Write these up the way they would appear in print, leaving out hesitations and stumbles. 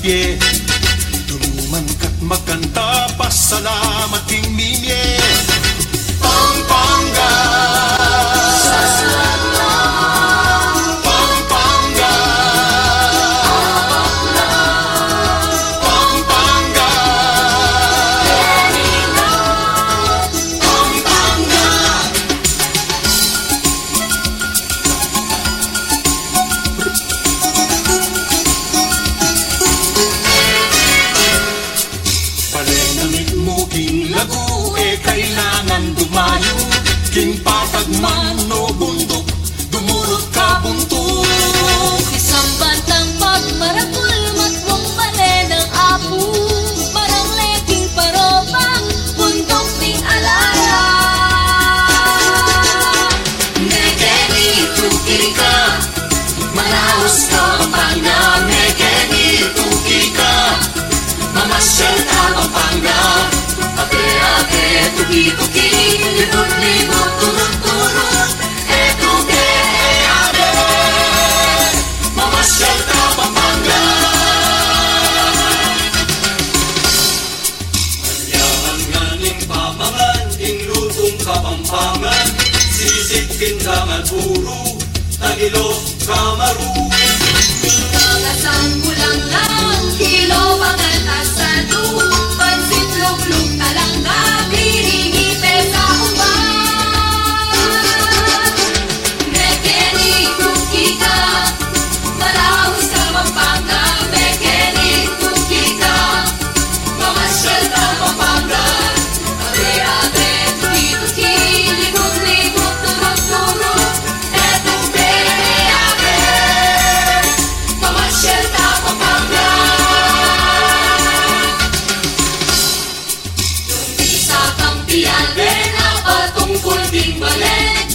pie. Dumiman ka't magkanta, pasalamat king mimye. Pampanga, sa sulat na Pampanga, Pampanga, Pampanga. Palenamit mo king lagu, kailangan dumayo. King patagman o bundok, dumurot ka buntok. Isang bantang pagmaragul, matmong bale ng apu. Marang leking parobang, bundok ning alaya. Negeni tuki ka, Manaus Pampanga. Negeni tuki ka, mamasyal ka Pampanga. Ate-ate, tuki-tuki, libot-libot, turut-turut, etuke, ate, mamasyal ka Pampanga. Manyaman nga ning pamangan, ing lutong Kapampangan, sisig pindangan puro, tagilo kamaru. Pinagasan mo lang, kilo pangat asado. Pansit luglug talangga, piringipe sa uban. Mekeni tuki ka, Manaus ka Pampanga. Mekeni tuki ka, mamasyal ka Pampanga. Ate-ate, tuki-tuki, ligot-ligot, turut-turut, etuke, ate, mamasyal ka Pampanga. Isa kang piyale na patungkol ding balen.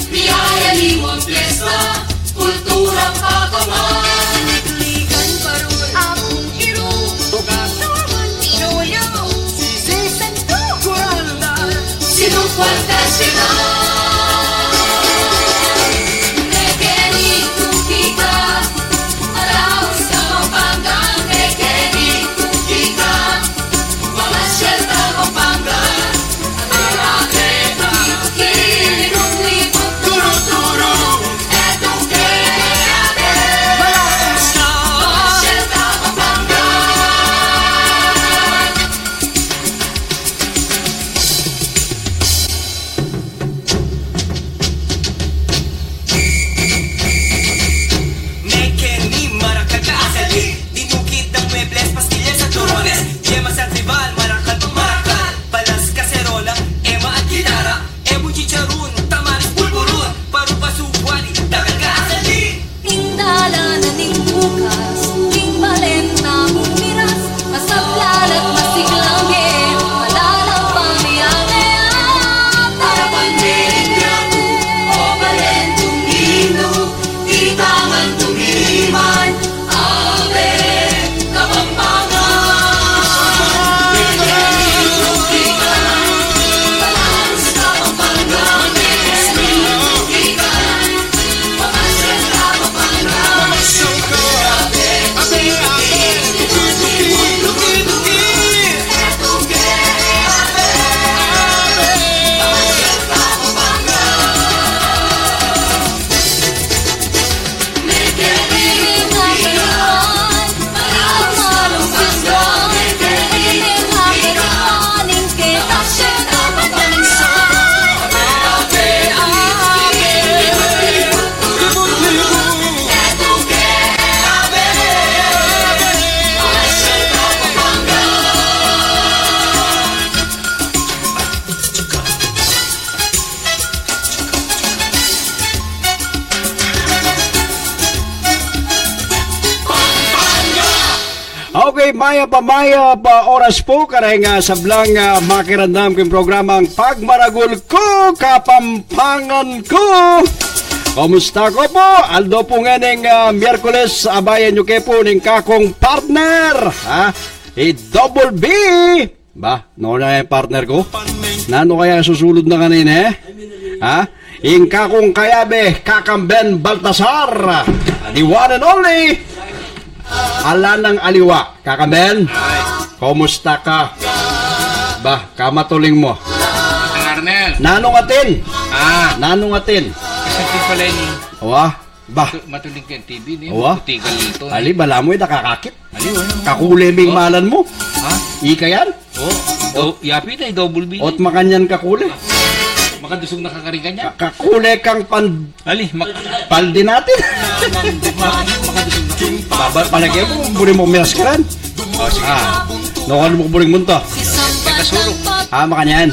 Biyaya limon fiesta, kulturang pakaman. Ligan parul akong iro, tugatawan pinulyo. Sisisan to kuraldar, sinukwal festival. Negeni tuki ka, Manaus ka Pampanga. Negeni tuki ka, mamasyal ka Pampanga. Ate-ate, tuki-tuki, libot-libot, turut-turut, etuke, ate, mamasyal ka Pampanga. Nekeni, maracacasali, dinukit ng mebles, pastillas at turones, yemas at rival, marakan pang marakan, balas kaserola, ema at gitara, emo chicharun, tamaris pulburun, parupasupwali, takagkasali. Hindala na ning bukas, ning balen na bumiras, masablan at masiglange, malalang pamiyangea. Tarapan merendiago, o balen tumino, itangan tumiman, ave Kapampangan. Negeni tuki ka, Manaus ka Pampanga. Negeni tuki ka, mamasyal ka Pampanga. Ate, tuki-tuki, tuki-tuki, etuke, ate, mamasyal ka Pampanga. Negeni tuki ka, Manaus ka Pampanga. Negeni tuki ka, mamasyal ka Pampanga. Ate, libot-libot, turut-turut, etuke, ate, mamasyal ka Pampanga. Okay, maya pa oras po karay nga sablang makirandam king programang Pagmaragul ko, Kapampangan ko. Kumusta ko po? Aldo po nga ng Miyerkules, abayan nyo kayo po ng kakong partner. Ha? Double B. Ba, no na yung partner ko? Nano kaya susulod na kanina eh? Ha? Yung kakong kayabe, Kakamben Baltasar. The one and only Ala ng aliwa. Kakamen, Ay, kumusta ka? Ba, kamatuling mo. Tatang Arnel. Nanong atin? Nanong atin? Kasi di pala yung Wah, ba, matuling ka yung TV niya. Owa. Putigal nito. ali, bala mo nakakakit. Ali, wala. Kakuliming malan mo. Ha? Ika yan? Yapi na, double B. Ot makanyan kakule. Makadusog na kakaringan niya. Kakule kang Ali, paldi natin. makadusog na. Baba, palagay mo, buri mo miyaskaran. Nokan mo buring munto. Makanyan.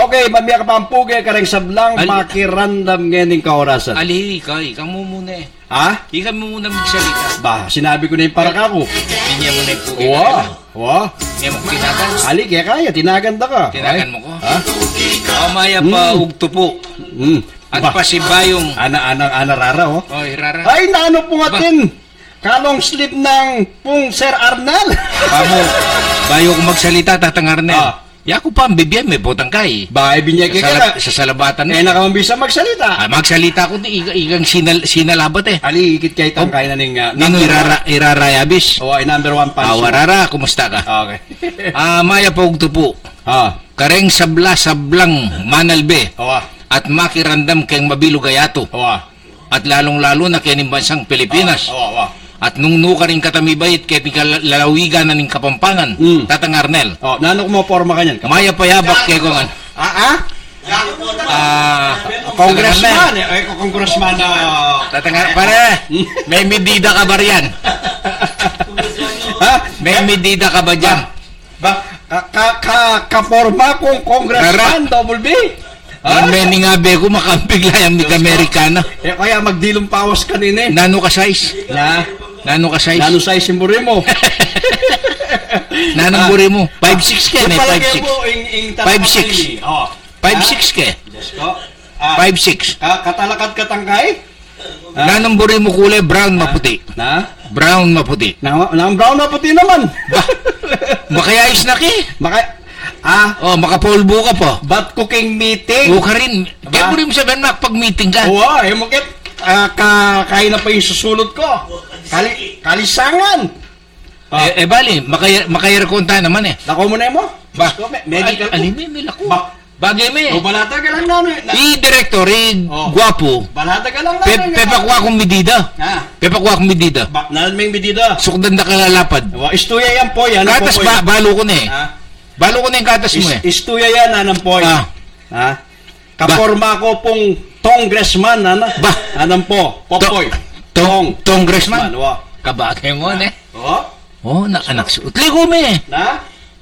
Okay, mamaya ka pampugi ka rin sablang Ali. makirandam ngayon ka orasan. Ali, ikaw mo muna eh. Ha? Ikaw mo muna magsalita. Ba, sinabi ko na yung para kako. Hindi niya muna yung pugi. Wah. Niya mo tinagan. Ali, kaya kaya, tinaganda ka. Tinagan mo ko. Ha? Maya pa, ugtupo. At Ba, pa si Bayong. ana rara, oh. Oy, Rara. Ay, naano po atin? Kalong slip ng pong Sir Arnal. Pamo, bayo ko magsalita, Tatang Arnel. Yaku pa, ang bibiyay, may botang kay. Ba, ibinyag ka Sa salabatan Eh, nakamambisa magsalita. magsalita ko ni igang sinalabat eh. Ali, ikit kay tangkay na ning... Nino irarayabis. Oh, ay number 1 pan. Rara, kumusta ka? Okay. Maya pa ugtupo. Kareng sablang manalbe. At makirandam keng mabilugayato. At lalong-lalo na kaya bansang Pilipinas. At nung nuka rin katamibayit kaya lalawigan na ning Kapampangan, Tatang Arnel. Nano ko mo forma kanyan? Maya payabak kay kongan. Congressman. Congressman na... Tatang pare, may medida ka ba riyan? May medida ka ba dyan? Ba, kaporma kong congressman, double B. May ningabe ko makambigla yung Amerikana. Kaya magdilong pawas kanina eh. Nano ka size? Nano ka size? Nano size yung buri mo? Nanong buri mo? 5'6 ka, may 5'6. 5'6. 5'6 ka. 5'6. Katalakad ka tangkay? Nanong buri mo kulay brown maputi. Brown maputi. Nang brown na puti naman. Makayais na ki. Makapolbo ka po. But cooking meeting. O ka rin. Kaya buri mo sabihin makapag-meeting ka. Mukit. Kaya na pa yung susulot ko. Kalisangan. Bali, makayar konta naman eh. Lako mo na mo? Medical ko. May lako. Bagay mo eh. Balata ka lang namin. Director, guwapo. Balata ka lang namin. Pepakwa akong medida. Pepakwa akong medida. Nalan may medida. Sukdan na kalalapad. Istuya yan po yan. Katas balo ko na eh. Balo ko na yung katas mo eh. Istuya yan, anang po. Kaporma ko pong congressman, anang po. Popoy. Congressman. Kabagay mo na eh. Anak suot. Ligo mo eh.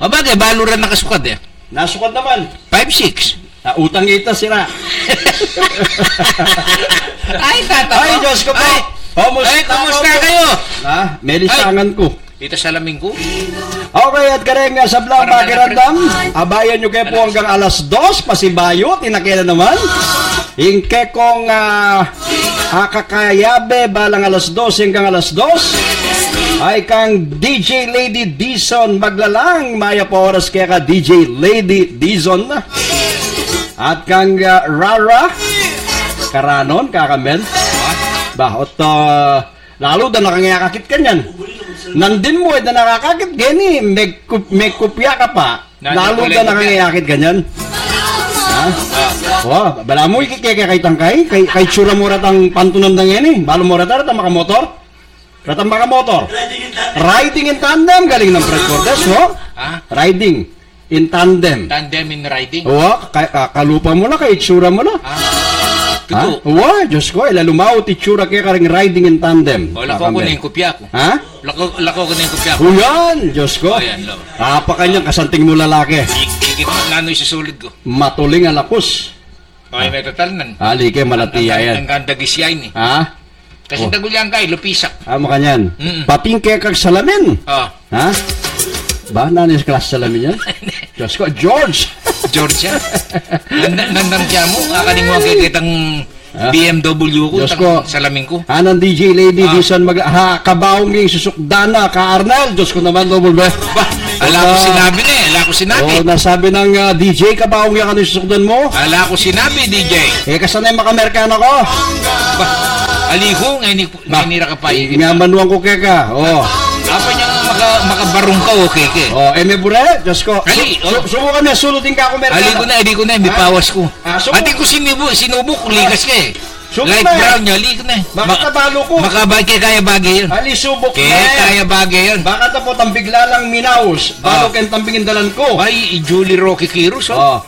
Bagay, balo rin nakasukad eh. Nasukad naman. 5'6". Utang kita sira. Ay, tata. Ay, Diyos ko po. Kumusta kayo? Melisangan ko. Ito salamin ko. Okay, at kareng sa Blang Makirandam, abayan nyo kayo po hanggang alas 2, pasibayot, inakila naman. Ingke kong kakayabe balang alas 2 hanggang alas 2. Ay kang DJ Lady Dizon maglalang, maya po oras kaya ka DJ Lady Dizon na. At kang Rara Karanon, kakamen. Bahot lalo na nakangayakakit kanyan. Nandin mo na nakakakit gani, may kupya ka pa. Lalo na nakangayakit ganyan. Bala mo ikikaya kay tangkay, kay tsura mo ratang pantunan ng yan eh. Balo mo ratang makamotor. Ratang makamotor. Riding in tandem, galing ng Fred Cortez, Riding in tandem. Tandem in riding? Kalupa mo na, kay tsura mo na. Diyos ko, ilalumaw, titsura kaya ka rin riding in tandem. Lako ko na yung kopya ko. Lako ko na yung kopya ko. Yan, Diyos ko. Kanyang kasanting mo lalaki. Ikit mo nano'y susulid ko. Matuling alakos. May total nan. Halike, malatiya yan. Ang ganda gisyain eh. Kasi tagulyan ka, lupisak. Makanyan. Pating kaya kag salamin. Ba, nanis class salamin yan? Diyos ko, George! George yan? Nandang siya mo, kakaling mo kay kitang BMW ko, Diyos ko, salamin ko. Anong DJ Lady Dizon kabaong yung susukdana ka Arnel. Diyos ko naman, double ba? Ala ko sinabi na eh, ala ko sinabi. Nasabi ng DJ, kabaong yung susukdan mo. Ala ko sinabi, DJ. Kasanay makamerkana ko. Aliko, ngayon nira ka pa. Nga manuang ko keka. Oh. Apa niya makabarong ka, okay ke? Oh, eme bure, Diyos ko. Ali, oh. Subukan niya, sulutin ka ako meron. Ali ko na, may pawas ko. Subo. Ati ko sinubok, likas ka eh. Subo Light na eh. brown niya, ali ko na eh. Baka tabalo ko. Kaya bagay yun. Ali, subok na Kaya bagay yun. Baka tapos ang bigla lang minaus. Balo kayong tambingin dalan ko. Ay, Julie Rocky Kiros, oh. Oh.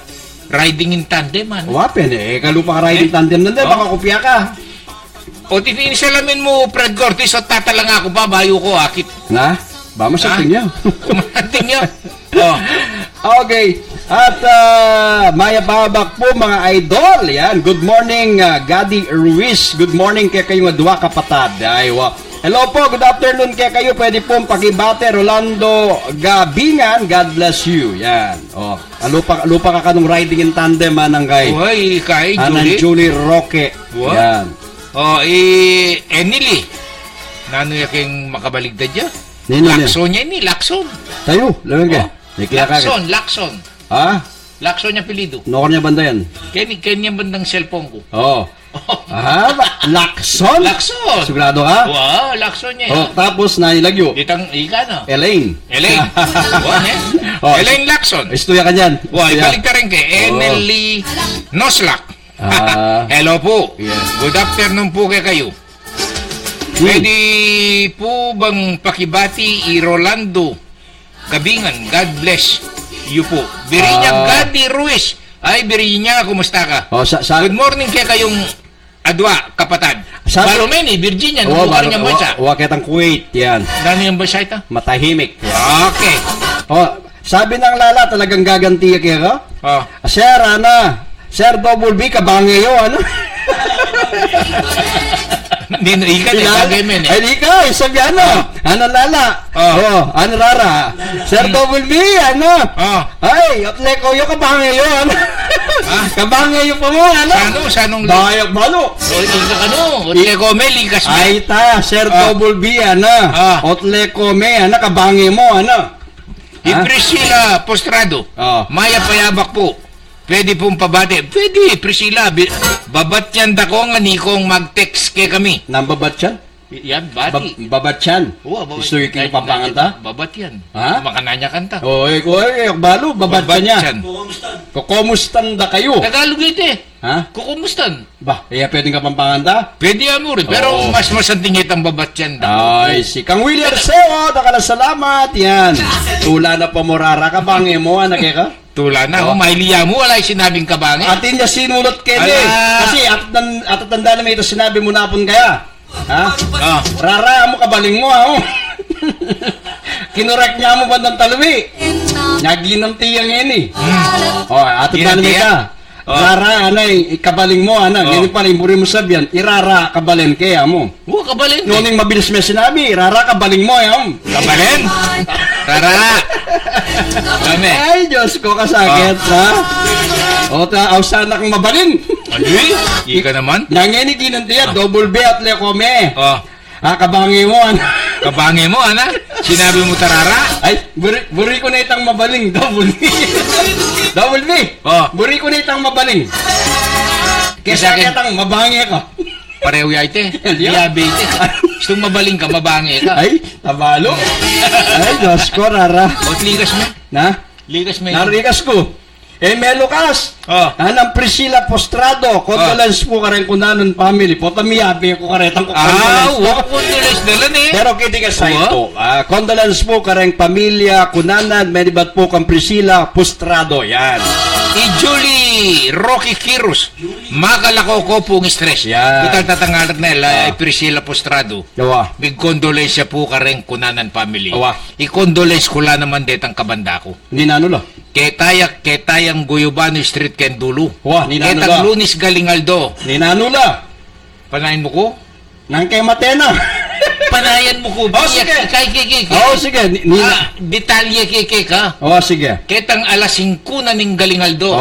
Riding in tandem, man. Wapen eh. Kalupa ka riding tandem nanday. Baka kopya ka. O tinisalamin mo, Fred Cortez, o tatalang ako ba, bayo ko, akit. Na? Ba masating niya. Kumanting niya. Oh. Okay. At Maya Babak po mga idol. Yan. Good morning Gadi Ruiz. Good morning kay kayo nga duwa kapatad. Ay, hello po. Good afternoon kay kayo. Pwede pong pakibate Rolando Gabingan. God bless you. Yan. Oh. Lupa ka kanong riding in tandem manang kay. Uy, kay Anang Julie. Julie Roque. What? Yan. Oh, Emily. Nano yaking makabaligtad niya? Nino niya. Lakson niya ini, Lakson. Tayo. Lamang ka. Lakson. Ha? Lakson niya pilido. Nokor niya banda yan? Kanya bandang cellphone ko. Oo. Lakson? Lakson. Sigurado ka? Wow, Lakson niya. Oh, tapos nailagyo. Ditang ika na. Elaine. Wow, eh? Oh, Elaine Lakson. Istuya ka dyan. Wow, Istuya. ibalik ka rin kay Emily Noslak. Ah. Hello po. Yes. Good afternoon po kayo. Pwede po bang pakibati Rolando Gabingan? God bless you po. Birinya Gadi Ruiz. Ay, Birinya, kumusta ka? Oh, Good morning kaya kayong adwa, kapatad. Balomeni, Virginia, Oh, nung niyang bansa. kitang Kuwait, yan. Nani yung bansa ito? Matahimik. Okay. Oh, sabi ng lala, talagang gaganti kaya ka? Oh. Sir, Sir Double B, kabangayo, ano? Hindi na ika na bagay men eh. Ay, di ka, sabi ano lala? Oh. Ano rara? Sir Double B, ano? Oh. Ay, atleko yung kabangayo, ano? Kabangayo pa mo, ano? Sanong Bayak balo. ika ka no. Otle ko may likas mo. Ay ta, Sir Double B, ano? Otle kome, ano? Kabangi mo, ano? Priscilla Postrado. Maya Payabak po. Pwede pong pabate. Pwede, Priscilla. Babat yan dako nga ni kong mag-text kay kami. Nambabat yan? Yan, bati. Babat yan? Oo, babat. Gusto yung kinapampangan ta? Babat yan. Ha? Makananya kanta. Oy, balo, babat ka niya. Kukumustan da kayo. Tagalog ito eh. Ha? Kukumustan. Ba, pwedeng kapampangan ta? Pwede yan mo rin. Pero mas masantingit ang babat yan. Ay, si Kang Willie Arceo, dakala salamat. Yan. Tula na pamorara ka, bangi mo, anak ka? Tula na. Mailiya mo, wala yung sinabing kabangin. Atin niya sinulot kene. Kasi at tanda na may ito sinabi mo na pun kaya. Ha? Rara mo kabaling mo, ha? Kinurek niya mo ba ng talwi? Naginang tiyang yan eh. At tanda na may ka. Rara, kabaling mo, Ganyan pala, imuri mo sabihan, irara kabalin kaya mo. Kabalin. Noong mabilis may sinabi, rara kabaling mo, Kabalin? Rara. Dami. Ay, Diyos ko, kasakit, ha? O, ausan kang mabalin. Ay, ika naman. Nangyayin ginantiya, double B at lekome. Kabangi mo, Kabangi mo, Sinabi mo tarara? Ay, buri ko na itang mabaling, double B. Double B. Buri ko na itang mabaling. Kesa kitang mabangi ka. Pareho ya ite. Diabetes. Gusto mabaling ka, mabangi ka. Ay, tabalo. Ay, Diyos ko, rara. O, ligas mo. Ligas mo. Narigas ko. May Lucas. Anang Priscilla Postrado. Condolence po ka rin kunanon family. Potamiyabi ko ka rin. Condolence dalan eh. Pero kiti ka sa ito. Condolence po ka rin pamilya kunanan. Medibat po kang Priscilla Postrado. Yan. Julie Rocky Kiros. Makalako ko pong stress. Yan. Kutang tatangalat na Priscilla Postrado. May condolence po ka rin kunanan family. I-condolence ko lang naman detang kabanda ko. Hindi na ano la. Ketayang Guyubano Street ken Dulo. Ninano la. Ketang Lunis Galingaldo. Ninano la. Panayin mo ko? Nang kay Matena. Panayan mo ko. Sige. Sige. Detalye kike ka. Sige. Ketang alas 5 na ning Galingaldo.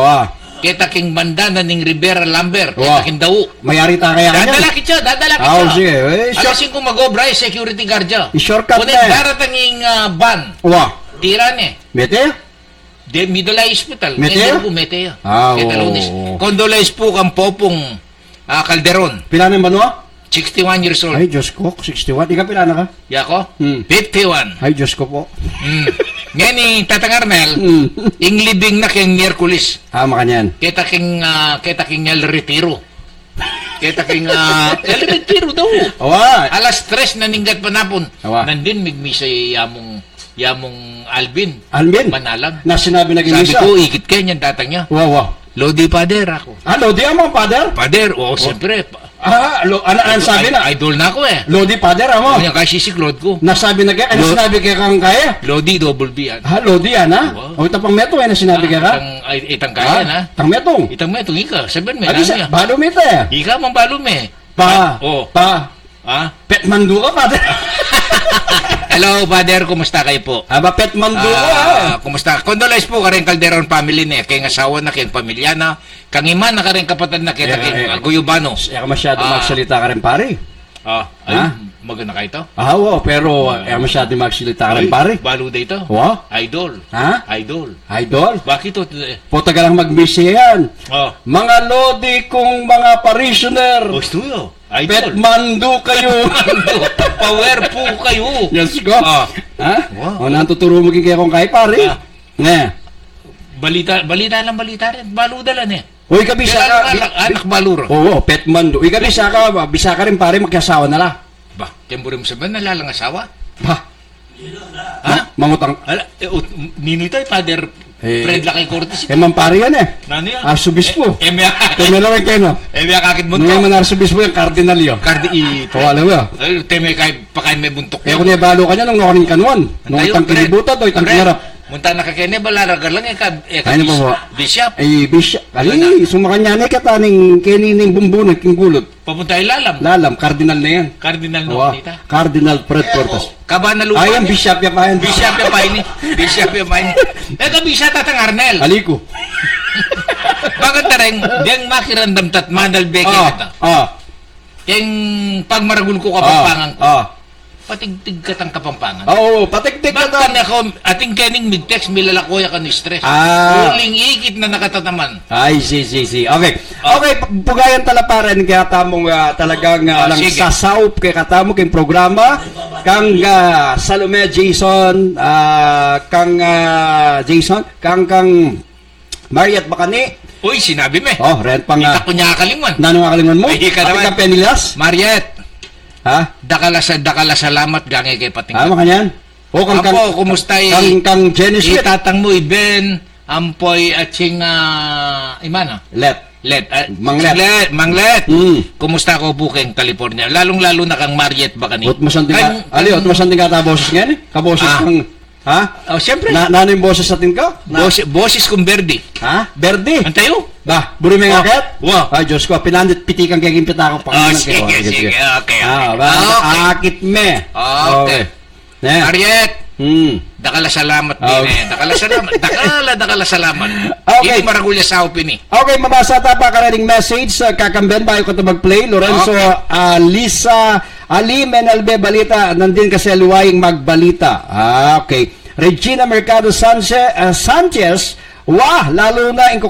Kita king bandana ning Rivera Lambert. Kita king daw. Mayari ta kaya kanya. Dadala kitsa. Sige. Alas 5 mag-obra security guard dya. I-shortcut Kunit daratanging ban. Tira ni. Mete? De Midolay Hospital. Meteo? Kita Lunis. Condolence po kang Popong Calderon. Pilanin ba no? 61 years old. Ay, Diyos ko, 61. Ika pila na ka? Yako? Hmm. 51. Ay, Diyos ko po. Ngayon ni Tatang Arnel, ing libing na keng Miyerkules. Makanyan. Kita king el retiro. Kita king el retiro daw. Awa. Alas 3 na ninggat panapon. Awa. Nandin migmisa yamong Alvin. Alvin? Manalag. Na sinabi na Sabi ginisa. ko, ikit kayo niyan tatang niya. Wow. Lodi pader ako. Lodi ang mga father? Pader, siyempre. Ano sabi na? Idol na ako eh. Lodi father, amo? Kanya kasi si Claude ko. Nasabi na kaya? Ano Lo- sinabi kaya kang kaya? Lodi double B yan. Lodi yan, ha? Oo. O itang pang metong, ano sinabi kaya ka? Itang kaya na. Tang metong. Itang metong ika. Sabihin mo, Adi ano sa, niya? balo mita eh. Ika mang balom eh. Oh. Ha? Pet mandu ka, father. Hello, Father. Kumusta kayo po? Pet mandu ka, Kumusta? Condolence po ka rin Calderon family ni. Kaya asawa na, kaya pamilya na. Kang iman na ka rin kapatid na kita kaya Guyubano. Kaya masyado magsalita ka rin, pare. Maganda kayo to? Pero masyado magsalita ka rin, pare. Balo dito. Wow. Idol. Ha? Idol. Idol? Bakit to? Puta ka lang mag-busy yan. Oh. Mga lodi kong mga parishioner. Studio. Pet Idol. mandu kayo. Power po kayo. Yes, go. Ah. Ha? Wow. Natuturo mo kaya kung kay pare. Nga. Balita rin. Baludalan eh. Uy, kabisa ka. Anak baluro. Oo, pet mandu. Uy, kabisa ka. Bisa ka rin pare, magkasawa na la. Ba, tembore mo sabihin, nalalang asawa? Ha? Mangutang. Nino tayo, Father Fred Lakay Cortes. Man pare yan eh. Nano yan? Arsubispo. Emya Tumilawin kayo no. kakit buntok. Ngayon man arsubispo yung cardinal yun. Kardi Kawala mo yun. Ay, teme kay pakain may buntok. Kaya kung nabalo ka niya nung nakunin kanuan. Nung itang kinibutan o itang kinarap. Munta na kakene balaragar lang Ano ba po? Bishop. Ay, bisya. Ali, sumakanya na kataning kinining bumbunan, kinggulot. Papunta ilalam. Lalam, cardinal na yan. Cardinal no Owa, nita. Cardinal Fred Cortes. Kaba na lupa. Ayan, bishop ya pa yan. Bishop ya pa ini. Bishop ya pa ini. Ito bishop tatang Arnel. Aliko. Bakit tareng diyang makirandam tat manal beke kata. Yung pagmaragul ko kapampangan ko. Patigtig ka tang kapampangan. Oo, patiktik ka Bakit ta. ako ating kening mid-text milalakoya ka ni stress. Ah. Uling ikit na nakatataman. Ay, si. Okay. Okay, pugayan talaparen kaya tamong talagang lang sige. sasaup kay katamo kay programa kang Salome Jason, kang Mariat Bacani. Uy, sinabi me. Ren pang Ita ko niya kalingon. nano nga kalingon mo? Ay, ka naman. Ka Penilas? Mariet, Ha? dakala salamat gange kay pating. Makanyan? O kang Apo, kumusta kang Genesis itatang mo iben ampoy at sing imana. Let. Manglet. Manglet. Mm. Kumusta ko po keng California? Lalong-lalo na kang Mariet Bacani. Ot masanting ka. Ot masanting ka ta boses ngayon? Kaboses kang ha? Oh, siyempre. Nano yung boses sa atin ka? Boses kong Verdi. Ha? Verde. Antayo? Bah, buri may ngakit? Wow. Ay, Diyos ko, pinandit pitikan kaya gimpita ko pa. Sige. Okay. Akit me. Okay. Ne. Mariet, dakala salamat din Okay. Dakala salamat. Okay. Hindi maragulya sa opini. Okay, mabasa ta pa karading message sa kakamben bayo ko ito mag-play. Lorenzo Lisa Ali Menalbe Balita. Nandin kasi luwaying magbalita. Okay. Regina Mercado Sanchez. Lalo na yung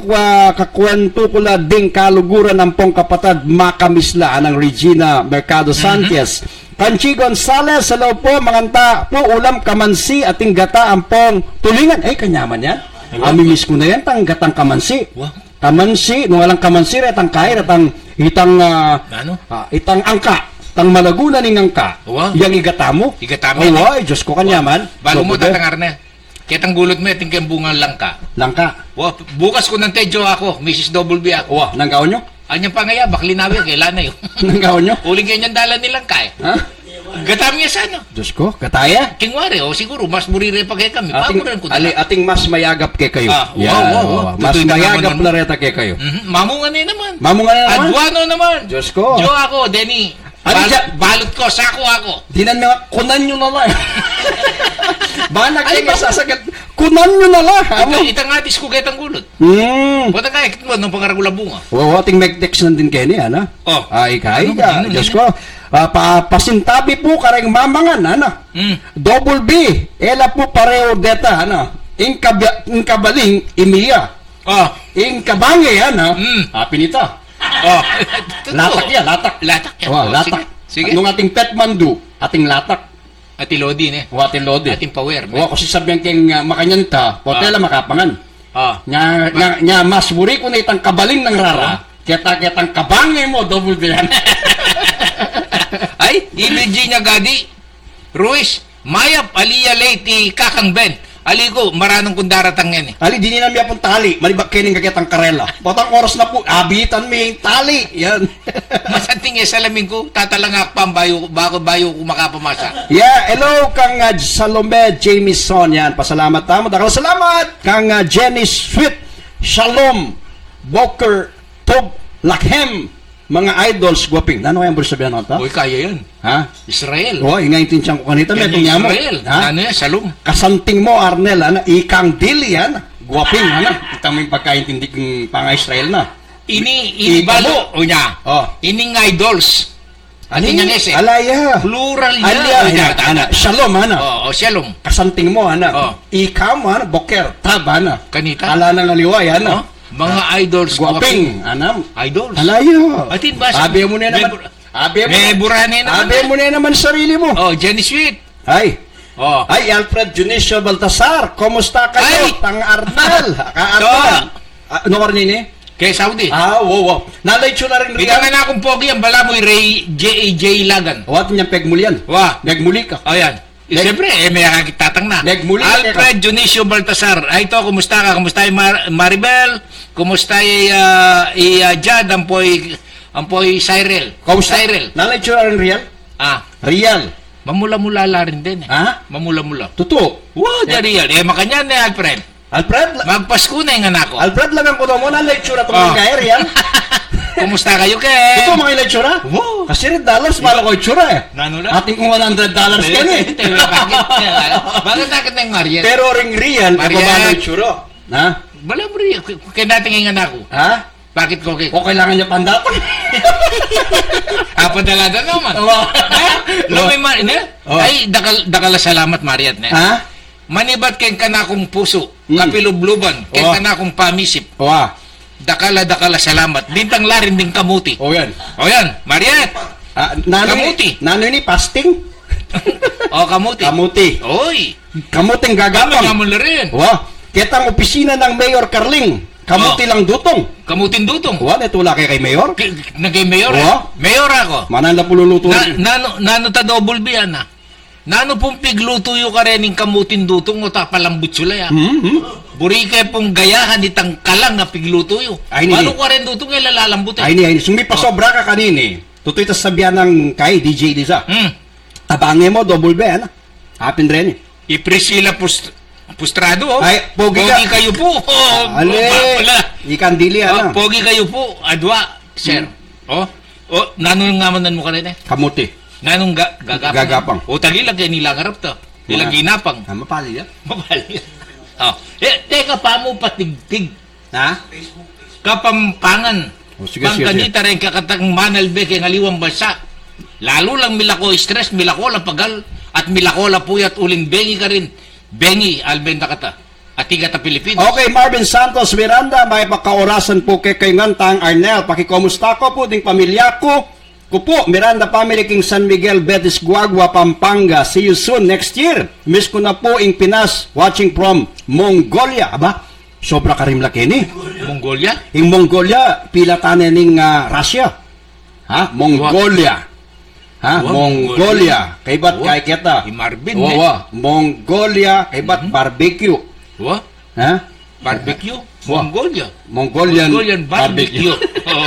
kakwento ko la ding kaluguran ng pong kapatid makamisla anang Regina Mercado Sanchez. Panchi Gonzales, hello po, manganta po, ulam kamansi ating gata ang pong tulingan. Ay, kanyaman yan. Amimiss ko na yan, tang gatang kamansi. Kamansi, nung walang kamansi, retang kain, retang itang angka. Tang malagunan ng angka. Yang igata mo. Ay, Diyos ko kanyaman. Bago mo tatang Arnel. Kitang gulot mo, tingkang bungang langka. Langka. Bukas ko ng tejo ako, Mrs. Double B ako. Nanggaon nyo? Anyang pangaya, baklinawi, kailan na yun. Nanggaon nyo? Uling ganyan dala nilang kay. Ha? Gatam niya sa ano? Diyos ko, kataya? Kingwari, siguro, mas murire pa kay kami. Ating mas mayagap kay kayo. Mas mayagap na reta kay kayo. Mamungan na naman. Adwano naman. Diyos ko. Diyo ako, Denny. Balot ko, sako ako. Dinan nga, kunan nyo na lang. Banak kayo masasagat. Kunan nyo na lang. Itang atis ko kitang gulot. Wala ka, ikit mo, nung pangaragula bunga. Ating mag-text nandin kayo niya, ano? Ay, kaya. Diyos ko. Pasintabi po kareng mamangan, ano? Double B. Ela po pareo deta, ano? Inkabaling, imiya. Inkabange, ano? Pinita. Oh. Latak yan, latak. Latak yan. Oh, Oh, latak. Sige. Nung ating pet mandu, ating latak. Ati Lodi, ne? O ating lode. Ating power. O, kasi sabihan keng makanyanta, potela makapangan. Ah. Nya mas buri ko na itang kabaling ng rara. Kita-kitang kabangay mo, double yan. Ay, ibig niya gadi. Ruiz, mayap aliya late kakang Ben. Aligo, maranong kung daratang yan eh. Ali, di nila miya pong tali. Malibak kining kakitang karela. Potang oras na po, abitan may tali. Yan. Masanting eh, salamin ko, tatalangak pa ang bayo ko makapamasa. Yeah, hello kang Salome Jamieson. Yan, pasalamat tamo. Dakal salamat kang Jenny Sweet, Shalom, Boker, Tob, Lakhem, mga idols guwaping. Ano kayang sabihan natin? Uy, kaya yan. Ha? Israel. Oh, ingaintin siyang ko kanita. May itong mo. Israel. Ha? Ano yan, salum. Kasanting mo, Arnel, ana, ikang dili, yan. Guwaping, ana. Kita mo yung pagkaintindi kong pang-Israel na. Ini balo. O niya. Oh. Ining idols. Ati niya nese. Alaya. Plural niya. Alaya, O, niya, ana. Shalom, ana. O, shalom. Kasanting mo, ana. Oh. Ikam, ana. Boker, tab, ana. Kanita. Ala nang aliway, ana. Oh, mga idols. Guwaping, ana. Idols. Alaya. Atin ba? Abi mo na naman. May burane naman. Abi mo na naman sarili mo. Oh, Jenny Sweet. Ay. Oh. Ay, Alfred Junicio Baltasar. Kumusta kayo? Ay! Tang Arnal. Ka-Arnal. Ano ka rin eh? Kay Saudi. Wow. Nalay tsura rin Kita nga na akong pogi ang balaboy Ray J.A.J. Lagan. Wat niya pegmuli yan. Wah. Pegmuli ka. O yan. Siyempre, may kakitatang na. Nagmuli ka. Alfred Junicio Baltasar. Ay, ito, kumusta ka? Kumusta yung Maribel? Kumusta yung Jad? Ampoy Cyril. Kumusta? Cyril. Nalay tsura rin real? Ah, Real. mamula-mula la rin din eh. Ha? Mamula-mula. Totoo. Wow, the real. Makanya na Alfred. Alfred? Magpasko na yung anak ko. Alfred lang ang kuno mo. Nalay tsura Oh. itong kaya real? Kumusta kayo, Ken? Totoo mga ilay tsura? Wow. Kasi rin dollars, malo ko yung tsura eh. Nano na? Ating kung $100 ka na eh. Bakit nakit na yung Mariel? Pero ring real, Mariel. kababalo yung tsura. Ha? Wala mo rin. Kaya natin yung anak ko. Ha? Bakit ko kay... O kailangan niya pandatang? Apadalada naman. Lumiman, ne? Oh. Ay, dakala salamat, Mariat, ne? Ha? Manibat kay kanakong puso, Mm. kapilubluban, kay Oh. kanakong pamisip, Owa. dakala salamat, bintang larin ding kamuti. O yan. O yan, Mariat! Kamuti. Nano ni fasting? O, kamuti. Kamuti. Oy! Kamuting Kami nga gagapang. mo na rin. Wa. Kitang opisina ng Mayor Carling. Kamuti Oh. lang dutong. Kamutin dutong. Wa, netula kay Mayor. Nagay mayor, Oh. Mayor ako. Manan na pululuto. Nano ta double B, na? Nano pong pigluto yung karening kamutin dutong o tapalambot sila, ya? Buri kayo pong gayahan itang kalang na pigluto yun. Ay, hindi. Paano ka rin dutong ay lalalambot eh? Ay ni, sumi pa sobra ka kanini. Tutoy tas sabihan ng kay DJ Lisa. Tabange mo, double B, ano? Hapin rin eh. Iprisila pustrado, oh. Ay, pogi ka. kayo po. Oh, Ale, ikan dili, ano? pogi kayo po. Adwa, sir. Oh, nano nga manan mo ka rin eh? Kamuti. Nanong gagapang? Gagapang. O tagilag kaya nilangarap to. Nilang ginapang. Ah, mapali yan. Mabali. Oh. Teka pa mo patigtig. Ha? Kapampangan. Oh, sige. Pangkanita rin kakatang manalbe kay ngaliwang bansa. Lalo lang milako stress, milako lang pagal, at milako lang puyat uling bengi ka rin. Bengi, albenda kata. At tiga ta Pilipinas. Okay, Marvin Santos Miranda, may pagkaorasan po kay Ngantang Arnel. Pakikomusta ko po ding pamilya ko. Kupo, Miranda Family King San Miguel, Betis, Guagua, Pampanga. See you soon next year. Miss ko na po ing Pinas, watching from Mongolia. Aba, sobra karim laki ni. Mongolia? Ing Mongolia, pila tanin ning Russia. Ha? Mongolia. Ha? Wow, Mongolia. Kay ba't Wow. kay kita? Si Marvin, Wow. Mongolia. Kay ba't barbecue? What? Ha? Barbecue? Wow. Mongolia. Mongolian barbecue. Oo,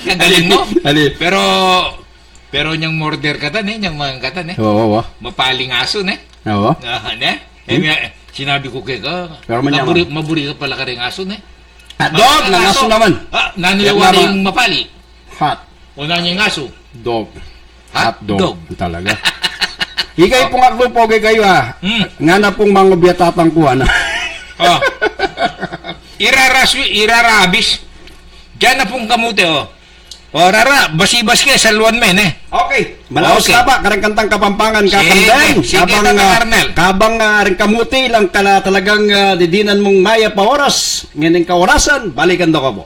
kagaling mo. Ali. Pero niyang murder ka tan, niyang mga katan, Oo. mapaling aso, Oo. Sinabi ko kay ka, Pero manyaman. maburi ka pala ka rin aso, Dog, nangaso naman. Nanulawa Yan, yung mapali. Hot O yung aso. dog. Hot dog. Talaga. Ikay pong aklo po kayo ha. Nga na pong mga biyatatang kuha na. Oh. Irarabis. Diyan na pong kamuti, oh. O, rara, basibas kayo sa luwan men, Okay. Malaos Okay. ka ba? Karang kantang kapampangan Sige, kakandang. sige, Tata Carnel. Kabang rin kamuti lang talagang didinan mong maya pa oras. Ngayon kaorasan, balikan daw ka po.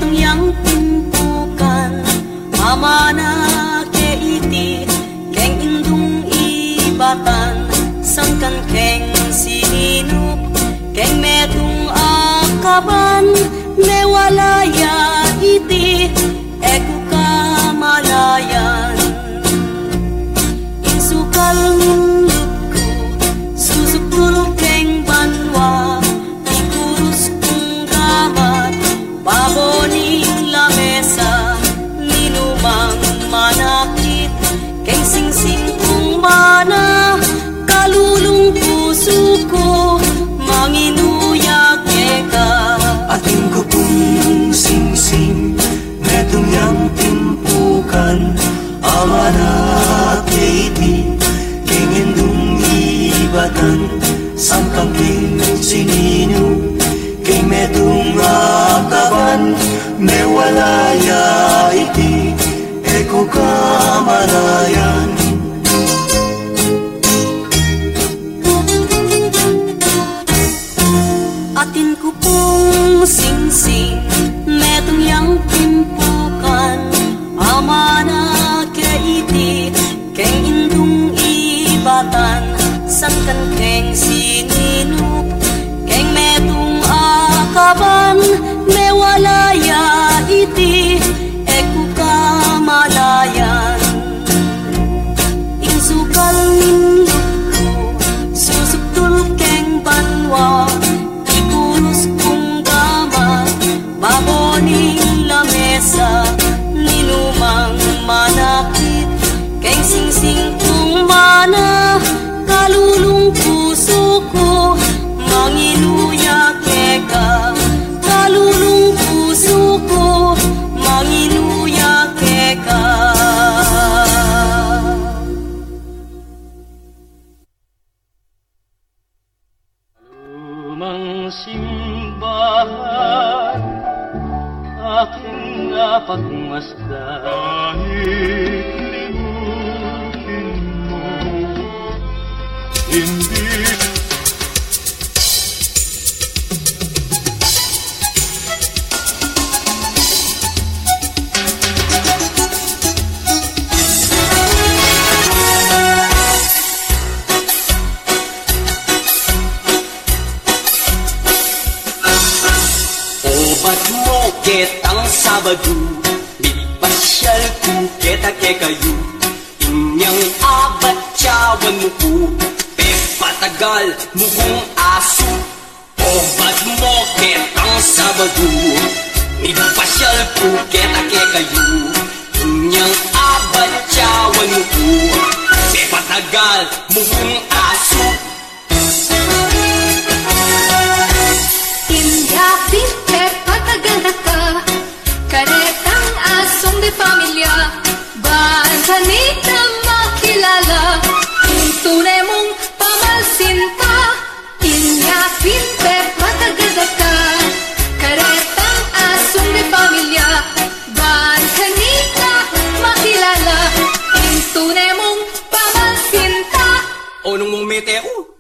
metong yang timpukan mamana ke iti keng indung ibatan sangkan keng sinup keng metong akaban mewalaya iti eku kamalayan insukal nindutku susukul keng banwa ikurus kong gamat paboning lamesa ninumang manakit keng singsing kong mana kalulung puso ko manginuyak eka ating kupong singsing metong yang timpukan amanat iti kengindung ibatan sangkang king sinino keng metong akaban mewalaya iti eko kamalayan atin ko pong singsing metong yang timpukan amana ke iti keng indung ibatan sangkan keng sininuk keng metong akaban mewalaya iti eku kamalayan insukal nindutku susuktul keng banwa ikurus kong gamat baboning lamesa ninumang manakit keng singsing kong mana kalulung puso ko manginuyak eka kalulung puso ko manginuyak eka lumang simbahan aking napagmasdan kahit limutin mo hindi Obat mo ketang Sabado, bipasyal ko kita ke kayo. Inyang abat tiyawan mo ko, pepatagal mo kong aso. Obat mo ketang Sabado, bipasyal ko kita ke kayo. Inyang abat tiyawan mo ko, pepatagal mo kong aso. Indapin patagal na ka karetang asong de pamilya bantanit na makilala kung tunay mong pamasinta Indapin patagal na ka karetang asong de pamilya bantanit na makilala kung tunay mong pamasinta O nung mong meteo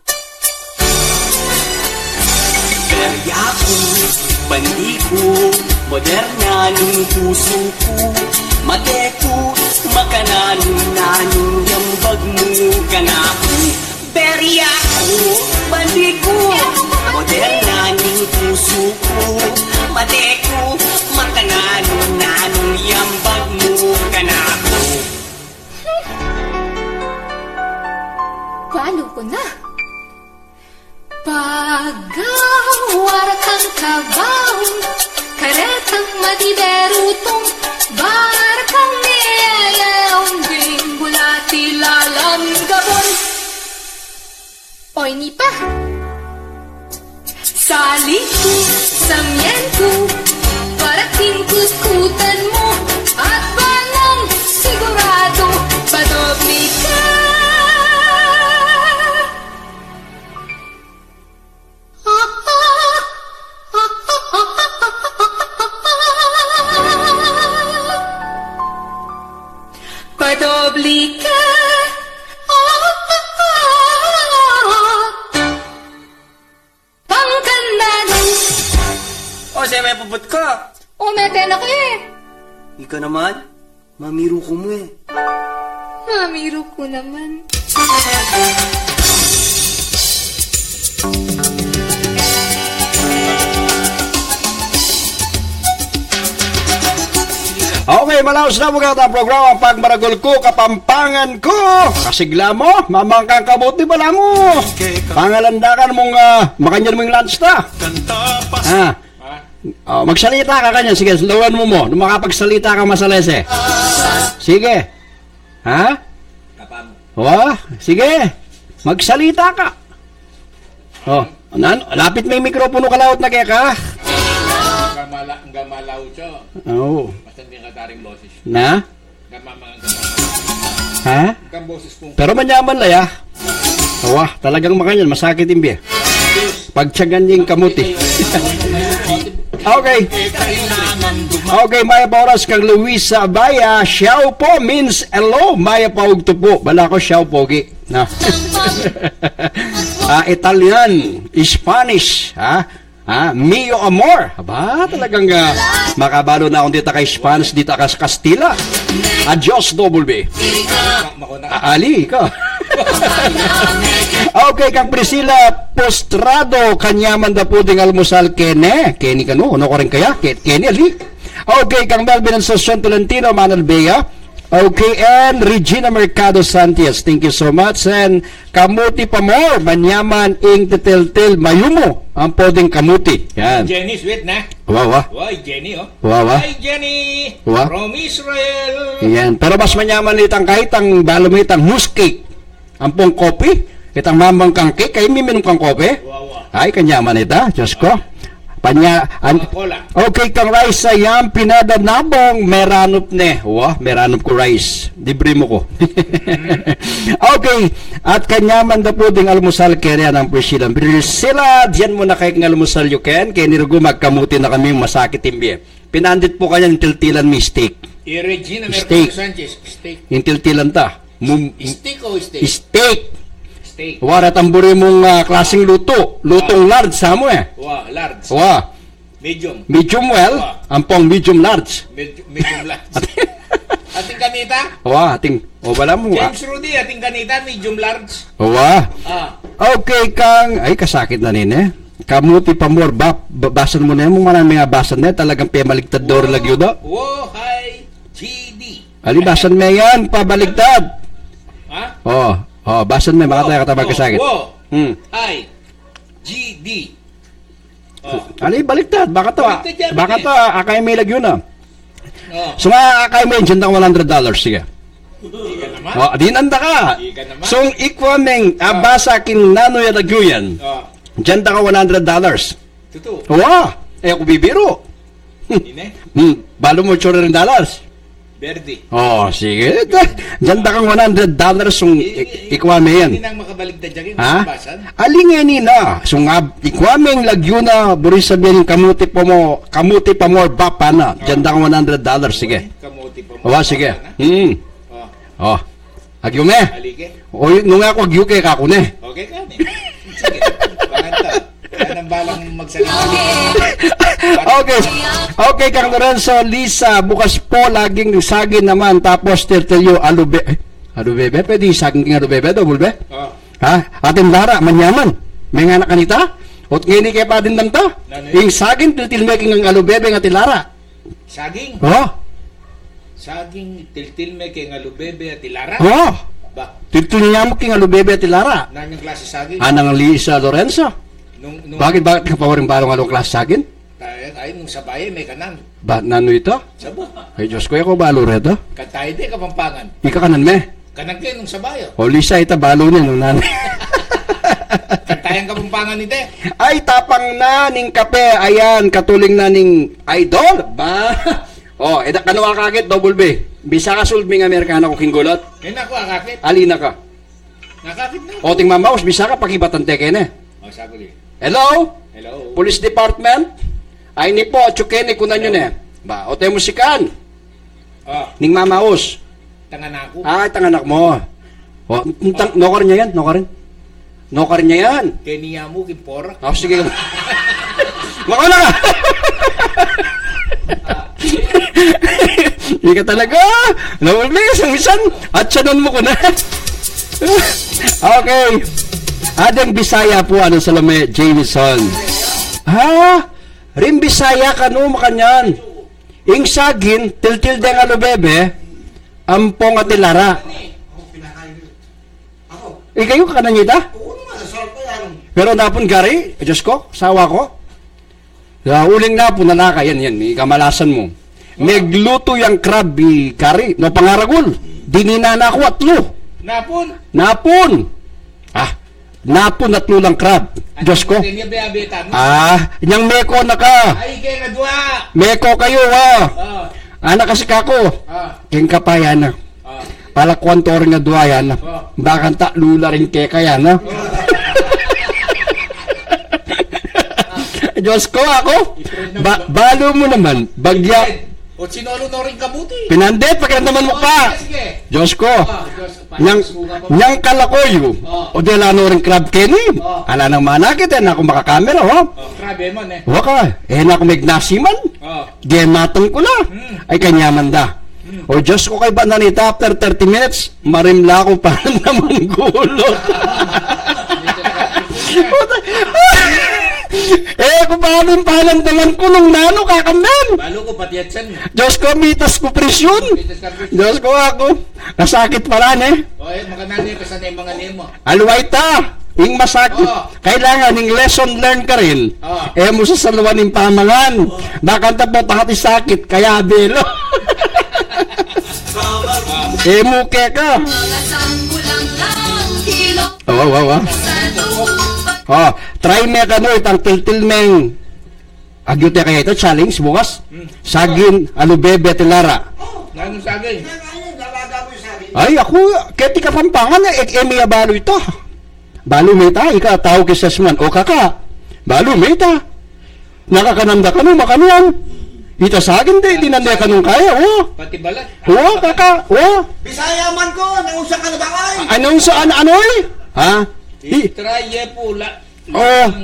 Perya ko, bandi ko, moderna nung puso ko Mate ko, makananong nanong yambag mo ganako Perya ko, bandi ko, moderna nung puso ko Mate ko, makananong nanong yambag mo ganako Paano ko na? Pagawar kang kabahong karetang madiberutong barkang niyayaon ding bulati lalam gabon Oy nipa Saliku, samyenku parating kuskutan mo at banang sigurado padobli ka Padobli ka Pangkandanan O siya may puput ko Umeten ako eh. Ika naman, mamiro ko mo eh. Mamiro ko naman. Okay, malaos na mga ang programa Pagmaragol ko, Kapampangan ko. Kasigla mo, mamangkang kabuti bala mo. Pangalandakan mong makanyan mong lunch na. Magsalita ka kanya. Sige, lawan mo mo. Nung makapagsalita ka masalese. Sige. Ha? Sige. Magsalita ka. Lapit may mikropono ka laot na kaya ka. Gamalaw siya. Oo. Basta hindi ka taring boses. Na? Gamamang Ha? Ang boses kong Pero manyaman laya. Talagang makanyan. Masakit imbi. Pagtsagan yung kamuti. Okay. Okay, maya pa oras kang Luis sa Abaya. Xiao po means hello. Maya pa ugto po. Bala ko xiao pogi. Na. Italian, Spanish, mio amor. Aba, talagang makabalo na akong dito kay Spanish, dito ka sa Kastila. Adios, double B. Ali, ikaw. Okay, kang Priscilla Postrado, kanyaman da po ding almusal Kene ka no? Ano ko rin kaya? Kene, ali. Okay, kang Melvin Asuncion Tolentino, Manal Bea. Okay, and Regina Mercado Santias, thank you so much. And Kamuti Pamor, manyaman ing teteltel mayumo ang poding kamuti. Yan. Jenny, sweet na. Wawa. Why, Jenny, oh. Wawa. Hi, Jenny. Wa? From Israel. Yan. Pero mas manyaman itang kahit ang balumit ang mousse cake. Ang pong kopi. Itang mamang kang cake. Kayo miminum kang kopi. Wawa. Ay, kanyaman ita. Diyos ko. Coca-Cola. Okay, kang rice sayang pinadanabong meranop ne. Meranop ko rice. Libre mo ko. Okay, at kanyaman da po ding almusal kaya ng Priscilla. Priscilla, diyan mo na kayo ng almusal you can. Kaya nirugo magkamuti na kami masakit imbi. Pinandit po kanya ng tiltilan mistake. Regina Steak. Mercado Sanchez. Steak. Yung tiltilan ta. Steak o steak? Steak. Steak. Wala tamburi mong klaseng luto. Lutong large sa mo eh. Large. Medium. Medium well. Ampong medium large. Medium large. Ating kanita? Wala mo. James Rudy, ating kanita, medium large. Okay, kang, ay kasakit na nini. Kamuti Pamor, basan mo na yung maraming mga basan na talagang pemaligtad door lagyo do. Hi, GD. Ali, basan mo yan, pabaligtad. Basan mo, baka tayo katabag kasakit. Hi, GD. Ali, baligtad, baka to, akay may lagyo na. So akay mo yun, dyan $100, sige. Ika naman. Dinanda ka. Ika naman. So, ikwameng, basa kin nano yung lagyo yan. Dyan ka $100. Totoo. Ako bibiro. Ine? Balo mo $200. Verde. Sige. Diyan kang $100 yung ikwame yan. Hindi nang makabaligtad dyan yung Ha? basan. Alingin na. So nga, ikwame yung lagyo na, buris sabihin yung kamuti pa mo, bapa na. Diyan kang $100. Sige. Kamuti pa mo. Sige. Agyo me. Alike. Nung ako agyo kay kakune. Okay ka ne. Sige. Panganta. Yan ang balang magsalita. Okay, Kang Lorenzo, Lisa, bukas po, laging saging naman, tapos tertelyo, alubebe, pwede saging alubebe, double be? Atin Lara, manyaman, may nga na kanita, at ngini kaya pa din lang ta, yung saging, tiltilmeking ang alubebe nga tilara. Saging? Saging, tiltilmeking alubebe at tilara? Ba? Tiltilmeking alubebe at tilara. Nanyang klase saging? Anang Lisa Lorenzo. Bakit ka pa rin parang anong klase saging? Tayo nung sabaye may kanan. Ba, nano ito? Sabo. Ay, Diyos ko, ako balo reto. Katay di Kapampangan. Ika kanan me. Kanan kayo nung sabayo. O Lisa, ita balo niya nung nanay. Katay ang Kapampangan ni te. Ay, tapang na ning kape. Ayan, katuling na ning idol. Ba? Edak kano akakit, double B. Bisa ka sulbing Amerikana ko kinggulot. Ngayon ako akakit. Alina ka. Nakakit na. O, ting mamaus, bisa ka pakibatante kene. Sabi ko. Hello? Hello. Police Department? Ay, ni po, tsukene kunan yun eh. Ba, o tayo musikan. Ning mamaus. Tangan ako. Ay, tanganak mo. Nokar niya yan, Nokar niya yan. Kaya niya mo, kimpora. Sige. Makawala ka. Hindi ka talaga. Nawala isang isan. At siyanon mo ko na. Okay. Adang Bisaya po, ano Salome Jameson. Ha? Rin Bisaya ka no, makanyan. Ing sagin, til-til deng ano bebe, ampong at ilara. Kayo ka na nita? Pero napon gari, Diyos ko, sawa ko. Uling napon nalaka, yan, ikamalasan mo. Megluto yung crab, kari, no pangaragul. Dinina na ako atlo. Napon. Napon atlo lang crab. Diyos ko. Inyang meko na ka. Ay, kaya nga dua. Meko kayo, ha. Anak kasi kako. King kapayan na. Palakuan to rin nga duwayan na. Bakan ta lula rin keka yan, ha. Diyos ko ako. Balo mo naman. Bagya. O sinolo no rin kabuti. Pinandit, pagkandaman mo pa. Sige. Diyos ko. Nyang kalakoy. O di ala no rin crab kenny. Ala nang manakit, na ako makakamera, ho. Grabe man eh. Waka, na ako magnasiman. Gematong ko la. Ay kanyaman da. O Diyos ko kay bananita, after 30 minutes, marimla ko pa naman gulot. Kung paano dalan ko nung nano kakamdan. Balo ko pati at san. Diyos ko, mitas ko presyon. Diyos ko ako. Nasakit pala, Makanani ka sa mga nemo. Alwayta. Ing masakit. Kailangan, ing lesson learned ka rin. Mo sa salawan ng pamangan. Bakanta po tahati sakit, kaya belo. Muke ka. Try me ka no, itang tiltil meng agyot ya kaya ito, challenge bukas. Sagin, bebe, tilara. Nanong sagay? Ay, ako, keti ka pampangan, emiya balo ito. Balo meta, ika tao kisasman, o kaka, balo meta. Nakakananda ka no, makanuan. Ita sagin di nanday ka nung kaya, Pati balat. Kaka, Bisaya man ko, naunsa ka na ba ay? Anong saan, anoy? Ha? Traye po la.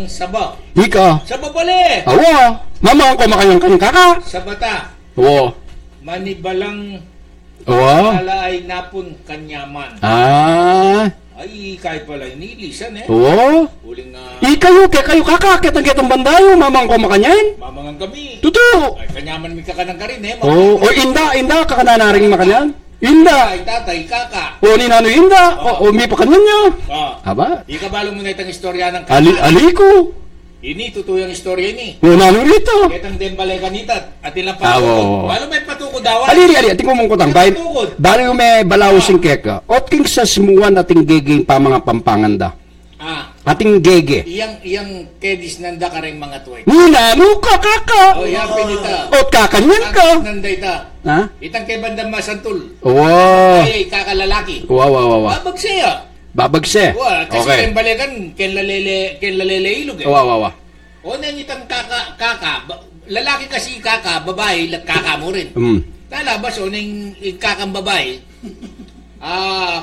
Saba. Ika. Saba bali. Mama ko makayang kanyang kaka. Sabata. Manibalang ala ay napon kanyaman. Ay, kahit pala inilisan Uling Ikayo, kayo kaka, kitang bandayo, mamang ko makanyan. Mamangang kami. Totoo. Ay, kanyaman mi kakanang ka rin Inda, kakanaring makanyan. Inda. Ay, tatay, kaka. Ni nano inda. May pakanyan niya. Aba? Ikabalo mo na itang istorya ng kaka. Aliko. Ini, totoo yung istorya ini. Nano rito. Ketang dembale kanita. At ilang patukod. Balo may patukod daw. Ali, ating kumungkutang. Balo yung may balaw sing keka. Ot king sa simuan ating gegeng pa mga pampanganda. Ating gege. Iyang kedis nanda ka rin mga tuway. Nano ka, kaka. Yan, pinita. Ot kakanyan ka. Nanda ita. Itang kay bandang masantul. Ay, kakalalaki. Babag siya. Babagse. Kasi kayong balikan, kenlalele ilog O na itang kaka, lalaki kasi kaka, babae, kaka mo rin. Talabas, o nang kakang babae,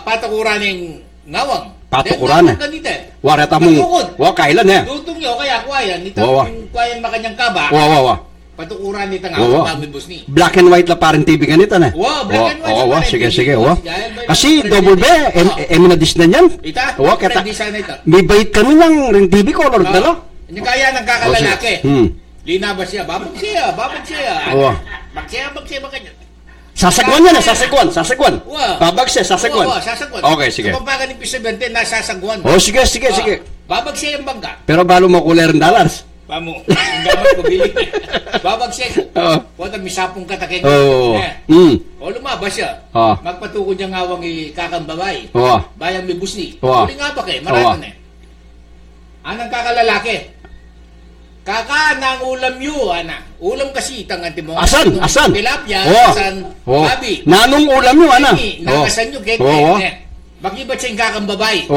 patakuran ng ngawang. Patakuran Warata mong, kailan Tutong yun, kaya kwayan, itang kwayan makanyang kaba. Patukuran nita nga pamibos ni. Black and white la parang TV ganito na. Black and white. Sige. Kasi double B, na dis na niyan. Ita, kita. design ita. May bait kami ng ring TV color dala. Yung kaya ng kakalalaki. Linabas siya, babag siya. Bagsiya makanya. Sasagwan yan, sasagwan. Babag siya, sasagwan. Sasagwan. Okay, sige. Kapag ni P70, nasasagwan. Sige. Babag siya yung bangka. Pero balo mo kuler ng dollars. Pamo, ang gamot ko bili. Babag siya. Puwag misapong katakeng. O lumabas siya. Magpatukod niya ngawang kakang babae. Bayang may busni. Uli nga ba kayo? Marami na Anang kakalalaki. Kaka nang ulam yu, ana. Ulam kasi itang antimo. Asan? Tilapia, asan babi. Nanong ulam yu, ana? Nakasan yu, kaya Bagibat siya yung kakang babae.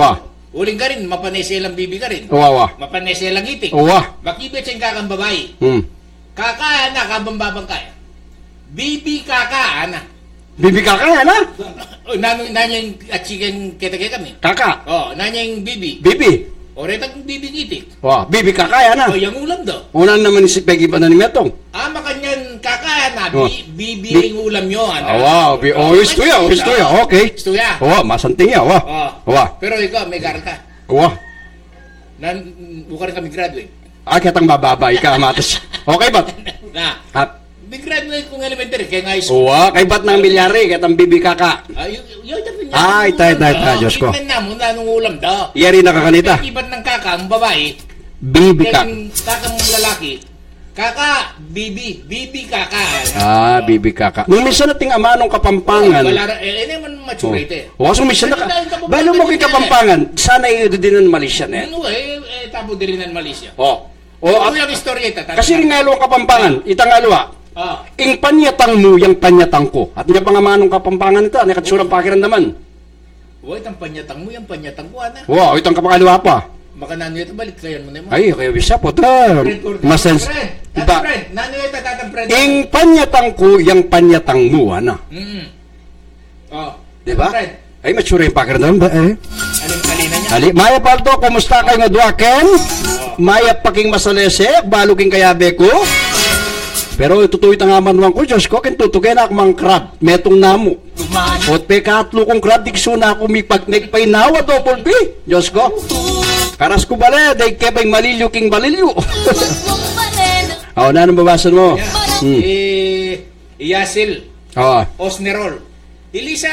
Uling ka rin, mapaneselang bibi ka rin. Mapaneselang itik. Bakibet siyang kakang babae. Kaka, ana, kabambabang kaya. Bibi kaka, ana. Bibi kaka, ana? Nanyang at chicken kita kami. Kaka? Nanyang bibi. Bibi? O retang bibi itik. Bibi kaka, ana? Yung ulam daw. Unan naman si Peggy pa na ni Metong. Makanyan kaka, na. Oh. Bibiling ulam nyo. Wow, istuya. Okay. Istuya. Masanting ya. Pero ikaw, may garal ka. Buka rin kami graduate. Kitang bababay ka, matas. Okay ba? Na, At, graduate kong elementary, kaya nga high school. kay ba't ng bilyari, kitang bibika ka. Ita, Diyos ko. Itan na mo na nung ulam daw. Iyari nakakanita. Ibat ng kaka, ang babae. Bibika. Yung kaka mong lalaki. Kaka, bibi kaka. Bibika ka. Nung minsan nating ama nung Kapampangan. Naman maturity. Minsan balo mo kay Kapampangan, sana din ng Malaysia na yan. Tabo din ng Malaysia. At, yung istorya ito. kasi rin nga ang Kapampangan, itang alwa. Ing panyatang mo, yung panyatang ko. At niya pangamanong Kapampangan ito, nakatsurang pakiramdaman. Itang panyatang mo, yung panyatang ko, ana. Itang kapangaliwa pa. Baka nano ito, balik kayo mo naman. Ay, kaya bisa po. Masens. Diba? Nano ito, tatang friend. Ing panyatang ko, yung panyatang mo, ano? Diba? Ay, matsura yung pakiramdaman ba eh? Alin-alina niya. Ali, Maya Paldo, kumusta kayo nga duwaken? Maya paking masalesek, baluking kayabe ko. Pero itutuwit ang amanuan ko, Diyos ko, kintutugay na ako mga crab, metong namo. Ot pe katlo kong crab, dikso na ako mipagpay nawa, double B, Diyos ko. Karas ko bale, day kebay malilyo king balilyo. Anong babasan mo? Yasil, Oo. Osnerol, Elisa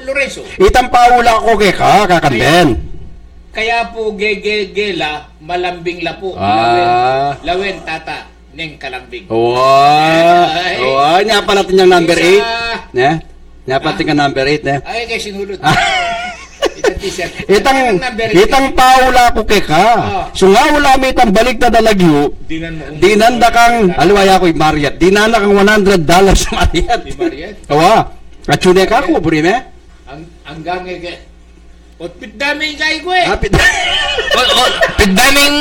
Lorenzo. Itang paula ko kay ka, kakanden. Kaya po gegela, malambing lapo. Lawen tata, neng kalambing. Nya pala yung number 8. Nya pala yung number 8, ne? Ay, kay sinulod. Itang paula ko kay ka. So nga wala may itang balik na dalagyo. Dinanda kang, alwaya ko'y Mariat. Dinanda kang $100 sa Mariat. Di Mariat? At yun ka ko, buri me? Ang gangge. Pit daming kay ko eh. Pagdaming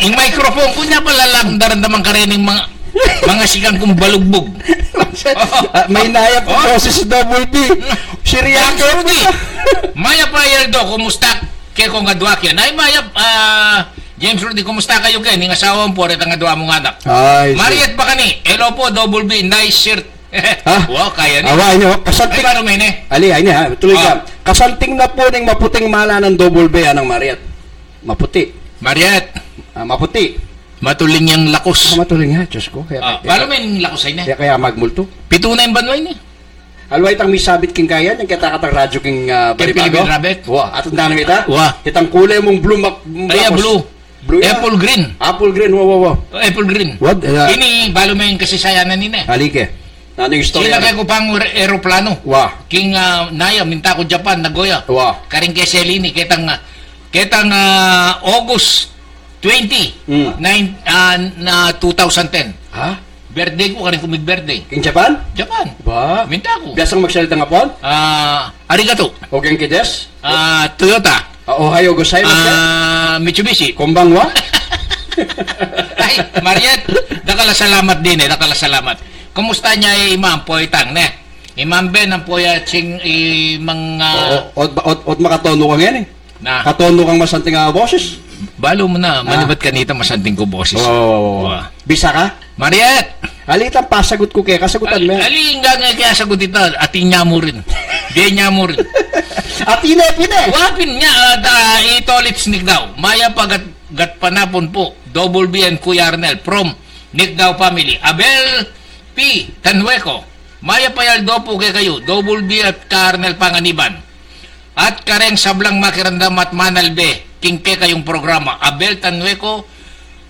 yung microphone ko niya pala lang daramdaman ka rin yung mga sigang kong balugbog. May naya po boses double B. Siriyakin Di. Maya pa Yeldo, kumusta? Kaya kong adwakyan. Ay, Maya, James Rudy, kumusta kayo kayo? Ning asawang po, rin ang adwa mong anak. Mariat ba ka ni? Hello po, double B, nice shirt. Wow, kaya ni. Awa nyo, kasanting. Ay, paano may ni? Ali, ay niya, tuloy ka. Kasanting na po ng maputing mala ng double B, anang Mariat. Maputi. Mariat, Maputi. matuling yung lakos. Matuling ha, Diyos ko. Paano may lakos ay ni? Kaya magmulto. Pito na yung banway ni. Alway itang misabit king kaya, yung kita-katang radyo king Philippine Rabbit? At ang dami kita? Wa. Itang kulay mong blue. Ay, blue. Apple green. Apple green, wow. Apple green. What? Ini, balo mo yung kasisayanan nila. Halike. Ano yung story? Ilagay ko pang aeroplano. Wa. King Naya, minta ko Japan, Nagoya. Wa. Karing kay Selini, ketang August 20, na 2010. Ha? Birthday ko, karing kumig birthday. King Japan? Japan. Ba? Minta ko. Biasang magsalita ng Apon? Arigato. O King Kides? Toyota. Ohio gozaimasu. Mitsubishi. Konbanwa? Ay, Mariet, dakala salamat din dakala salamat. Kumusta niya imam po itang ne? Imam Ben ang po ching mga Ot makatono kang yan eh. na Katono kang masanting boses. balo mo na manibat kanita masanting ko boses. Bisa ka? Mariet, Alitang pasagot ko kaya kasagutan mo. ali nga kaya sagot ito ating niya mo rin. Di niya mo rin. At ine. Wapin niya itolits Nick daw. Maya pagat panapon po. Double B and Kuya Arnel from Nick daw family. Abel P. Tanweco. Maya payaldo po kayo. Double B at Arnel Panganiban. At kareng sablang makirandam at Manal B. Kingke kayong programa. Abel Tanweco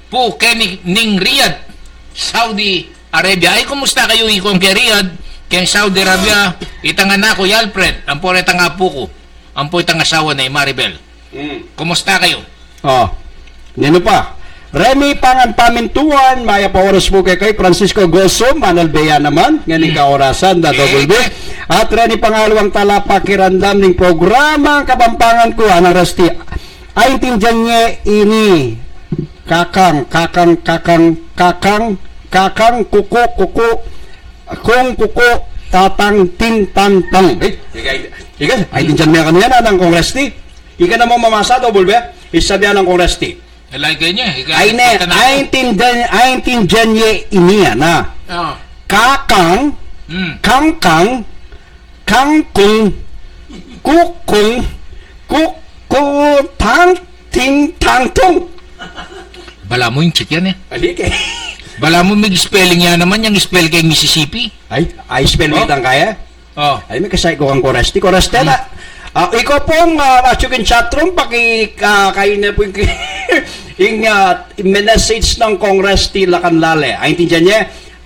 po kay Ning Riyadh, Saudi Arabia. Ay kumusta kayo ikong kay Riyadh? Kay Saudi Arabia, itang anak ko, Alfred, ang po itang apo ko, ang po itang asawa na Maribel. Kumusta kayo? Nino pa? Remy Pangan Pamintuan, Maya pa oras po kay Francisco Goso, Manal Bea naman, ngayon kaorasan na double B. At Remy pangalawang talapakirandam ng programa, kabampangan ko, anang rasti. Ay tindihan niya ini, kakang, kuko, kung kuko, tatang, tintantang. Ay tindihan niya kanyan, anang kongresti. Ika na mo mamasa, double B, isabihan ng kongresti. Like niya. Ay tindihan niya iniya na. kakang, kangkang, kangkung, kukung, tang, ting, tangtung. Bala mo yung chick yan eh. Alike. Bala mo may spelling yan naman, yung spell kay Mississippi. Ay, spell mo itang kaya? Oh. Ay, may kasay ko kang koresti. Koreste na. Ikaw pong Asyugin chatroom, kain na po yung message ng Congress ti Lacanlale. Ay, intindihan niya,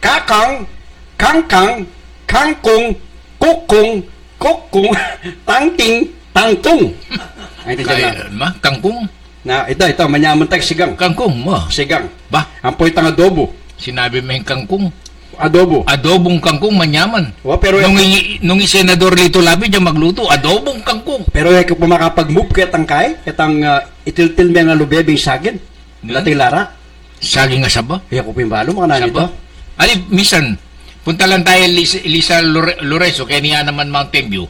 kakang, kangkang, kangkung, kukung, tangting, tangtung. Ay, intindihan na. Kangkung. Na, ito, manyaman tayo, sigang. Kangkung mo. Sigang. Ba? Ang po itang adobo. Sinabi mo yung kangkung. Adobo. Adobong kangkong manyaman. Pero nung senador Lito Lapid yung magluto, adobong kangkong. Pero kung pumakapag-move kitang kay, kitang itil-til mo nga lubebing sagin. Lating lara. Saging asaba? Iya ko pimbalo, mga nanito. Ali, misan, punta lang tayo Lisa Lorenzo, kaya niya naman Mountain View.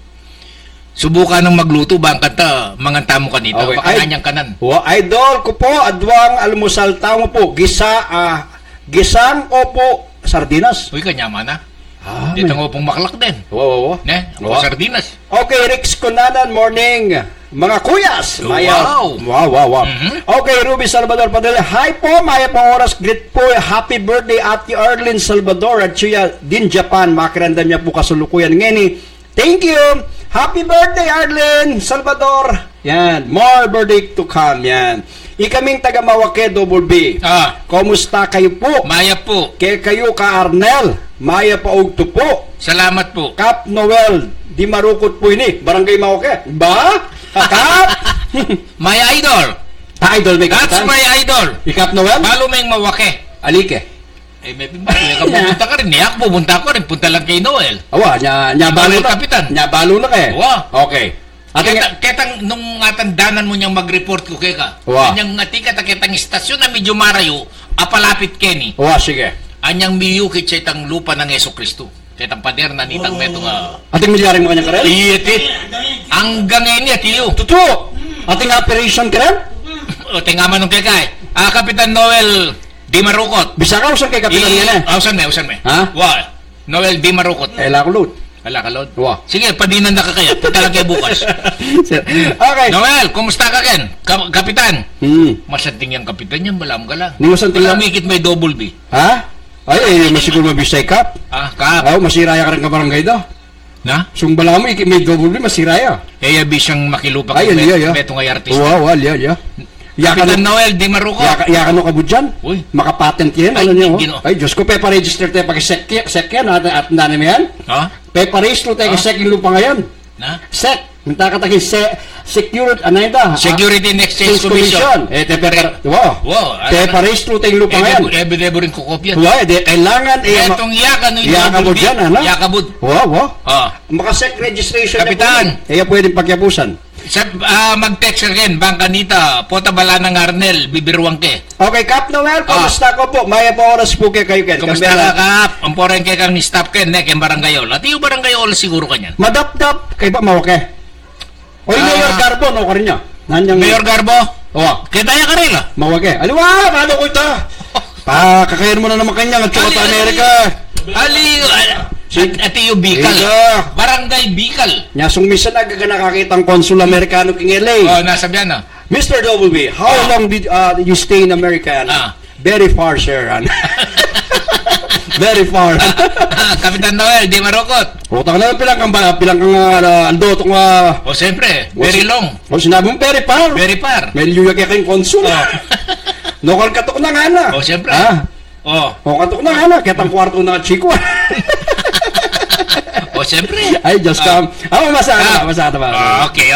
Subukan ng magluto ba ang kanta, manganta mo kanito, Okay. baka kanyang kanan. Idol ko po, adwang almusal tao po, gisang opo, sardinas. Uy, kanya mana. Ah, Dito nga pong maklak din. Oo. Ne? Wow. Sardinas. Okay, Rix Kunanan, morning. Mga kuyas. Wow. Wow. Mhm. Okay, Ruby Salvador Padilla. Hi po, Maya pang oras. Greet po. Happy birthday, Ate Arlene Salvador. At siya din Japan. Makirandam niya po kasulukuyan ngeni. Thank you. Happy birthday, Arlene Salvador. Yan. More birthday to come. Yan. Ikaming taga Mawake, Double B. Kumusta kayo po? Maya po. Kaya kayo ka Arnel. Maya pa ugto po. Salamat po. Kap Noel, di marukot po ini. Barangay Mawake. Ba? Kap? Maya Idol. Idol may That's kapitan. my idol. Ikap Noel? Palo may mawake. Alike. May pupunta ka rin. Niyak, pupunta ko rin. Punta lang kay Noel. Awa, nya balo na. Kapitan. Nya balo na kay. Awa. Okay. Ating Ketang nung atandanan mo niyang mag-report ko kay ka. Wow. Anyang ketang istasyon na medyo marayo, apalapit Kenny. Awa, sige. Anyang miyu kitsa itang lupa ng Yeso Kristo. Ketang pader na nitang meto nga. Ating milyaring mo kanyang karel? Iyatit. Hanggang ngayon niya, tiyo. Totoo. Ating operation karel? O, tingaman nung kay kay. Kapitan Noel Di Marukot. Bisa ka usang kay kapitan yan eh. Usan me. Ha? Wa. Noel Di Marukot. Lakulot. Ala ka, Lord. Wa. Sige, padinan na ka kaya. Punta lang kayo bukas. Okay. Noel, kumusta ka ken? Kapitan. Masading yung kapitan yan, malam ka lang. Ni masading lang? Malamikit may double B. Ha? Ay, masiguro mabisay kap. Kap. Aw, masiraya ka rin ka barangay daw. Na? Sung bala mo, may double masiraya. Kaya bisang makilupak Ay, yung metong ay artista. Wow, yeah. Kapitan Noel Di Marukot. Yakan no kabudyan. Uy. Makapatent yan. Ay, Ano niyo? gino. Ay, Diyos ko, pepa-register tayo pag-sek yan. At nani mo yan? Ha? Pepa-register tayo sek yung lupa ngayon. Na? Sek. Minta ka tayo security, ano yun da? Security and Exchange Commission. Wow. Pepa-register tayo yung lupa ngayon. Ebedebo rin kukopya. Wow, kailangan Etong yakan yung yakabud yan, ano? Yakabud. Wow. Ah. Maka-sek registration Kapitan. Kaya pwedeng pagyabusan. Mag-text rin, bang kanita, pota bala ng Arnel, bibiruang ke. Okay, Kap Noel, kumusta ko po? Maya pa oras po kayo ken. Kumusta ka, Kap? Ang poreng ke kang ni-stop ken, nek, yung barangayol. At yung barangayol, siguro kanyan. Madap-dap, kay ba mawake? O yung Mayor Garbo, no ka rin niya? Mayor Garbo? Oo. Kaya tayo ka rin, ah. Mawake. Aliwa, paano ko ito? Kakain mo na naman kanya, at saka sa Amerika. At yung Bicol. Barangay Bicol. Nyasong misa nakakita ang Consul Amerikano king LA. Oh, nasa biyan, ah. Mr. W, how long did you stay in America? Very far, sir. Very far. Kapitan Noel, Di Marukot. Utang na pilang kang ando itong O, siyempre, very long. O sinabi mo, very far. Very far. May liyo kaya kayong Consul. Nokal katok na nga na. O, siyempre. O, katok na nga na. Kaya tang kwarto na chiko. O, siyempre. Ay, just come. Masada ba? Okay.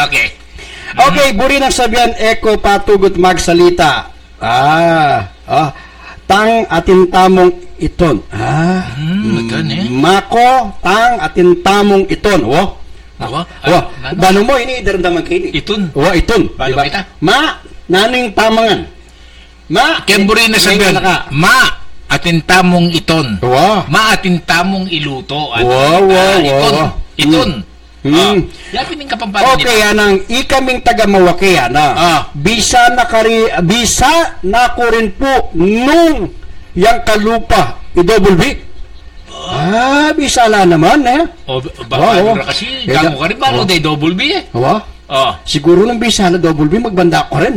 Okay, buri ng sabihan, eko patugot magsalita. Tang atin tamong iton. Mako, tang atin tamong iton. Bano mo, ini daramdaman kayo. Iton. Iton. Bano kita? Naning tamangan. Kemburi na sabihan, atin tamong iton. Atin tamong iluto. Iton. Yapin ng kapampanan okay, anang ikaming taga Mawake bisa na ko rin po nung yang kalupa i-double B. Bisala naman, eh. O, baka Oo. ano kasi, gago ka rin ba? Oo. Day double B eh. Awa? Oh, Siguro ng Bisala double B, magbanda ko rin.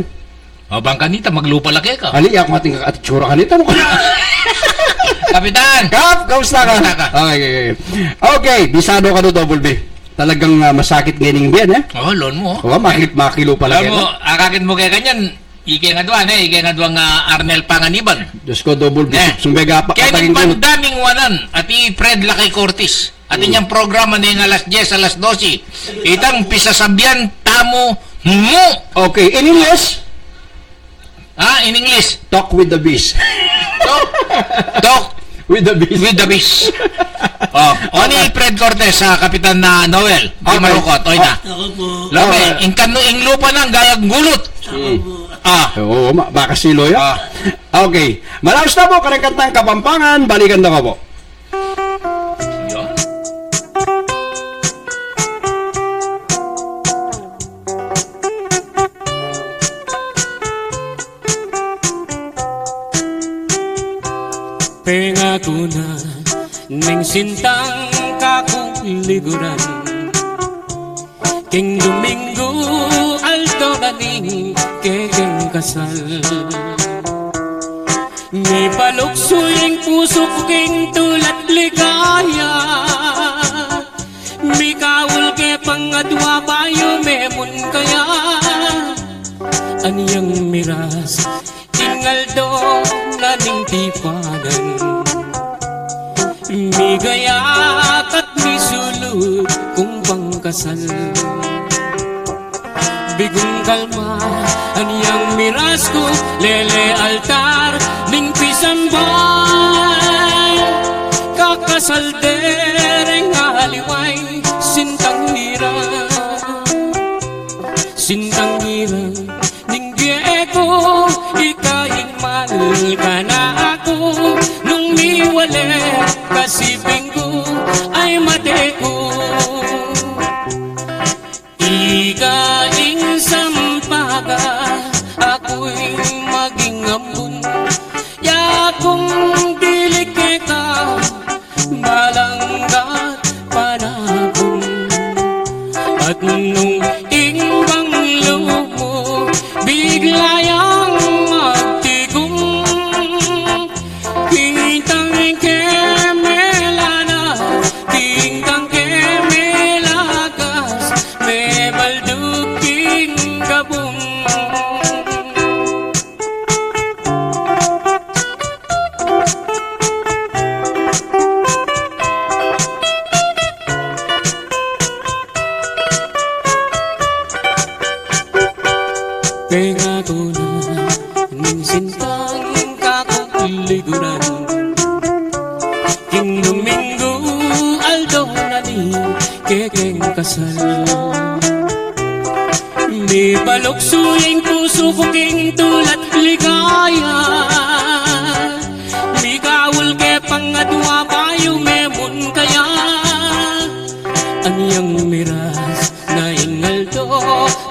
o bang kanita, maglupa laki ka. Ali, ako ating atitsura kanita mo. Kapitan! Kap, kamusta ka? Kamusta ka? Okay. Okay, bisado ka do double B. Talagang masakit ngayon yan, eh. Oh, loan mo. Oo, makilo pala Alam mo, yan. akakit mo kaya kanyan, ike nga duwan Arnel Panganiban. Diyos ko, double B. Sumbega pa Kaya katagin ko. daming wanan at i-Fred Lakay Cortis. At inyang programa na yung alas 10, alas 12. Itang pisasabyan tamo mo. Okay, in English, In English. talk with the bees. Talk With the bees. with the beast. Oni Fred Cortez sa Kapitan na Noel. Di Okay. marukot. Oy na. Labi, ing lupa ng gayag gulot. Oo, baka silo yan. Okay. Malaos na po, kanang kantang Kapampangan, balikan na ko po. Pengako na ning sintang kakong liguran King Domingo alto na ning kekeng kasal May paluksoy puso ko king tulat ligaya May kawul ke pangadwa bayo memon kaya Aniyang miras tingal do na ning tipanan Migayak at misulod kung pangkasal Bigong kalma aniyang miras ko Lele altar ning pisambay Kakasal dereng aliway Sintang hirang Sintang hirang ning ko ikaing mal ka na ako nung miwala kasiping ko ay mate ko ikaing sampaga ako'y maging ambun ya kung dilig ka balanggat panahon at nung ingbang lumo bigla yang magtigong Kintang kemelana Kintang kemelagas May balduking gabong Pengako na ning sintang kakong liguran King Domingo aldo na ni kekeng kasal May baluksuing puso ko king tulat ligaya May kawul ke pangadwa bayo memon kaya Aniyang miras na ingaldo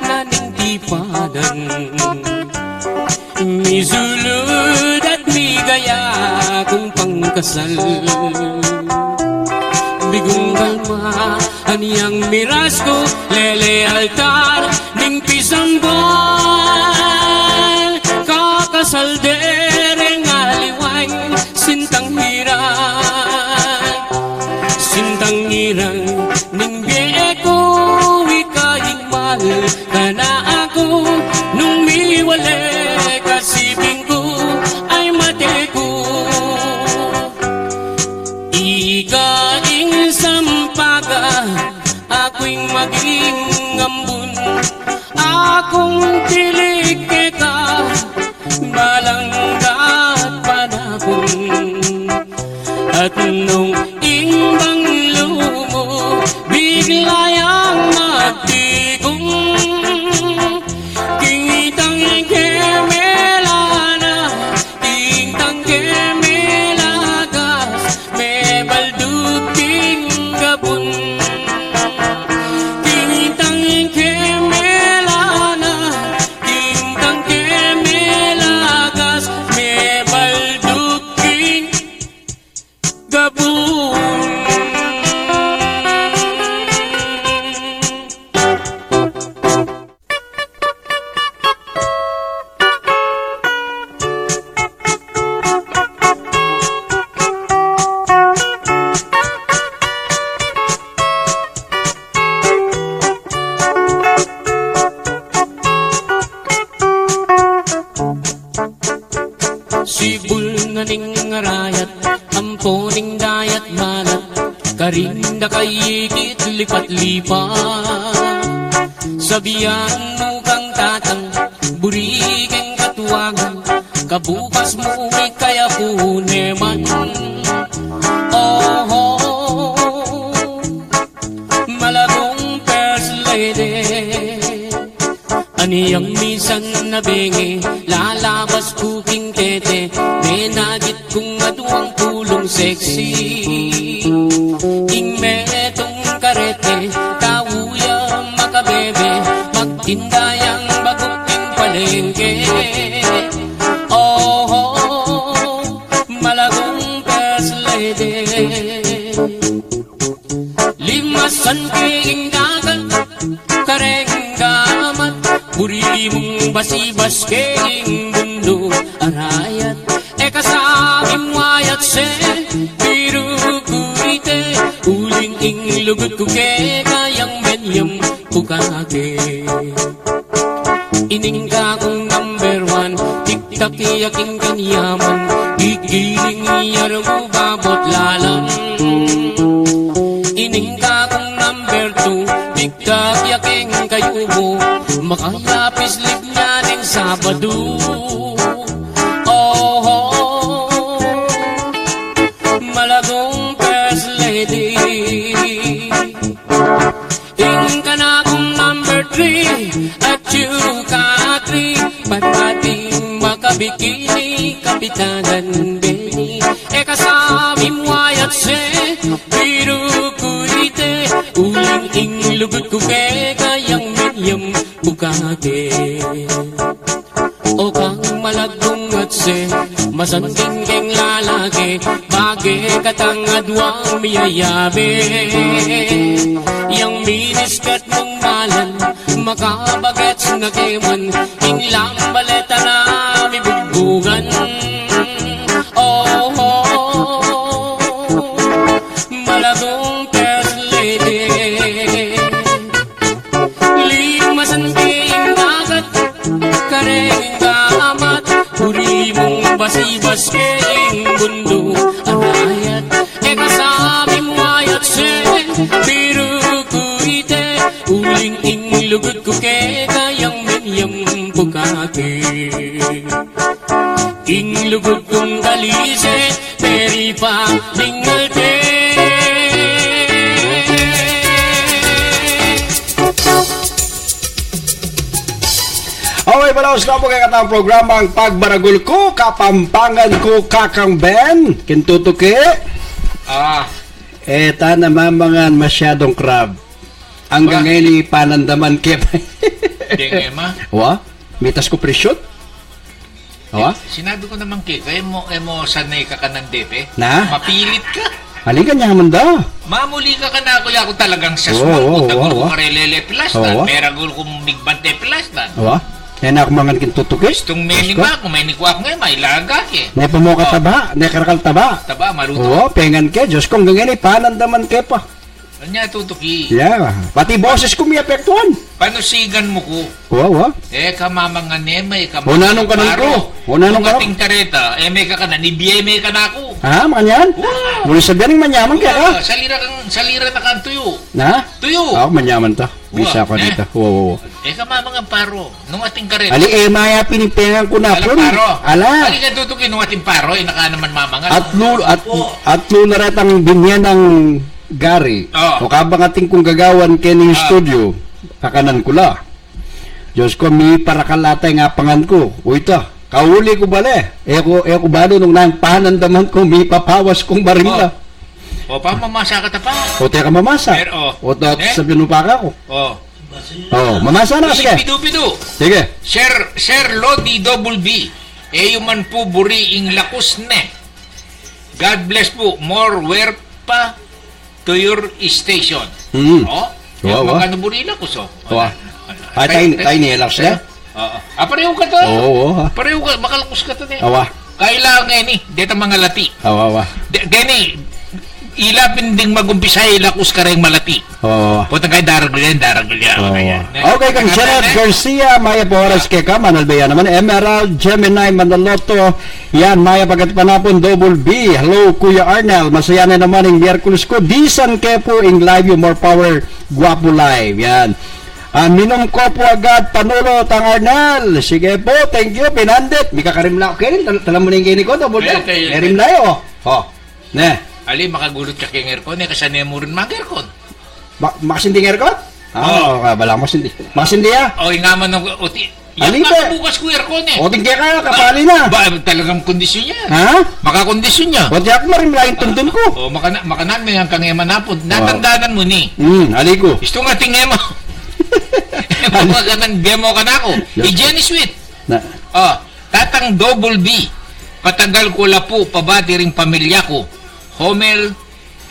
na ning tipadan Misulod at migaya kung pangkasal Bigong kalma aniyang miras ko Lele altar ning pisambal Kakasal dereng aliway Sintang hirang Sintang hirang ning biye ko ikaing mal ka na ako nung miwala kasiping ko ay mate ko ikaing sampaga ako'y maging ambun akong tilig ka balanggat panahon at nung ingbang lumo bigla yang magtigong Kingitang kemelana Kingitang kemelagas May balduking gabon Kingitang kemelana Kingitang kemelagas May balduking gabon Dakayikit lipat-lipat Sabihan mo kang tatang Buri kang katuwangan Kabukas mo kaya puneman Oh, malagong first lady Aniyang minsan na bengi Lalabas kuking tete Benagit kong aduang pulong sexy Ing metong karete Kawuya makabebe Magtindayang baguting palengke Oh, malagong first lady Limasan king dagat Karenggamat Puri mong basibas king mundo Arayat kasabing wayat se Biru kuite Uling ing lugut ko ke Kayang benyam pukake Ining ka kong number one Tik-tak iyaking kanyaman Gigiling iyar mo babot lalang Ining ka kong number two Tik-tak iyaking kayo mo Makayapis lig niya ng Sabado Malagong first lady Ing ka na kong number 3 At you ka 3 Patating makabikini Kapitanan Benny kasabi mo ayat se Biru kulite Uling ing lugut ko ke Kayang minyam bukate O kang malagong at se Masanding keng lalaki Bage katang adwang miyayabe Yang miniskat mong malan Makabagets na keman Inglang baleta na mibugbugan Oh, oh, malagong first lady Limasan keng dagat Kareng gamat Puri mong basibas keng mundo Arayat kasabi mo ayat se Biru kuite Uling ing lugut ko ke Kayang minyam pukake Ing lugut kong kalise Peri pa dingalte Okay, palaos na po kaya katang programa ang Pagbaragul Ko, Kapampangan Ko, Kakang Ben, Kintutuki. Eta naman mga masyadong crab. Hanggang ngayon panandaman kaya. Denge ma. Wa? Mitas ko presyon? Wa? Sinabi ko naman kita, emo sanay ka ka ng dete. Na? Mapilit ka. Halika niya man da. Mamuli ka na kuya ako talagang saswal ko. Tagul ko karelele plastan. Meragul ko migbante plastan. Wa? Yan ako mga kintutukis. Itong meni ba, kung may nikuak ngayon, may lagak eh. Ne pa mo kataba, ne karakal taba. Taba, maluto. Oo, pengan ke. Diyos kong ganyan panandaman ke pa. Ano niya tutuki? Yeah. Pati boses ko may apektuhan. Panusigan mo ko. Wa? Kamamangan may kamamangan. Unanong ka nun ko. Unanong ka nun. Kumating kareta, may ka na, nibiyeme ka na ako. Ha, manyan? Muli sabihan ng manyaman ka ka. Salira na kang tuyo. Na? Tuyo. Ako manyaman ta. Bisa ko dito. Oo. Kamamangan paro. Nung ating kareta. Ali, maya pinipengan ko na po. Paro. Ala. Ali ka tutukin nung ating paro, naka naman mamangan. At na retang binyan ng gari. O kabang ating kong gagawan kening studio. Kakanan ko la. Diyos ko, may parakalatay nga pangan ko. O ito, kauli ko bale. Eko balo nung nang panandaman ko, may papawas kong barimla. O pa, mamasa ka ta pa. O teka mamasa. O sabihin mo pa ka ko. Mamasa na kasi. Pidu-pidu. Sige. Sir Lodi Double B. Man po buri ing lakus ne. God bless po. More wear pa to your station. Yung mga naburi lakus Tayo nilakas na? Pareho ka to. Oo. Pareho ka. Makalakus ka to. Awa. Kailangan ni. Dito mga lati. Awa. Gani. ilapin ding magumpisa ilakus ka rin malati. Oo. Putang kay daragulyan. Okay, kang Janet Garcia, Maya po oras kay ka, Manalbea naman, Emerald, Gemini, Mandaloto, yan, Maya Pagat Panapon, Double B, hello Kuya Arnel, masaya na naman yung Miyerkules ko, Disan kay po in live yung More Power, Guapo Live, yan. Minom ko po agad, Panulo, Tang Arnel, sige po, thank you, pinandit, may kakarimla, okay, talam mo na yung gini ko, Double B, karimla yun, ne. Ali, makagulot ka kay aircon, kasana mo rin mag-aircon. Makasindi ng aircon? Bala, makasindi. Makasindi O, ingaman ng uti. Ali, Yan nga bukas ko aircon O, tingkaya ka, kapali na. Talagang kondisyon yan. Ha? Makakondisyon niya. O, tiyak mo rin lang yung tuntun ko. O, makanan mo yan kang ema napod. Natandanan mo ni. Ali ko. Gusto nga ting ema. Makanan, demo ka na ako. Jenny Sweet. Tatang Double B. Patagal ko lapo, pabati ring pamilya ko. Homel,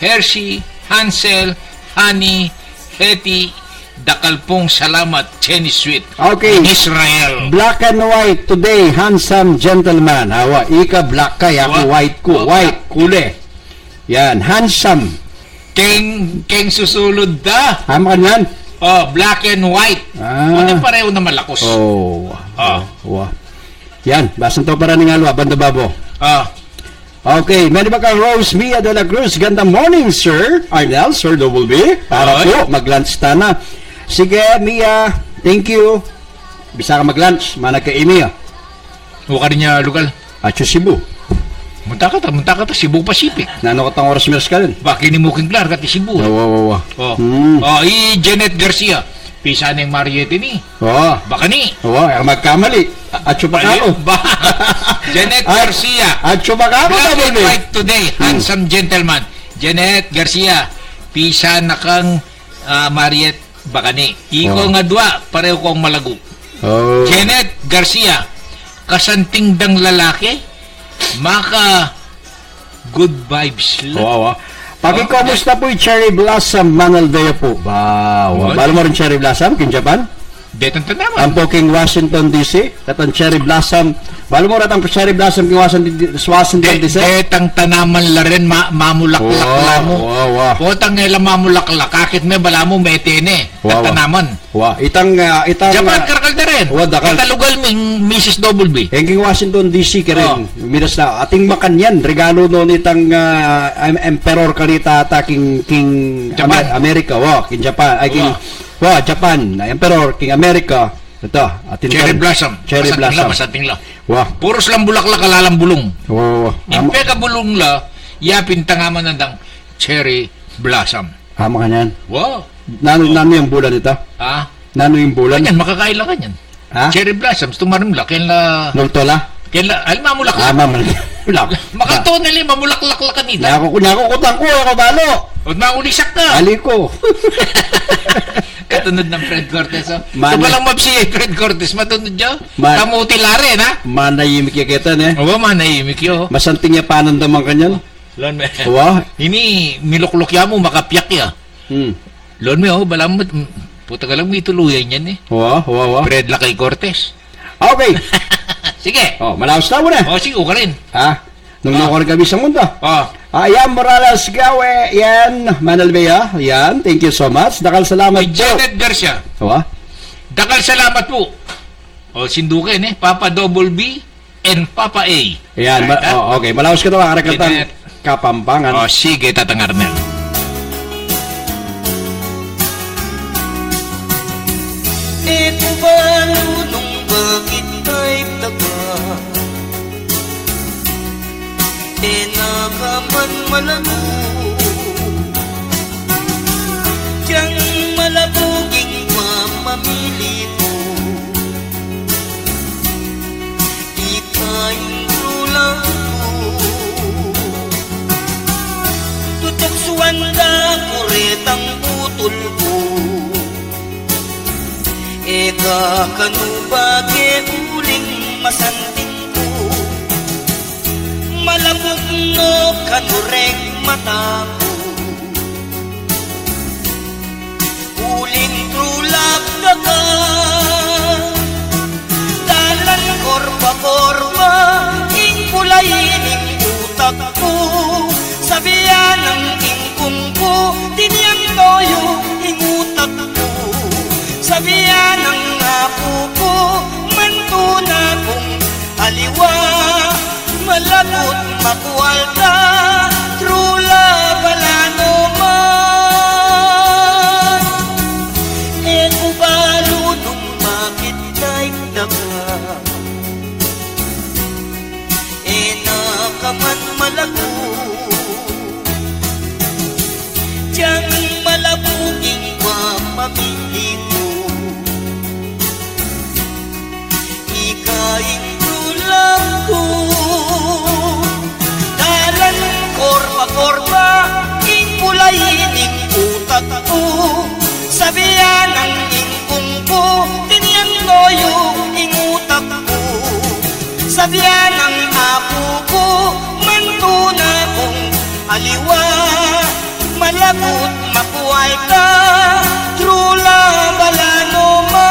Hershey, Hansel, Honey, Hetty, dakalpong salamat, Jenny Sweet. Okay. Israel. Black and white today, handsome gentleman. Awa, ika black kay, ako white ko. White, kule. Yan, handsome. Keng susulod da. Hama ka yan? Black and white. Ano pareho na malakos. Yan, basan to para ng alwa, banda babo. Okay, meron ba kang Rose Mia de la Cruz? Gandang morning, sir. Arnel, sir, Double B. Para po, mag-lunch na. Sige, Mia, thank you. Bisa ka mag-lunch, manag ka imi. Huwag ka rin niya lugal. At yung Cebu. Munta ka ta, Cebu Pacific. Nano ka tang oras meres ka rin? Baki ni Muking Clark at Cebu. Janet Garcia. Pisa ng Mariette ni. Baka ni. Magkamali. At chupakalo. Janet Garcia. At chupakalo. Black and white today. Handsome gentleman. Janet Garcia. Pisa na kang Mariette. Baka ni. Iko nga dua. Pareho kong malago. Janet Garcia. Kasanting dang lalaki. Maka good vibes lang. Pakikamusta po yung Cherry Blossom Manaldea po. Balo mo rin Cherry Blossom, kin Japan? Detang tanaman. Ang po king Washington DC, katang Cherry Blossom. Balo mo rin ang Cherry Blossom king Washington DC. Detang tanaman la rin, mamulaklak la mo. Potang nila mamulaklak, kakit may bala mo metene. Tanaman. Itang Japan karkal na rin. Katalugal ming Mrs. Double B. Ang king Washington DC ka rin. Minas na. Ating makan yan. Regalo noon itang emperor kanita ata king Japan. America. King Japan. Ay king Japan. Emperor king America. Ito. Cherry Blossom. Cherry Blossom. Masating la. Puros lang bulaklak alalang bulong. Impe ka bulong la, yapin tangaman nandang Cherry Blossom. Hama ka yan. Nano yung bulan ito? Nano yung bulan? Kanyan, makakaila ka yan. Cherry Blossoms, tumarimla. Kaya la... Nultola? Kaya la... Alam, mamulaklak. Mamulaklak. Makato na li, mamulaklak ka kanita. Nakukutang ko, ako balo. O maulisak ka. Ali ko. Katunod ng Fred Cortez. Ito palang mabsi Fred Cortez. Matunod niyo? Kamuti lare, na? Manayimik ya kita, ne? Oo, manayimik yun. Masanting ya panandaman kanyan. Lon me. Ini, miluklok ya mo, makapiyak ya. Lon me, balam mo, puta ka lang may tuluyan yan eh. Fred Lakay Cortez. Okay. Sige. Malaos na mo na. Sige, ka rin. Nung nakuha kami sa mundo. Ayan, Morales Gawe. Yan, Manalbea. Yan, thank you so much. Dakal salamat po. Janet Garcia. Dakal salamat po. Sindukin eh. Papa Double B and Papa A. Yan, okay. Malaos ka ito, karakatan Kapampangan. Sige, Tatangar na. Ito ba nung bakit tayo taga? Nakaman malago Diyang malabuging mamamili ko Ika'y tulad ko Tutok suwanda kuretang putol ko Eka kanubage uling masanting ko Malabog no kanurek mata ko Uling trulap daga Dalan korba-korba Ing pulayin ing utak ko Sabihan ng ing makuwal ka, true love wala no man. E kubalo nung makitay na ka, e nakaman malago, diyang malabuging mamamili mo. Ikaing tulang ko, dalan korpa-korpa, ingkulayin ing utak ko, sabihan ang ingkong ko, tinyang toyo ing utak ko, sabihan ang apo ko, mantuna kong aliwa, malagot makuwal ka, true love wala no man.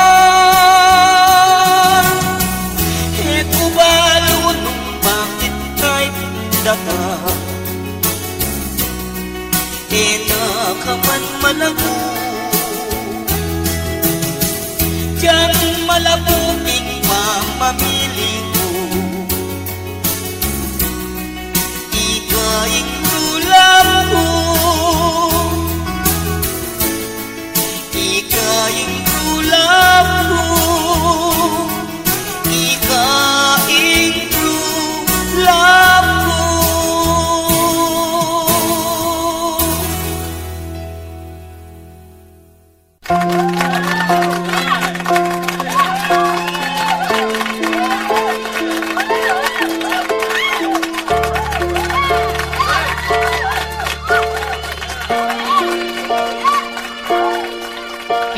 E kubalo nung bakit kahit daga, e nakaman malago, dyan malabuging mamamili ko. Ikaing tulang ko, ikaing tulang ko, ikaing tulang ko.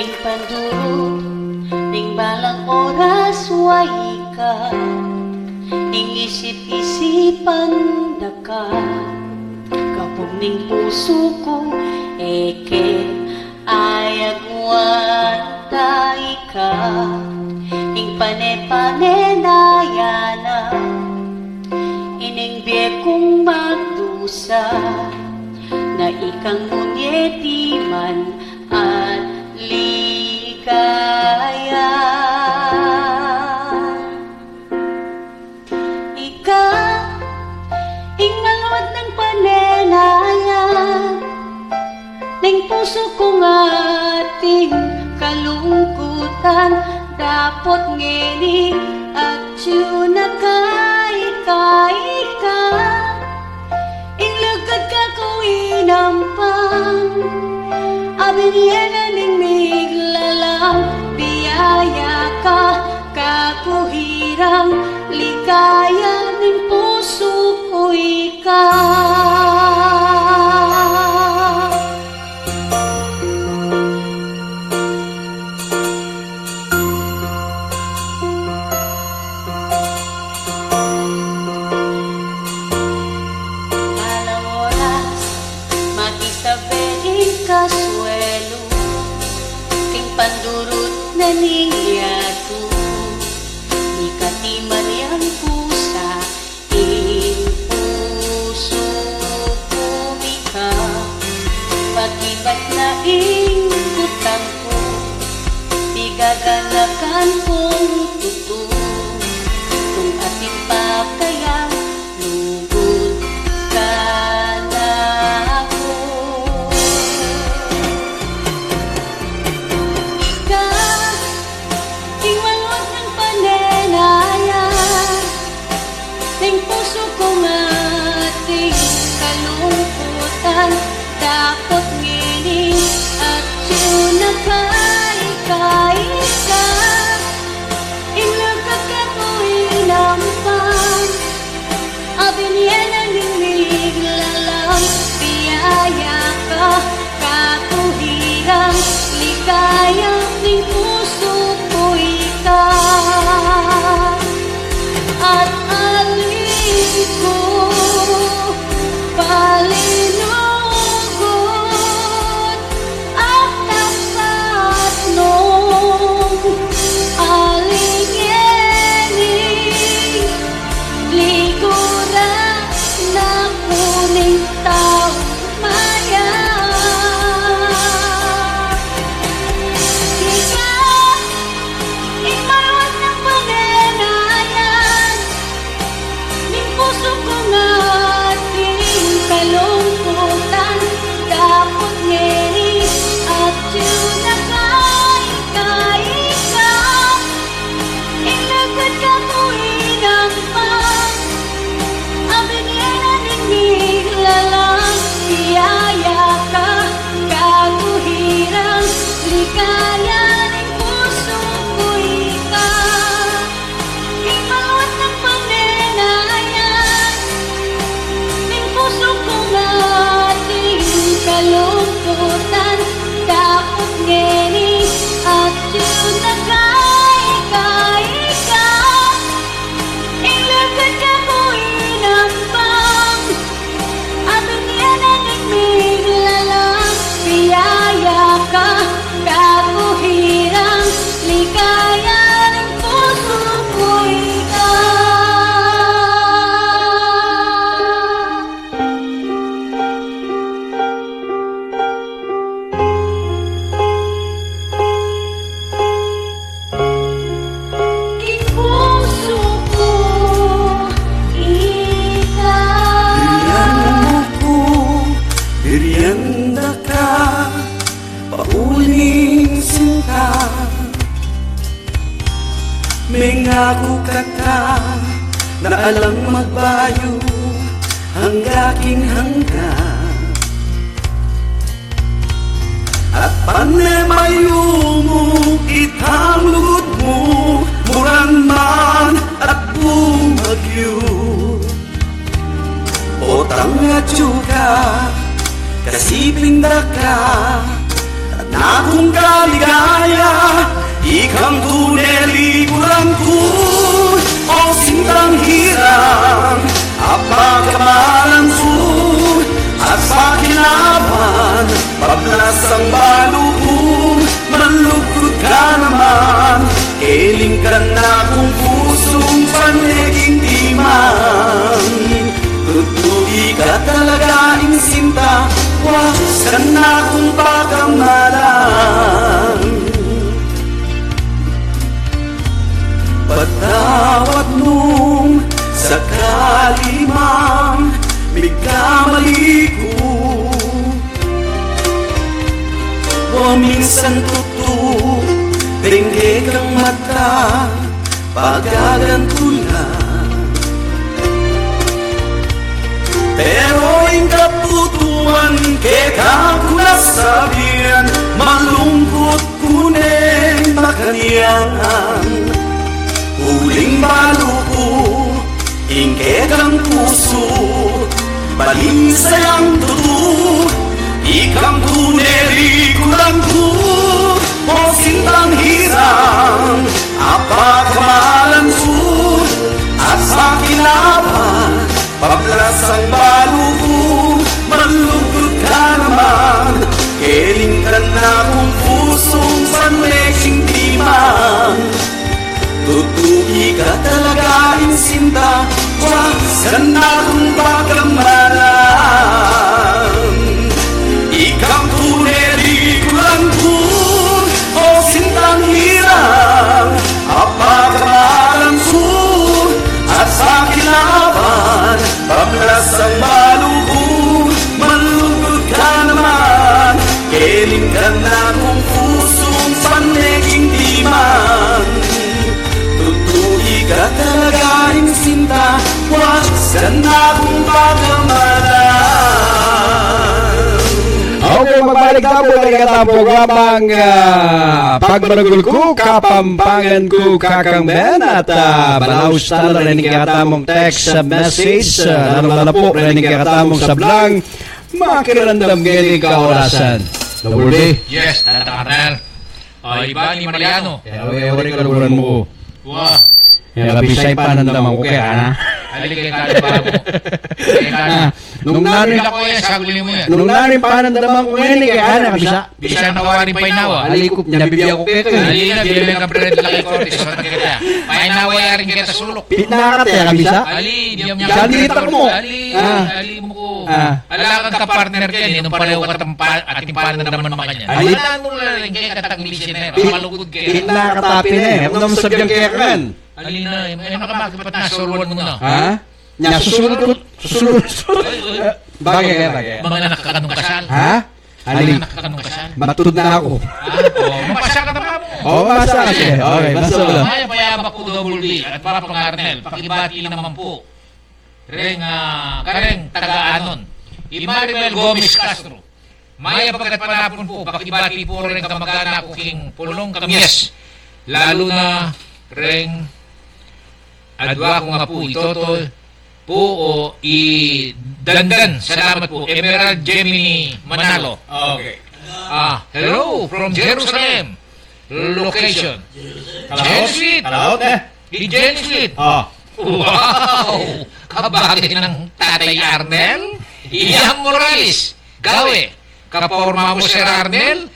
Ing pandurot, ning balang oras way ka, ing isip-isipan daka, kapag ning puso ko eke ayagwantay ka, ing pane-pane nayana, ining biye kong magdusa, na ikang ngunyeti man at ligaya. Ika, ingalwat ng panenaya, ng puso kong ating kalungkutan, dapat ngeni at yun na ka, inglagad ka ko inampang, abin yan aning niglalang, biyaya ka, kakuhirang, ligaya ng puso ko ikaw. Alam oras, makisabing kasuelo, king pandurut na ningyato, ikatiman yang pusa, ing puso kumika, pag-ibat na ing kutang ko, bigaganakan kong tuto, kung ating pakayang lugod ka na ako. Ika, iwalwat ng panenaya, ng puso kong ating kalungkutan, dapat ngini at yun na ka, inlagad ka ko inampang, abin yan ang nilaglalang, biyaya ka, kakuhirang, ligaya ng puso ko ikaw. At aliko, palinugot, at tapat no Pangako kata na alang magbayo hanggaking hanggang at panemayo mo itang lugod mo muran man at bumagyo o tangadyo ka kasiping daka at nakong kaligaya ikang tuneli kurang ku o sintang hirang apagkamalan su at sa kinaban pablasang balukong malugod ka naman eling ka na kung pusong paneging timang tutugi ka talaga ing sinta wasan na kung pagkamalan patawad nung sakali mang bigkamali ko o minsan tutu tingge kang mata pagagantulan pero ang kaputuan kaya ko nasabihan malungkot kuning makaniyan huling baluko ingke kang puso balisay ang tutu ikang kuneri kurang ku o sintang hirang apagkamalan su at sa kinaban pablasang baluko malugod ka naman keling ka na kung pusong panleking timang tutugi ka talaga in sinta wasan na kung pagkamalan ikang tuneri kurang ku o sintang hirang apagkamalan su at sa kinaban pablasang baluko malugod ka naman keling ka na kung pusong paneging timang tutugi ka talaga ing sinta wasan na kung pagkamalan. Okay, magbalik na po ng katang programang Pagmaragul ko, Kapampangan ko, Kakang Ben at Balaus na rin ng katamong text message lalo po rin ng katamong sablang makirandam gini kaorasan. Lawuli. Yes, Tata Arnel. Iba ni Mariano. Ewan ka luguran mo ko. Wah, Labisay pa nandamang ko kaya na. haligay ka ba mo? Nung narin Ako yan, sagulin mo yan. Nung narin pa nandamang ko ngayon kaya na kabisa. Bisa nawarin pa inawa. Alikop niya bibigyan ko kayo. Alina, bilibig ang bread laki kortis. Mata kita. Painawa yarin kita sulok. Pitna ka tayo kabisa. Ali, diyam niya. Salitak mo. Ali mo ko. Alakan ka partner ka yan. Nung pareho ka at timpanan na naman mga kanya. Ali. Wala nung laring kaya kataglisin na yan. Malugod ka yan. Pitna ka tapin eh. Ano naman sabihan kaya kan? Alina, ay makamakipat na. Suruan mo na. Ha? Nya susunod ko. Susunod. Bagay kaya bagay. Mga anak ka kanong kasal. Ha? Ali. Mga anak ka kanong kasal. Matutod na ako. Mapasya ka na ba mo? Oo, masa kasi. Okay, basta wala. Maya payaba ko double D at para pang Arnel, pakibati naman po. Kareng taga-anon. Imaribel Gomez Castro. Maya pagkat panapon po, pakibati po rin kamagana ko king pulong kamyes. Lalo na ring adwa ko nga po itoto po o i-dandan. Salamat po. Emerald Gemini Manalo. Okay. Hello from Jerusalem. Location. Genesis. Kalaot eh. Di Genesis. Wow! Kabagay ng Tatay Arnel. Iyang Morales. Gawe. Kaporma mo Sir Arnel.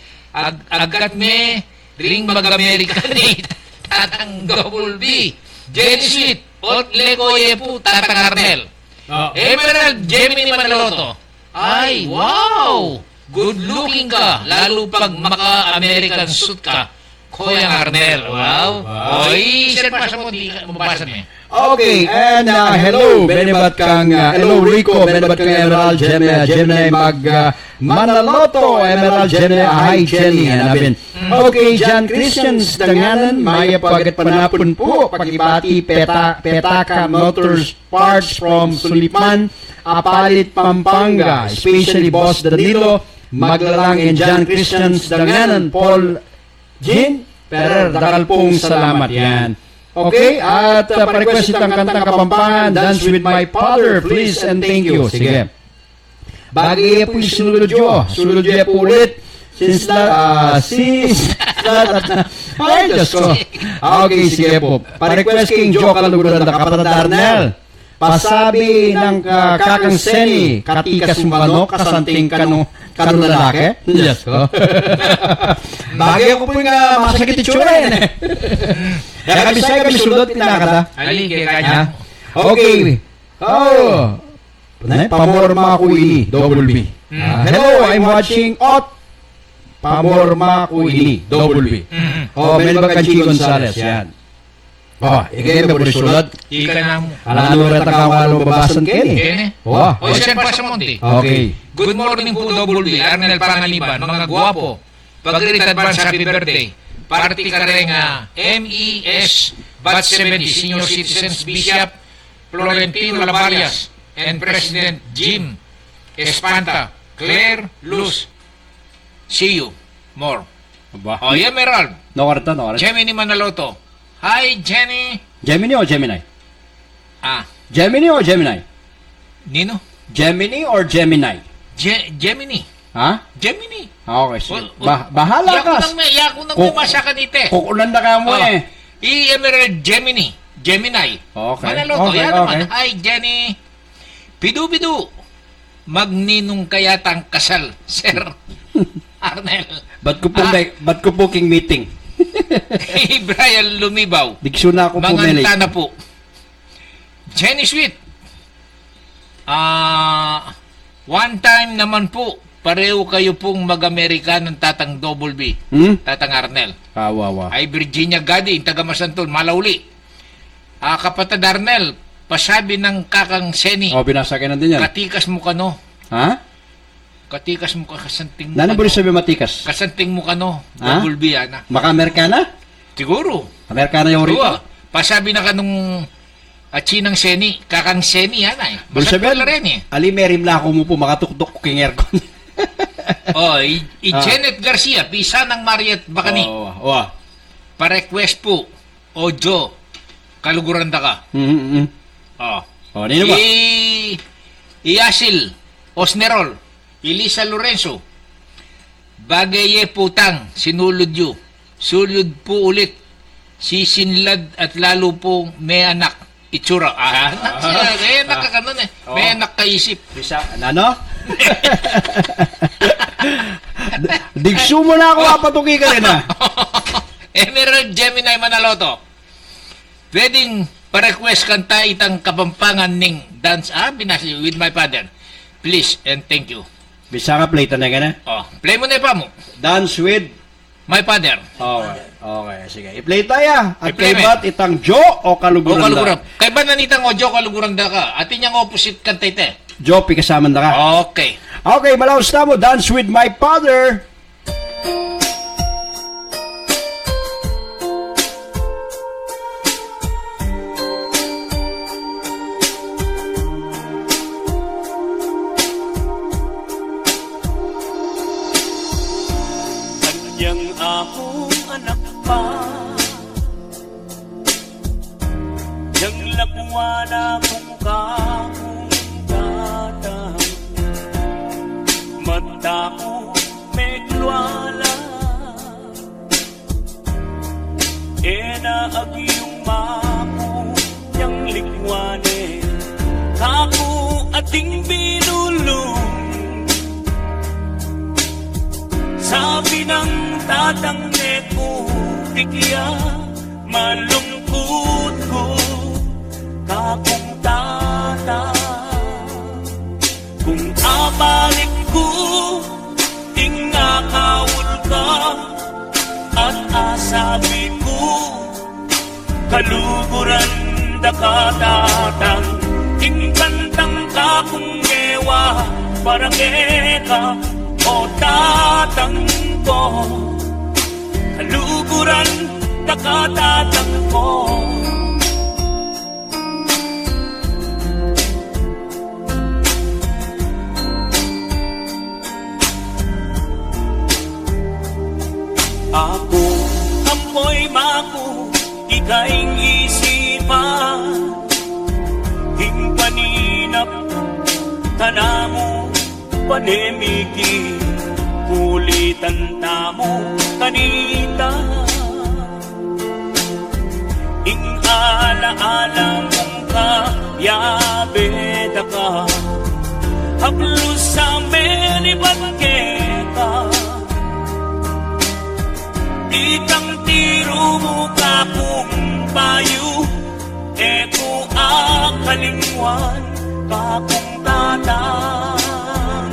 Agad me. Dring mag-Amerika ni Tatang Double B. Genesis. Ot Legoye po Tatang Arnel. Emerald Gemini Manaloto. Ay, wow! Good looking ka. Lalo pag maka-American suit ka. Kuya Arnel. Wow. Oy, sir, pasa mo, di ka mabasa mo eh. Okay, and hello, benebat kang, hello Rico, benebat kang Emerald Gemini Manaloto, Emerald Gemini, hi Jenny, hanapin. Okay, John Christians, danganan, maya pagat panapon po, pagibati, Petaka Motors Parts from Sulipan, Apalit, Pampanga, especially Boss Danilo, Maglalang and John Christians, danganan, Paul Jean, pero dakal pong salamat yan. Okay, at pa-request itang kantang Kapampangan, Dance with My Father, please and thank you. Sige. Bagay po yung sulod yo po ulit. Since ay, Diyos ko. Okay, sige po. Pa-request king Joe Kaluguran na kapatid Darnel. Pasabi ng kakang Seni, katikas mo kano, kasanting kano lalaki? Diyos ko. Bagay ko po yung masakit itsura yan eh. Kaya kami sulod, pinakata. Ali, kaya kanya. Okay. Oh. Pamorma ko ini, double B. Hello, I'm watching Pamorma ko ini, double B. Oh, Melba Kanchi Gonzales, yan. Oh, ikay mo po sulod. Ika na mo. Alano rin takawalo babasan Kenny. Oh, sir, pasa mo, di. okay. Good morning po, Double B, Arnel Pangaliban, mga guwapo. Pag-read advance happy birthday. Party ka rin MES Batch 70, Senior Citizens Bishop Florentino Lavarias, and President Jim Espanta, Claire Luz. See you. More. Oh, Emerald. No karta. Gemini Manaloto. Hi, Jenny. Gemini o Gemini? Gemini o Gemini? Nino? Gemini or Gemini? Gemini. Ha? Gemini. Okay, so bahala ka. Yako nang bumasa ka dito eh. Kukulan na ka mo eh. Emerald Gemini. Okay. Manaloto. Okay, Yan okay. naman. Hi, Jenny. Pidu-pidu. Magninong kayatang kasal, Sir Arnel. Ba't ko po king meeting? Brian Lumibaw. Diksyo na ako po, Melay. Manganta na po. Jenny Sweet. One time naman po, pareho kayo pong mag-Amerikanong Tatang Double B. Tatang Arnel. Wawa. Ay Virginia Gadi, taga Masantol, Malauli. Kapatid Arnel, pasabi ng kakang Seni. Binasakin na din yan. Katikas mo kano. Ha? Katikas mo kasanting mo Nana kano. ba sabi matikas? Kasanting mo kano. Double B, ana. Maka-Amerikana? Siguro. Amerikana yung rito? Pasabi na kanong Chinang Seni, kakang Seni, ana eh. Masantol na rin eh. Ali, merim na ako mo po, makatuktok ko king aircon. Janet Garcia, pisa ng Mariet Bacani. Pa-request po, Ojo, kaluguran da ka. Nino ba? Iasil, Osnerol, Elisa Lorenzo, Bagaye Putang, sinulod yu. Sulod po ulit, sisinlad at lalo po may anak. Itsura. Kaya nakakanon eh. May anak kaisip. Bisa, ano? Digsyo mo na ako, apatuki ka rin ha. Emerald Gemini Manaloto. Pwedeng pa-request kanta itang Kapampangan ning dance. Binasi with my father. Please and thank you. Bisa ka, play na ka na? Play mo na pa mo. Dance with my father. Okay, sige. I-play tayo. At I-play kay ba't itang Jo o Kaluguran da? Kay ba nanitang o Jo Kaluguran da ka? Atin yung opposite kanta ite. Jo, pikasaman da ka? Okay. Okay, malaos na mo. Dance with my father. Kanyang akong anak pa, yang lapuan akong kakong tatang, mata ko may klwala, naagiyong mako yang likwane, kako ating binulong. Sabi ng tatang neko, bigya malungkot ko, kakong tata. Kung abalik ko, ingakawal ka at asabi ko kaluguran da katatang ingkantang kakong ewa para keka o tatang ko kaluguran da katatang ko. Ako, amoy maku, ikaing isipan, hing paninap, tanamo, panemiki, kulitan tamo, kanita. Ing alaala mong kayabeda ka, hablus sa menibat ka. Itang tiro mo ka kung bayo, eko akalingwan ka kung tatang.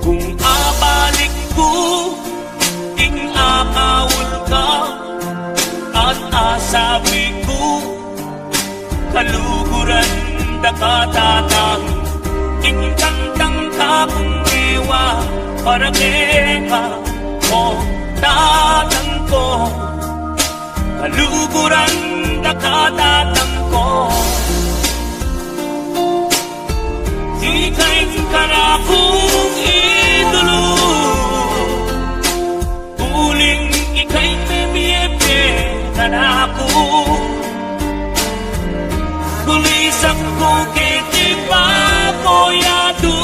Kung abalik ko, ing akawal ka, at asabi ko, kaluguran da katatang. Ing kantang ka kung ewa, para keka o tatang ko, kaluguran da katatang ko. Ika'y karakong idolo, uling ika'y memiyebe kanako. Kulisak ko kitipa ko yado,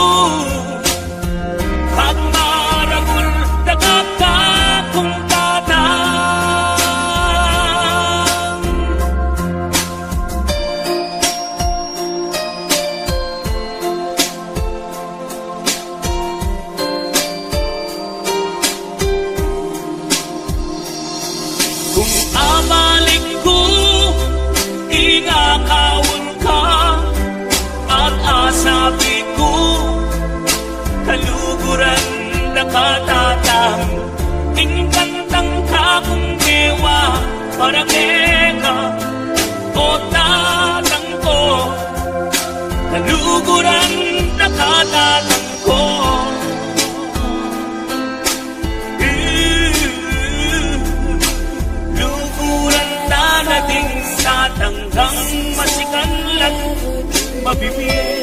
at maragul da kakakong sabi ko, kaluguran na katatang, ingkantang kakong ewa, para keka o tatang ko, kaluguran na katatang ko. Luguran na nating sa tanggang masikan lang mabibigay.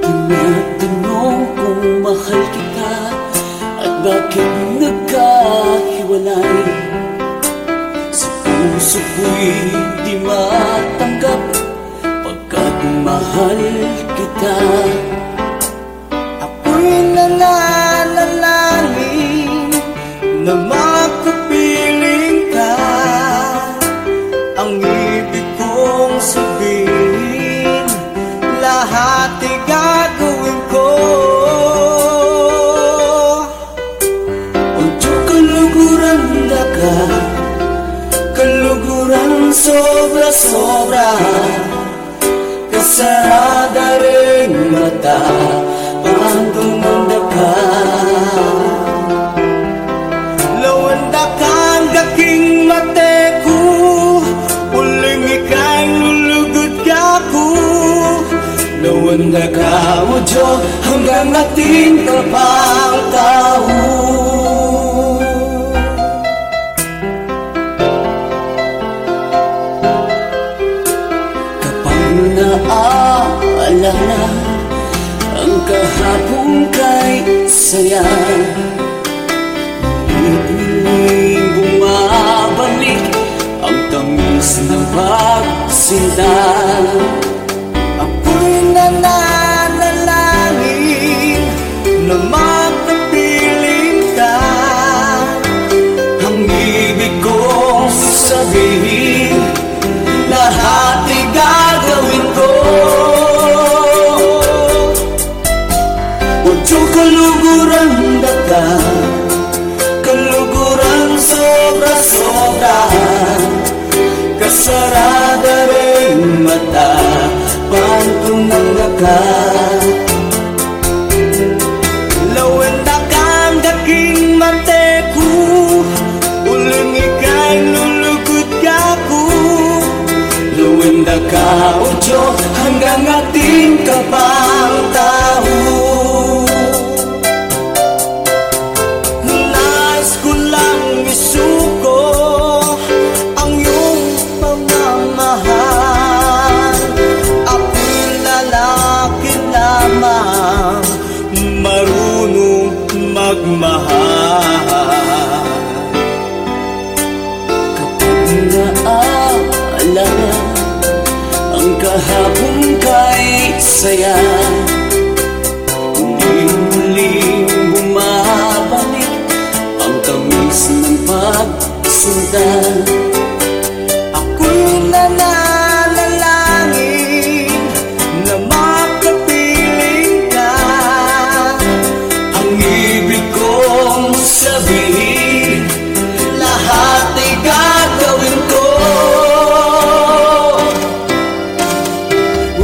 Tinatanong kung mahal kita at bakit nagkahiwalay. Sa puso ko'y di matanggap pagkat mahal kita. Ako'y nananalangin na makapiling ka. Ang ibig kong sabihin, lahat ay gagawin ko. Ojo kaluguran da ka, kaluguran sobra-sobra. Kasarada rin mata, pandumanda ka. Lawanda kang daking mateku, uling ika'y lulugod ka ko. Lawanda ka mo Diyo, hanggang ating kapang tao. Naalala ang kahapon kay saya, muling bumabalik ang tamis ng pagsinta. Ako'y nananalangin na makapiling ka. Ang ibig kong sasabihin, lahat ay gagawin ko. kaluguran daga, kaluguran sobra-sobra, kasarada rin mata, pantunang naka. Lawan na kang daking mateku, uling ikay lulugod kaku. Lawan na ka udyo, hanggang ating kapang tao. Nais ko lang isuko ang iyong pamamahal. Ako'y lalaki lamang, marunong magmahal. Kapag naaalala ang kahapon kay saya, muling bumabalik ang tamis ng pagsinta. Ako'y nananalangin na makapiling ka. Ang ibig kong sabihin, lahat ay gagawin ko.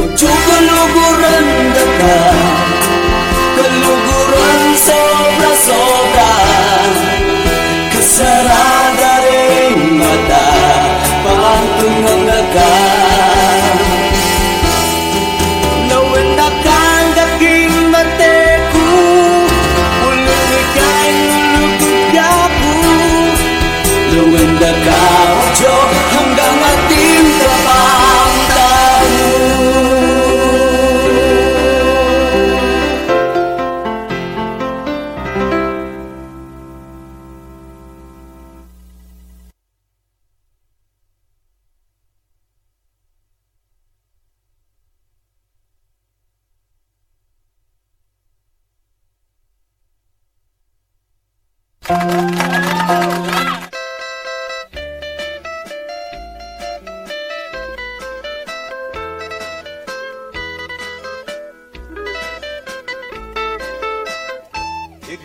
Udyo kaluguran daga, kaluguran sobra-sobra, kasarada rin mata, pantungang naka. Lawan na kang daking mateku, uling ikay lulugod kapu. Lawan na ka udyo, hanggang ating kapang tao.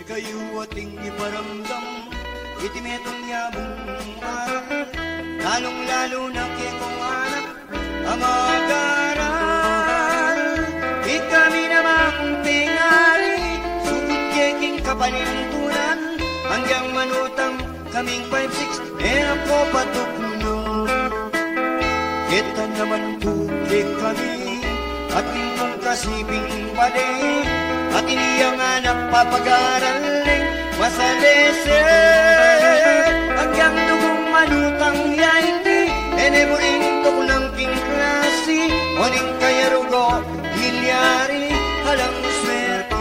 Kayo ating iparamdam, itimetong yabong araw, lalong-lalo na kekong anak, ang agaran. Ikami namang tingali, sugod keking kapanintunan, hanggang manutang kaming 5-6, ako patuklo. Kita naman po kami, at inyong kasibing bade, at iniyang anak papag-araling masalese. Hanggang dugong manutang yaiti, enemuring tuklang king klasi, oning kayarugo, hilyari, halang swerte.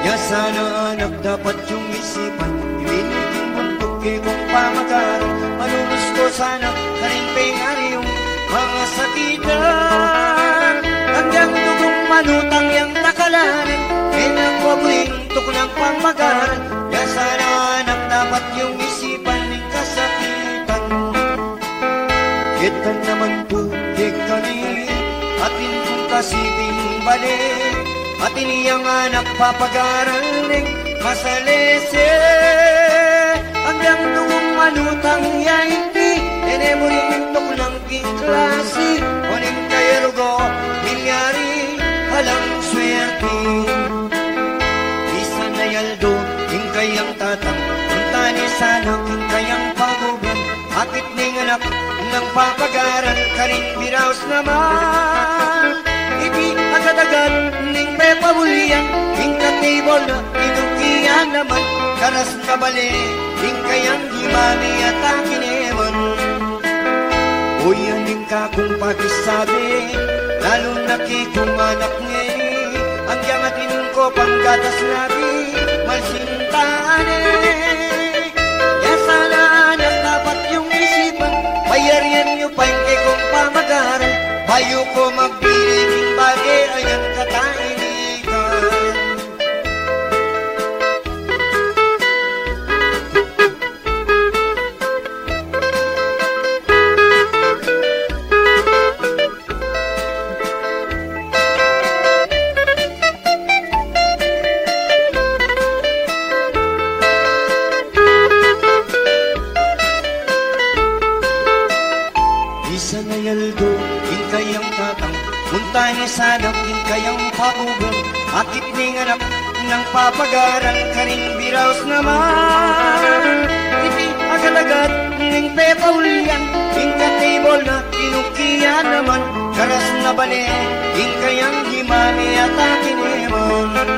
Ya sana anak dapat yung isipan, ibinig yung bundok kong pamagaran, manunus ko sana karing pengari yung mga sakitan. Hanggang dugong manutang yang nakalanin, pinagwabuing tuklang pamagaran, ya sana anak dapat yung isipan ng kasakitan. Kita naman po kami, atin kong kasibing balik, at iniyang anak papag-araling masalese. Hanggang dugong manutang yaiti, enemuring tuklang king klasi, oning kayarugo, milyari, halang swerte. Isa na yaldo, king kayang tatang, untani sana king kayang paguban, akit ning anak ng papagaran, karing biraos naman. Ibi agad-agad ning pepabulian, king katibol na inukian naman, karas na bali, king kayang himami at akineman. Uy, aning kakong pakisabi, lalo na kikong anak ngayon, ang yamatin ko panggatas nabi, malsintane. Ya sana anak dapat yung isipan, bayarian nyo pa yung kikong pamagaran, bayo ko magbiling bagay, ayan katainikan. paguban, akit ning anak ng papagaran karing biraos naman. Iti agad-agad ning pepaulian, ingka table na pinukian naman, karas na bali, ingkayang himani at akin eman.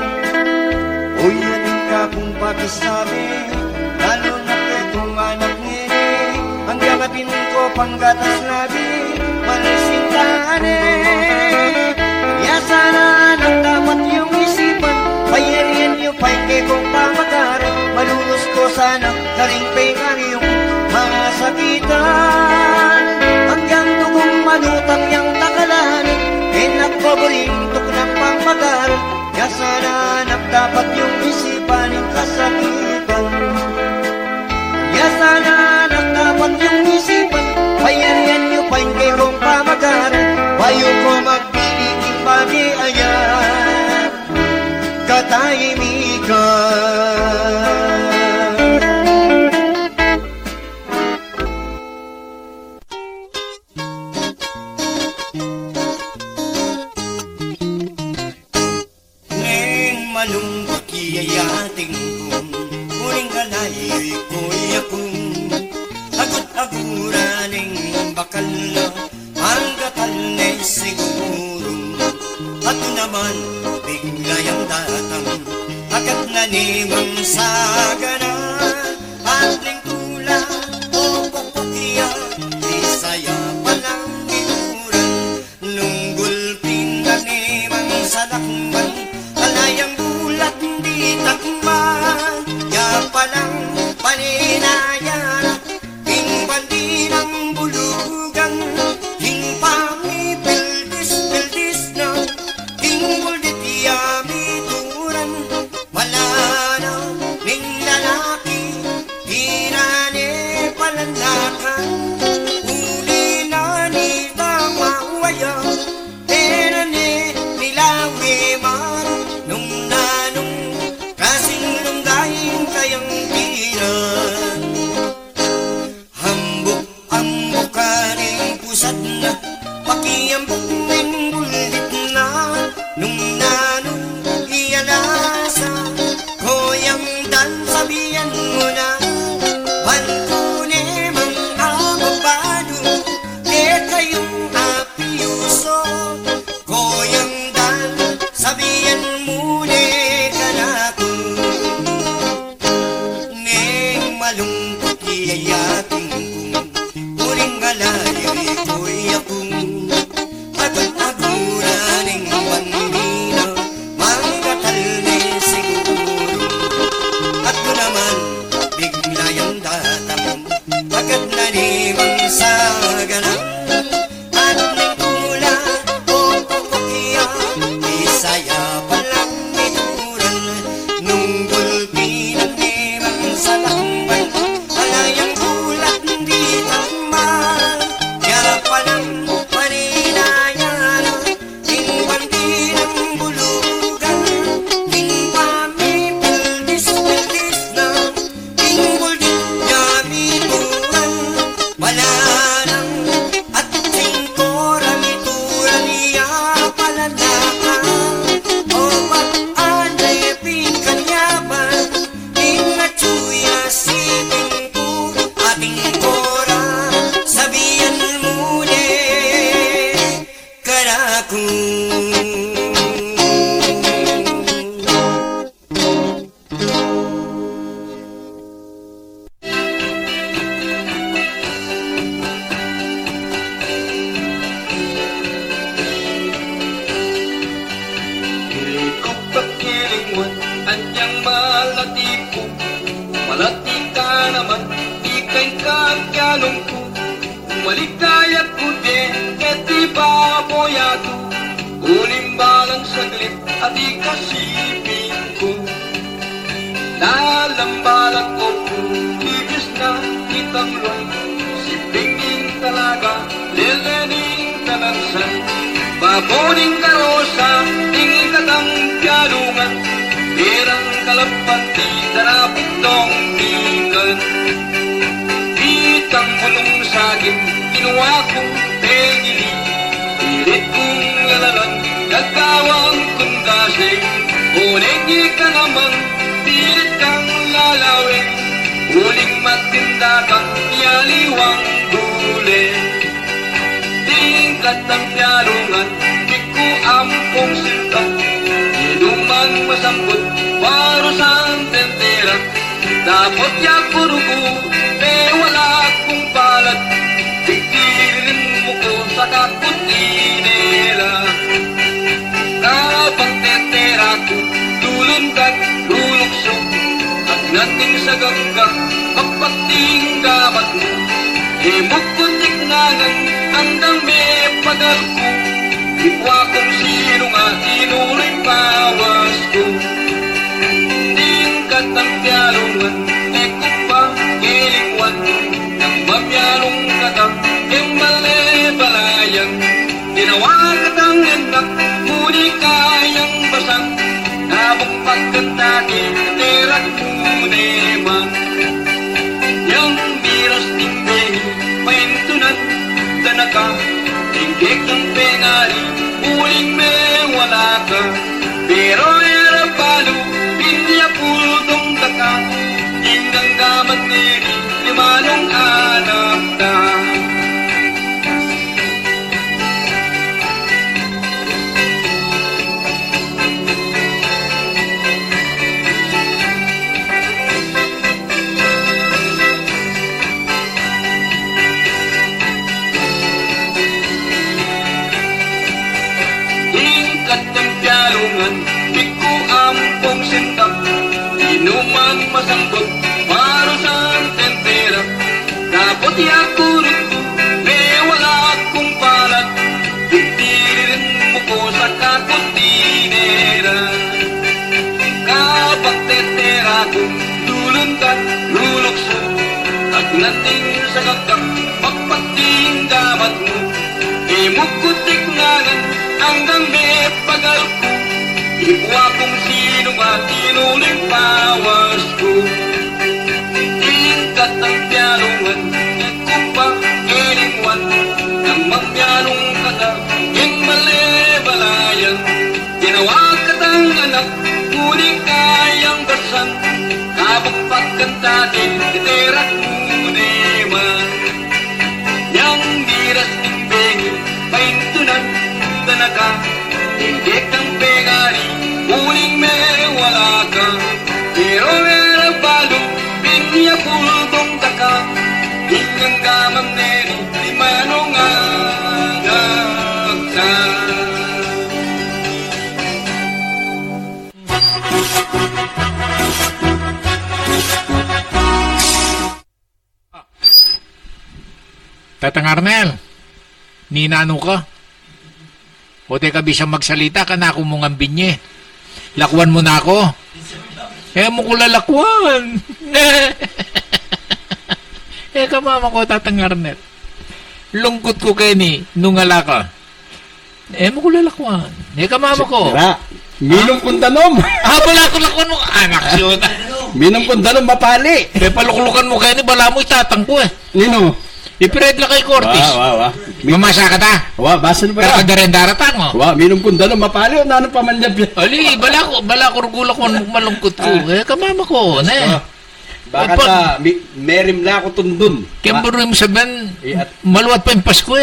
Uy, aning kapong pakisabi, lalo na ketong anak nini, hanggang atin ko panggatas labi, malisintaan ya sana nang dapat yung isipan, payerian yung paike kong pamagaran, malulus ko sana karing pengar yung mga sakitan, hanggang tukong manutang yung takalanan, nagpaborintok ng pamagaran, ya sana nang dapat yung isipan yung kasakitan, ya sana nang dapat yung isipan, payerian yung paike kong pamagaran, bayo ko magpiliting bagi ayan katahimikan. Neng malungkot kiyayating kong muling kalayoy ko'y akong agut-aguraning bakal na ang gatal na'y siguro. At naman bigla yung datang agad na nimang sagana at lingkula o pupukya isaya palang inuran nung gulpin na nimang salakman alayang gulat di takman ya palang paninayana ing bandi ng bulugan ing pamipildis na ing buldit yami turan wala na ning lalaki hirane palalakan uli na ni tamawaya erane nilawi man nung nanong kasing lunggayin kayang tiran hambuk ang bukaring pusat na pakiambok ng bulit na nung nanong ialasa koyang dan sabihan mo na balkone mang ababado e kayong apiuso koyang dan sabihan mo ne kanako neng malungkot iyayating kong uling galayoy ko'y akong agad-aguraning bandina manggatal ni siguro at ko naman bigla yung datang agad na nimang sagana at nagtula o pupukya isaya palang ituran nung gulpi ng nimang salakman alayang gulat di takman ya palang paninayana ing bandi ng bulugan ing pamipildis-pildis na ing buldit yami turan wala nang at singkora mituran niya palalaka o pag-anay pinkanyaman ing natsuya sipin ko ating kora sabihan muli karako. Ikot at kilingwan, anyang malatipo, malati ka naman, ikay kagyanong ko, maligayat ko din, eti baboyato, ulimbalang saglit at ikasipin ko. Lalambalang ko, ibis na kitang luwan, sipingin talaga, lelening tanansan, baboning karosa, tingin katang pialungan, pirang kalapati, darapit tong tikan. Itang hulong saging, kinuha kong pengili, pilit kong lalalan, Nagkawang kundasing, unegi ka naman, pilit kang lalawin. Uling matinda kang yaliwang huli. Tingkat ng piyalungan, di ko ampong sinta. Inuman masambot, paro sa tentera. Dapat ya kurugo, wala akong palat. Tigtirin mo ko sa kaputinera. Kapag tentera ko, tulon ka't lulukso. At nating sa gangga, magpating dapat mo. Mukundik nangan, hanggang may pagal ko. Ipwa kong sino nga, inuloy pawas ko. Tingkat ang piyalungan, pa kilingwan. Nang mamyalong katang, mali-balayang. Tinawagat ang anak, muli kayang basang. Habang pagkantake, terak munema. Yang biras tingin, paintunan, tanaka. Tingkik ng pengari, uling may wala ka. Pero era palo, pinya pultong taka. Hinggang gamat niri, limanong anak na. Di ko ampong sintak, inuman masambot, para sa tentera. Dapat yakurot ko, may wala akong palat. Tigtirin mo ko sa kakutinera. Kapag tentera ko, tulon ka't lulukso. At nating sa kakak, pagpating damat mo. Imukutik ngalan, hanggang may pagal ko. Ipwa kong sino nga tinuling pawas ko. Tingkat ang piyalungan, nagkumpa ilingwan. Nang magpiyalong kata, yung mali-balayan. Tinawag katang anak, ngunit kayang basan. Habang pagkantatin, titerak munema. Yang diras ng bengi, paintunan, tanaka. Tingkik ng pengari, uling may wala ka. Pero era balo, pinya pultong taka. Hinggang gamang neri, di manong agak ka. Tatang Arnel, ninano ka? O teka bisang magsalita ka na ako mong ambinye. Lakwan mo na ako. Mo ko lalakwan. Mama ko, Tatang Arnel. Lungkot ko kayo ni nung alaka. Mo ko lalakwan. Mama ko. Tira, minong kundanom. Bala ko lakwan mo. Anak yun. Minong kundanom mapali. Paluklukan mo kayo ni bala mo itatang ko Nino? Ipired la kay Cortis. Wa. Mamasa ka ta? Wa, basan ba? Pero kadaren daratan mo. Wa, minum kun dalo mapali o nano pamanyab yan. Ali, bala ko rugula ko malungkot ko. Kamama ko, ne. Baka ta, merim la ako tundun. Kemburo mo sabihan, maluwat pa yung Pasko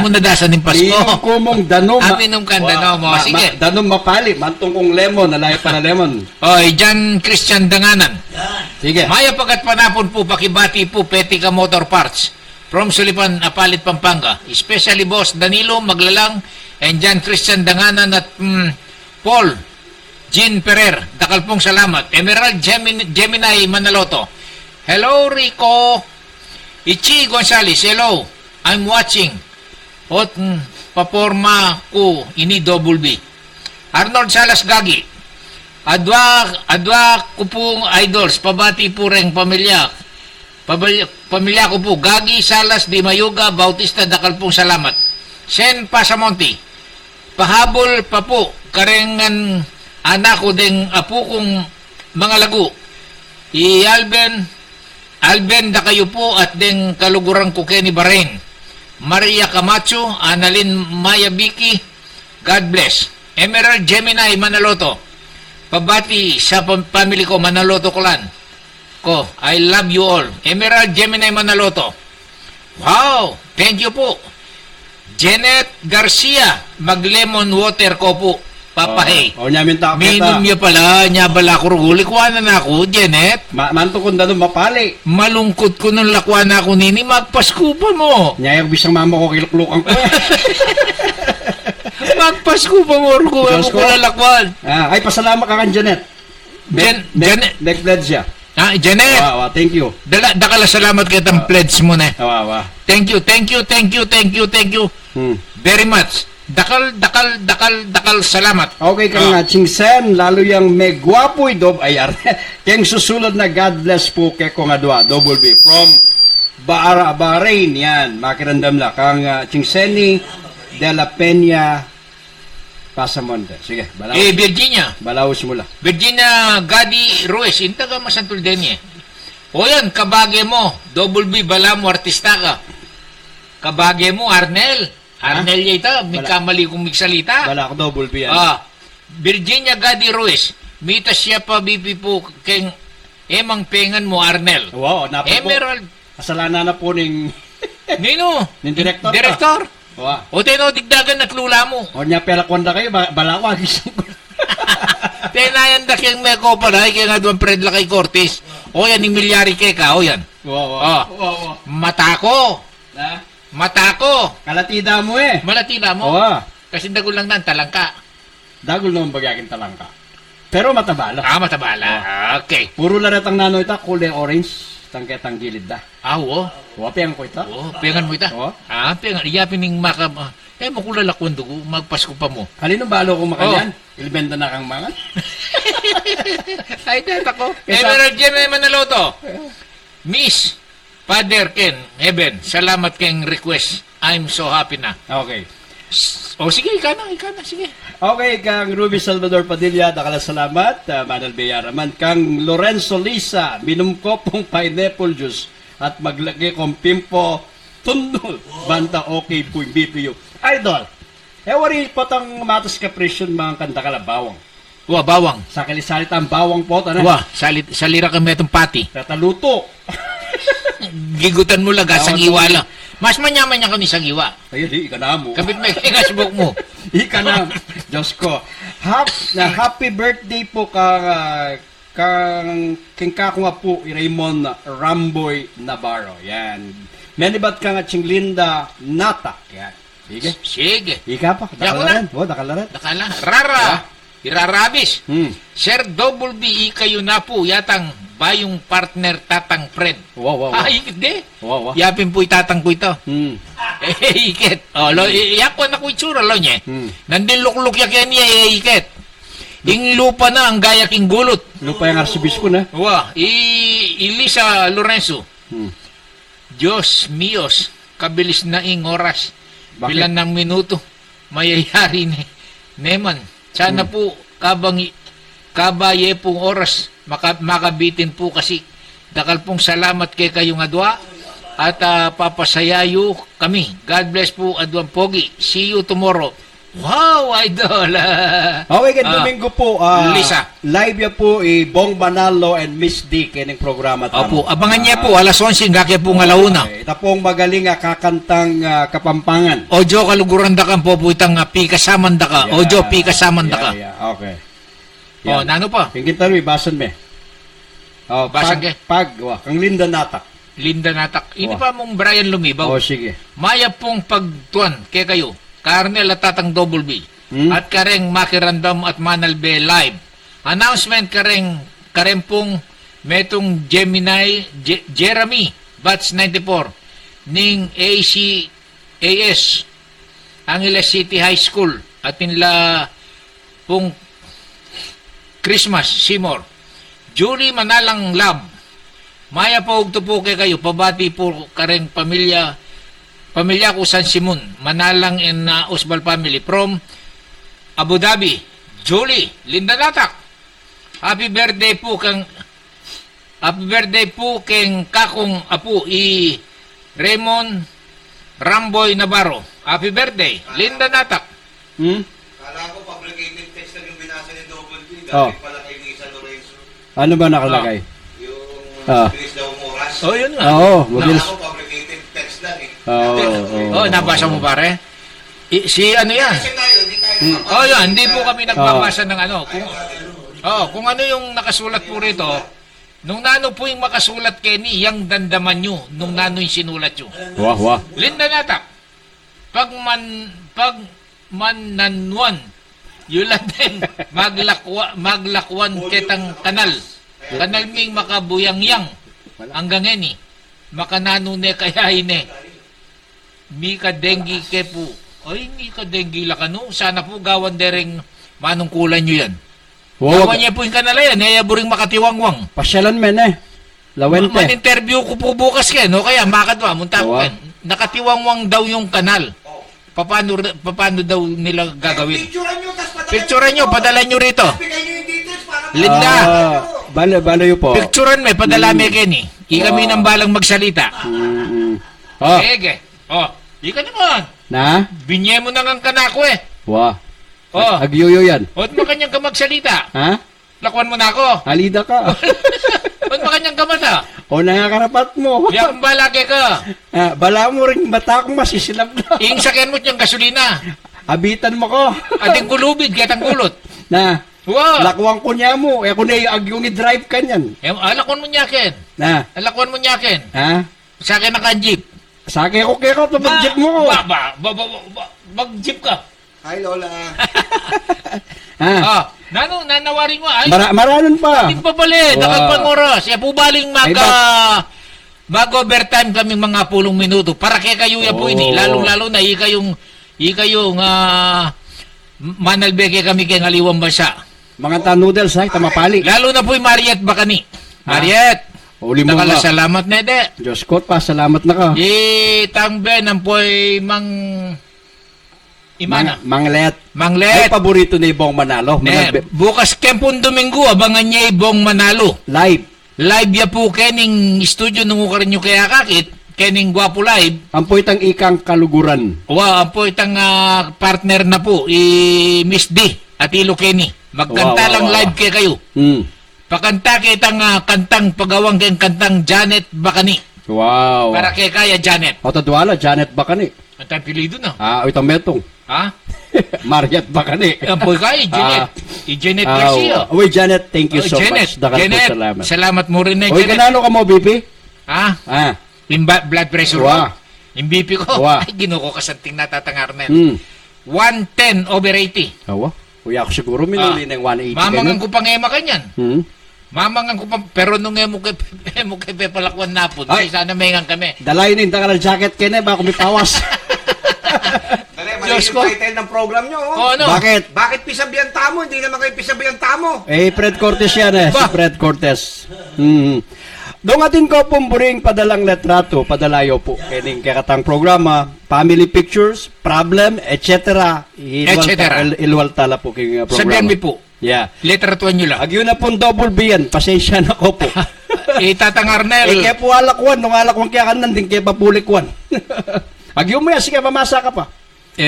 mo nadasan yung Pasko. Minum ko mong danom. Minum ka danom mo. Sige. Danom mapali, mantong kong lemon, nalaya pa na lemon. Oy, Jan Christian Danganan. Sige. Maya pagat panapon po, pakibati po, Petica Motor Parts. From Sulipan, Apalit, Pampanga. Especially Boss Danilo Maglalang and Jan Christian Danganan at Paul Jean Ferrer. Dakal pong salamat. Emerald Gemini Manaloto. Hello, Rico. Ichi Gonzales. Hello. I'm watching. Ot paporma ko ini double B. Arnold Salas Gagi. Adwa ko pong idols. Pabati po rin pamilya. Pamilya ko po, Gagi, Salas, Di Mayuga, Bautista, dakal pong salamat. Sen Pasamonti, pahabol pa po, karengan anak ko ding apo kong mga lagu. Alben da kayo po at ding kaluguran ko Kenny Bahrain. Maria Camacho, Annalyn Mayabiki, God bless. Emerald Gemini Manaloto. Pabati sa family ko, Manaloto Clan. Ko, I love you all. Emerald Gemini Manaloto. Wow, thank you po. Janet Garcia, mag-lemon water ko po. Papahay. Nyamin ta Minom niya pala, niya bala ko ruguli. Kuha na ako, Janet. Manto ko na doon mapali. Malungkot ko nung lakwa na ako nini, magpasko pa mo. Nyayag bisang mama ko kiluklukan ko. Magpasko pa mo, ko Diyos ko. lakwan. Ay, pasalamat ka kan Janet. Janet. Nag-pledge siya. Janet. Thank you. Dakala salamat kay tang pledge mo na. Thank you. Very much. Dakal salamat. Okay ka nga, Chingsen, lalo yung may gwapoy dob ayar. Keng susulod na God bless po kay kong adwa, double B. From Bahrain, yan, makirandam la. Kang Chingseni de la Peña Pasamonte. Sige, balaos. Virginia. Balaos mula. Virginia Gadi Ruiz, inta ka masantul din O yan, kabage mo, double B, bala mo, artista ka. Kabage mo, Arnel. Arnel yata, may kamali kong migsalita. Bala ko double B yan. Virginia Gadi Ruiz, mita siya pa BP po keng emang pengan mo, Arnel. Wow, napo po. Emerald. Kasalanan na po ning... Nino? Ning director. Director? Wow. O tino, digdagan na klula mo. O niya pera kwanda kayo, bala ko, agising ko. Tenayan da keng may ko pala, kaya nga doon Fred Lakay Cortez. O yan, yung milyari keka, o yan. Wow. Mata ko. Mata ko. Kalatida mo eh. Malatila mo. Kasi dagol lang nan, talangka. Dagol naman bagyakin talangka. Pero matabala. Matabala. Okay. Puro laratang nanoy ta, kulay orange. Tangketang gilid da. Oo. Pengan ko ita. Pengan mo ita. Pengan. Iyapin ning makulalakwan dugo, magpasko pa mo. Kalinong balo ko makanyan? Ilbenda na kang mangan? Ay, data ko. Emerald Gemini Manaloto. Miss Father Ken, Heaven, salamat keng request. I'm so happy na. Okay. Sige, ika na, sige. Okay, kang Ruby Salvador Padilla, dakala salamat. Manal Beyaraman. Kang Lorenzo Lisa, minum ko pong pineapple juice at maglagay kong pimpo tundol. Banta okay po yung BPU. Idol, wari po tang matas kapresyon mga kanta kala bawang. Bawang. Sa kalisalit ang bawang po, salira kami itong pati. Tataluto. Gigutan mo lang, sang iwala. Mas manyaman niya kami sa giwa. Ayun, ika na mo. Kapit may kingasbok mo. Ika na. Diyos ko. Happy birthday po kang kakong po, Raymond Ramboy Navarro. Yan. Menibat ka nga ching Linda Natak. Yan. Sige. Ika pa. Dakalaran. Dakala. Rara. Irarabis. Sir Double B, kayo na po yatang bayong partner tatang Fred. Wow. Ikit Wow. Yapin po itatang ko ito. Ikit. Yakwa na ko itsura lo niya. Nandin lukluk yan niya, ikit. Ing lupa na ang gaya king gulot. Lupa yung arcibispo na. Elisa Lorenzo. Diyos míos, kabilis na ing oras. Bakit? Bilan ng minuto. Mayayari ni Neman. Sana po kabaye pong oras makabitin po kasi dakal pong salamat kay kayong adwa at papasayayo kami. God bless po adwang pogi. See you tomorrow. Wow, idol. Okay, Domingo po. Lisa. Live ya po Bong Manalo and Miss D kining programa tamo. Opo, abangan niya po alas 11 gake po nga launa. Ita pong magaling kakantang Kapampangan. Ojo kaluguran da kan po itang pikasaman da ka. Ojo pikasaman da ka. Okay. Nano pa? Pingin tayo, basan me. Basan ke? Kang Linda Natak. Linda Natak. Ini pa mong Brian Lumibaw. Sige. Maya pong pagtuan kay kayo. Karnel at tatang Double B. At kareng Makirandam at Manal B live. Announcement kareng pong metong Gemini Jeremy Batch 94 ning ACAS Angeles City High School at nila pong Christmas Seymour. Julie Manalang Lab. Maya po ugto po kay kayo. Pabati po kareng pamilya ko San Simon, Manalang and Osbal family from Abu Dhabi. Julie, Linda Natak. Happy birthday po keng kakong apo Raymond Ramboy Navarro. Happy birthday, Linda Natak. Kala ko publication Oh. Ano ba nakalagay? Bilis daw moras. Oh, yun nga. Oo, mabilis. Ako, fabricated text lang eh. Oh, nabasa mo pare? Si ano yan? Kasi tayo, hindi tayo Oh, yan. Hindi po kami nagbabasa ng ano. Kung ano yung nakasulat po rito, nung nano po yung makasulat, Kenny, yung dandaman nyo, nung nano yung sinulat nyo. Wah. Linda Natak, pag mananwan, yula din, maglakwan ketang kanal ming makabuyangyang, hanggang eni, makanano ne kayahin mika dengi kepu. Ay, mika dengi lakano, sana po gawan dereng manungkulan nyo yan. Gawan niya po yung kanala yan, buring makatiwangwang. Pasyalan men Lawente. Man-interview ko po bukas Ken, o kaya makadwa, munta ko Ken. Nakatiwangwang daw yung kanal. Paano daw nila gagawin? Picturean nyo, padala nyo rito. Linda. Balo yun po. Picturean me, padala me Kenny. Kami nang balang magsalita. Ege. Ika naman. Na? Binye mo na ng kanako Wah. Oh. Agyuyo yan. Ba't mo kanyang ka magsalita? Ha? Lakwan mo na ako. Halida ka. Ba't mo kanyang kamata? O nakakarapat mo. Yang balake ka. Bala mo rin mata akong masisilap na. Ing sakyan mo niyang gasolina. Abitan mo ko. Ating kulubid, kitang kulot. Na. Wow. Lakwang ko niya mo. Kung na yung agyo ni drive ka niyan. Lakwan mo niya, Ken. Na. Lakwan mo niya, Ken. Ha? Sa akin naka-jeep. Sa akin ko kaya ka mag-jeep mo. Mag-jeep ka. Hi, Lola. Nanawari mo. Ay, Maranon pa. hindi pa pala. Nakagpangoros. Po baling mag-overtime kaming mga 10 minuto. Para kaya kayo po ini. Lalo-lalo na ikayong manalbeke kami kay ngaliwang bansa. Mga noodles ay tamapali. Lalo na po yung Mariet Bakani. Mariet. Uli mo Nakala nga. salamat na ede. Diyos ko, salamat na ka. Tangben ang po'y Imana. Manglet. Ay Manglet. paborito ni Bong Manalo. Bukas kempon Domingo, abangan niya Ibong Manalo. Live. Live ya po kening studio nung ukarin nyo kaya kakit, kening Guapo Live. Ang po itang ikang kaluguran. Ang po itang partner na po, Miss D at Ilo Kenny. Magkanta lang live kaya kayo. Pakanta kaya itang kantang pagawang kayong kantang Janet Bakani. Wow. Para kaya kaya Janet. Otadwala, Janet Bakani. Ang tayong pilido na. Itong metong. Ha? Mariat Bakani. Ang po kaya, Janet. Janet Garcia. Uy, Janet, thank you so Janet, much. Dakan Janet, po salamat. salamat mo rin na, Uy, Janet. kanano ka mo, BP? Yung blood pressure Wow. mo. Yung BP ko, Wow. ay ginuko kasanting natatangar na yun. 110/80. Awa. Uy, ako siguro minuli ng 180. Mamangang ko pang ema kanyan. Hmm? Mamangang ko pang, pero nung emo kay Pepalakwan napon, Ay. sana mengang kami. Dalayin yung tangal jacket kene ba kung may pawas. Dali, mali Diyos yung ko. title ng program nyo. Ano? Bakit? Bakit pisabihan tamo? Hindi naman kayo pisabihan tamo. Fred Cortez yan si Ba? Fred Cortez. Doon atin ko pumburing padalang letrato, padalayo po. Kining kakatang programa, family pictures, problem, etc. Ilwal tala po king programa. Sabihan mi po, Yeah. letratuan nyo lang. Agyo na pong double B yan. Pasensya na ko po. Itatangar na Kaya po alakwan. Nung alakwan kaya kanan din kaya papulikwan. Agyo mo yan. Sige, mamasa ka pa.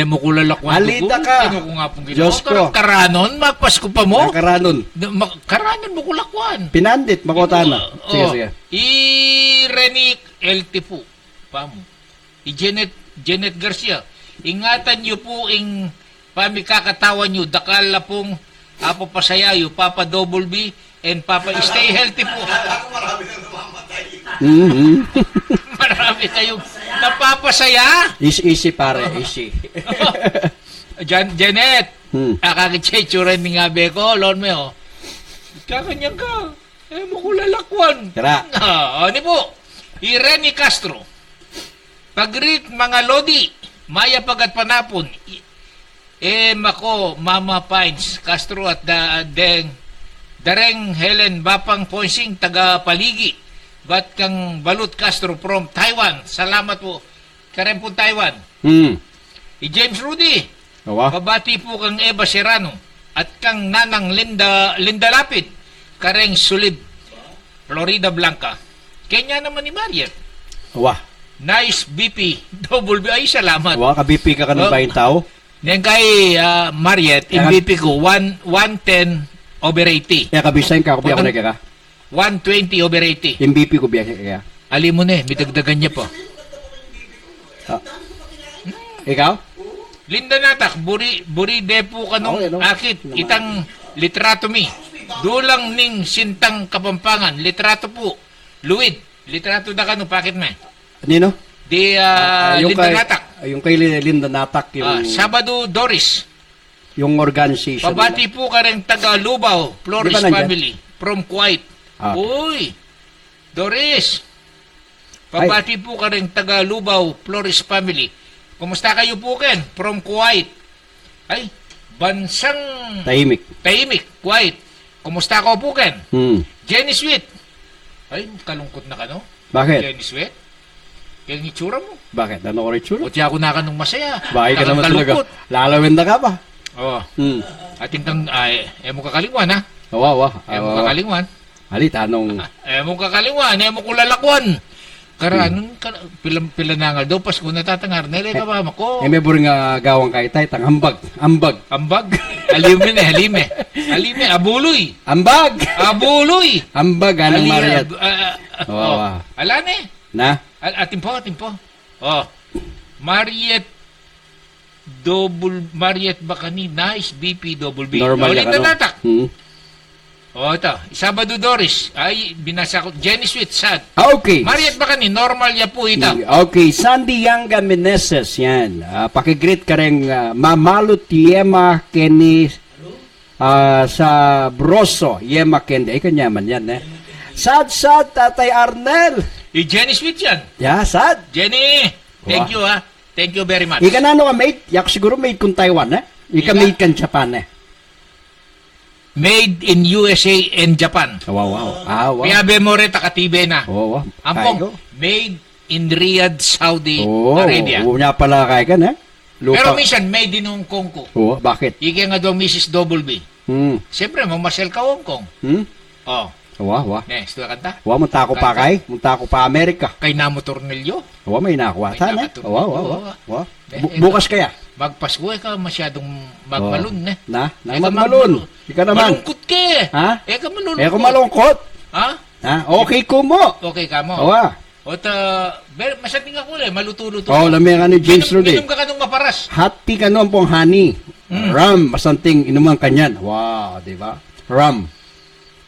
Mo kulalakwan Alita ka. Tino ko nga pong ginawa. Diyos ko. Karanon, magpasko pa mo. Nakaranon. Karanon mo kulakwan. Pinandit, makota na. Sige. I-Renick LT po. Pamo. Janet Garcia. Ingatan nyo po pamikakatawan nyo. Dakala pong Apo Pasayayo, Papa Double B, and Papa Stay Healthy po. Marami kayong napapasaya. Easy pare, easy. Janet, kakakitsura ni nga beko, lon mo yun. Kakanyang ka. Mo kulalakwan. Tara. Ano po? Irene Castro. Pagrit mga lodi, maya pagat panapon. Mako, Mama Pines, Castro at Dareng Helen Bapang Ponsing, taga Paligi. Bat kang Balut Castro from Taiwan. Salamat po. Karen po Taiwan. James Rudy. Babati po kang Eva Serrano. At kang Nanang Linda Lapid. Kareng Sulib, Florida Blanca. Kenya naman ni Mariet. Nice BP. Double B. Ay, salamat. Ka-BP ka ng bayin tao? Yan kay Mariet, MVP ko, 110/80. over 80. Kaya kabisayin ka, kubiya ko na kaya ka. 120 over 80. MVP ko biya kaya. Alim mo na may dagdagan niya po. Ikaw? Linda natak, buri depo ka nung Okay, no? akit, itang litrato mi. Dulang ning sintang Kapampangan, litrato po. Luid, litrato da ka no, pakit me. Nino? Di Yung Linda kay, natak. yung kay Linda Natak, yung, Sabado Doris. yung organization. Pabati po ka rin taga Lubaw, Flores Di ba nandyan? family, from Kuwait. Uy, Doris. Pabati po ka rin taga Lubaw, Flores family. Kumusta kayo po, Ken? From Kuwait. Ay, bansang tahimik, Kuwait. Kumusta ka po, Ken? Jenny Sweet. Ay, kalungkot na ka, no? Bakit? Jenny Sweet? Kaya ang itsura mo. Bakit? Ano ko rin tsura? O tiya ko na ka nung masaya. Bakit ka naman talaga? Kalungkot. Lalawin na ka ba? Oo. Ating kang, mo kakalingwan, ha? Awa. Mo kakalingwan. Ali, tanong. Mo kakalingwan, mo kulalakwan. Karan, pila na nga daw, Pasko natatangar, nilay ka ba ko? May buring gawang kay tay, tang ambag. Ambag? Halime, abuloy. Ambag! Abuloy! Ambag, anong Mariat. Alane? Na? Atimpo. Mariet Bacani, nice BP double B. Normal Linda natak. Ito, Sabado Doris. Ay, binasa ko. Jenny Sweet, sad. Okay. Mariet Bacani, normal ya po ito. Okay, Sandy Yanga Meneses, yan. Pakigreet ka rin, Mamalot Yema Kenny sa Broso, Yema Kendi. Ay, kanyaman yan, eh. Sad, Tatay Arnel. Jenny Sweet yan. Yeah, sad. Jenny, thank you, ha. Thank you very much. Ika na ano ka, mate? Yak siguro made kung Taiwan, eh. Ika made kan Japan, eh. Made in USA and Japan. Wow. Kaya bemore takatibe na. Wow. Ampong, made in Riyadh, Saudi Arabia. Oo, nga pala kaya ka, eh. Pero minsan, made in Hong Kong ko. Oo, bakit? Ika nga daw Mrs. Double B. Siyempre, mamasel ka Hong Kong. Wow. Next, kanta? Wow, munta ko pa kay. Munta ko pa Amerika. Kay Namo Tornillo. Wow, may nakuha. Sana, eh. Wow. Bukas kaya. Magpasko ka masyadong magmalun, eh. Magmalun. Ika naman. Malungkot ka. Ha? Eka malungkot. Eka malungkot. Ha? Okay ko mo. Okay ka mo. Owa. Masating ako maluto-luto. Lami ka ni James Rudy. Minum ka kanong maparas. Hati ka noon pong honey. Rum, masanting inuman kanyan. Wow, di ba? Rum.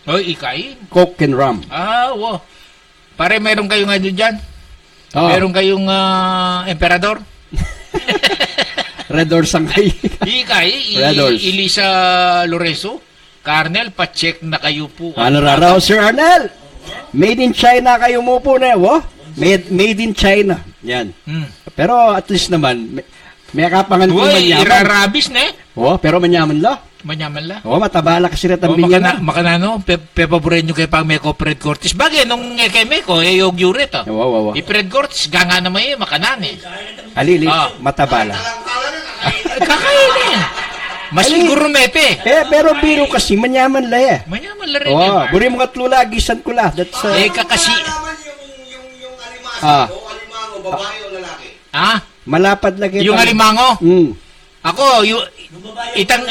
Oy, ikay. Coke and rum. Wow. Pare, meron kayong ano dyan? Meron kayong emperador? Red Horse Sangkay. Ikay, Elisa Lorenzo, Carnel, pa-check na kayo po. Ano raraw, Sir Arnel? Made in China kayo mo po na, Made in China. Yan. Pero at least naman, may kapangan kung manyaman. Irarabis na pero manyaman la. Manyaman la. Matabala kasi rin ang binyan na. Makanano, pepaboren nyo kay pang Meko Fred Cortis. Bagay, nung kay Meko, yung yurit. I-Fred Cortis, ganga naman makanan Alili, matabala. Kakainin. Mas gurumete. Pero biro kasi, manyaman la eh. Manyaman la rin. Buri mga tlulagisan ko la. That's, kakasi. Yung alimango, babae o lalaki? Malapad lagi. Yung alimango? Ako, itang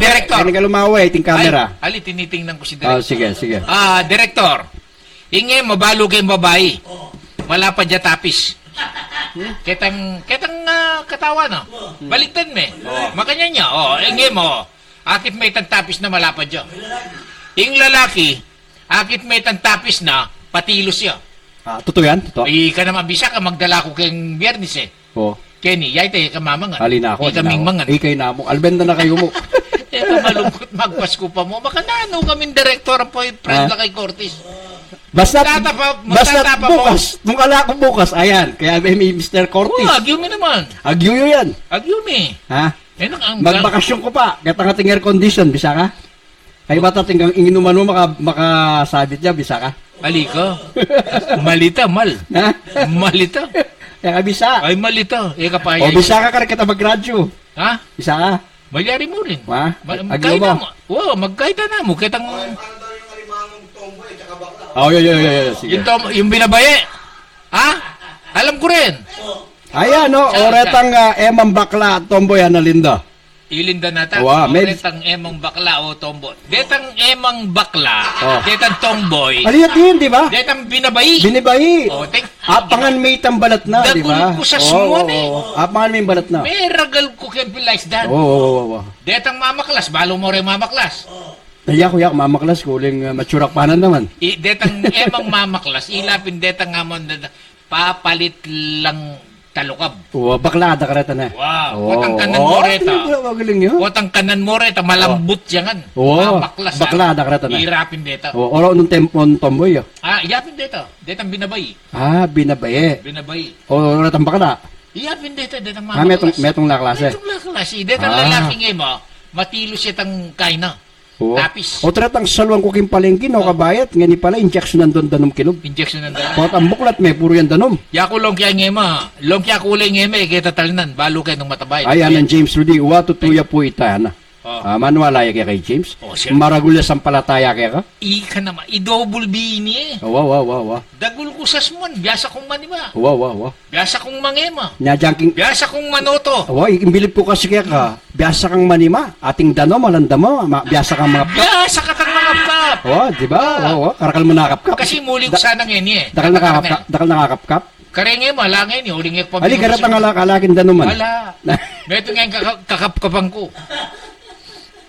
director. Kaya nga lumawa, iting camera. Ali, tinitingnan ko si director. Sige. Director. Inge, mabalo kayong babae. Malapad ya tapis. Ketang katawa, no? Baliktad me. Makanya niya, inge mo. Akit may tantapis na malapad ya. Ing lalaki, akit may tantapis na patilos ya. Totoo yan? Totoo? Ay, ka naman, bisa ka magdala ko kayong biyernes eh. Kenny, yay tayo ka mamangan. Halina ako. Kaming mangan. Ikay na mo. Albenda na kayo mo. Malungkot magpasko pa mo. Makanano kaming director ang friend na kay Cortis. Basta bukas. Nung kala ko bukas, ayan. Kaya may Mr. Cortis. Agyumi naman. Agyuyo yan. Agyumi. Magbakasyon ko pa. Katang air condition, bisa ka? Kaya bata tinggang inuman mo makasabit niya, bisa ka? Alika. Malita, mal. Malita. Kaya bisa. Ay, malita. Kapaya. Bisa ka ka kita mag-radyo. Bisa ka? Magyari mo rin. Agyo mo. Magkaita na mo. Kitang... Sige. Yung binabaye. Alam ko rin. Ayan, oretang emang bakla tomboy na Linda. Ilinda nata. Wow, So, may- detang emang bakla o tomboy. Detang emang bakla, Oh. detang tomboy, Aliyat din, di ba? detang binabayi. Binibayi. O, tek, Apangan may tambalat na, di ba? Dagul ko sa sumuan eh. Apangan may balat na. may ragal ko kaya pilays dan. Oo. Detang mamaklas, balo mo rin mamaklas. Yak, mamaklas, kuling matsurak panan naman. Detang emang mamaklas, ilapin detang amon na papalit lang talukab. Oo, baklada ka rata na. Wow, watang kanan mo reta. Magaling yun. Watang kanan mo reta, malambot yan. Oo, Mamaklas. baklada ka rata na. Irapin deta. Oo, oro nung tomboy yun. Iyapin deta. Detang binabay. Binabaye. Binabay. O, ratang bakla. Iyapin deta, detang Metong mamaklas. laklase. Metong laklase. Detang lalaking emo, matilo siya tang kaina. Oo. Tapis. O, tratang salwang kuking palengkin, o kabayat, ngani pala, injection nandun danom kilog. Injection ng dala. Pot ang buklat, may puro yan danom. Yaku long kaya ngema. Long kaya kulay ngema, kita talinan. Balo kayo ng matabay. Ay, anan James Rudy, tutuya po ita, na. Oh. Manualaya kaya kay James. Oh, sir. Maragulya sampalataya kaya ka. Ika naman. I-double bini eh. Wow. Dagul ko sa smuan. Biyasa kong maniba. Wow. Biyasa kong mangema. Nyajangking. Biyasa kong manoto. Imbilip ko kasi kaya ka. Biasa kang manima. Ating dano, malanda mo. Biasa kang mga. Biyasa ka kang mga pap. Di ba? Karakal mo nakapkap. Kasi muli ko sana ngayon eh. Dakal nakakapkap. Karenge mo, langin eh. Uling ek Ali, karat ang alakin dano man. Wala. Meto ngayon kakapkapang ko.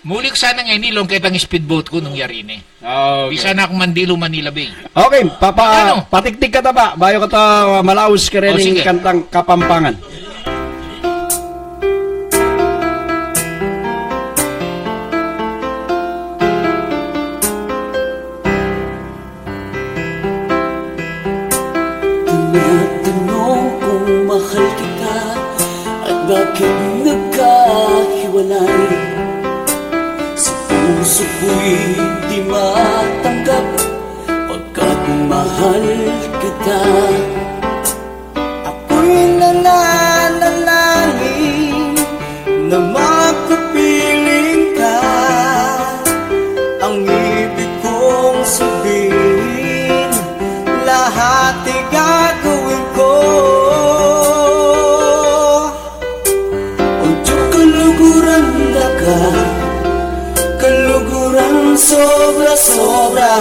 Muli ko sana ngayon ilong kitang speedboat ko nung yari ni. Bisa na akong Mandilo, Manila Bay. Okay, Ano? patiktik ka ta ba? Bayo ka ta malaos ka rin sige. kantang Kapampangan. Tinatanong kung mahal kita at bakit nagkahiwalay. Sa puso ko'y di matanggap pagkat mahal kita. Ako'y nananalangin na makapiling ka. Ang ibig kong sabihin, lahat ay gagawin ko. O Diyos, kaluguran na ka, kaluguran sobra-sobra.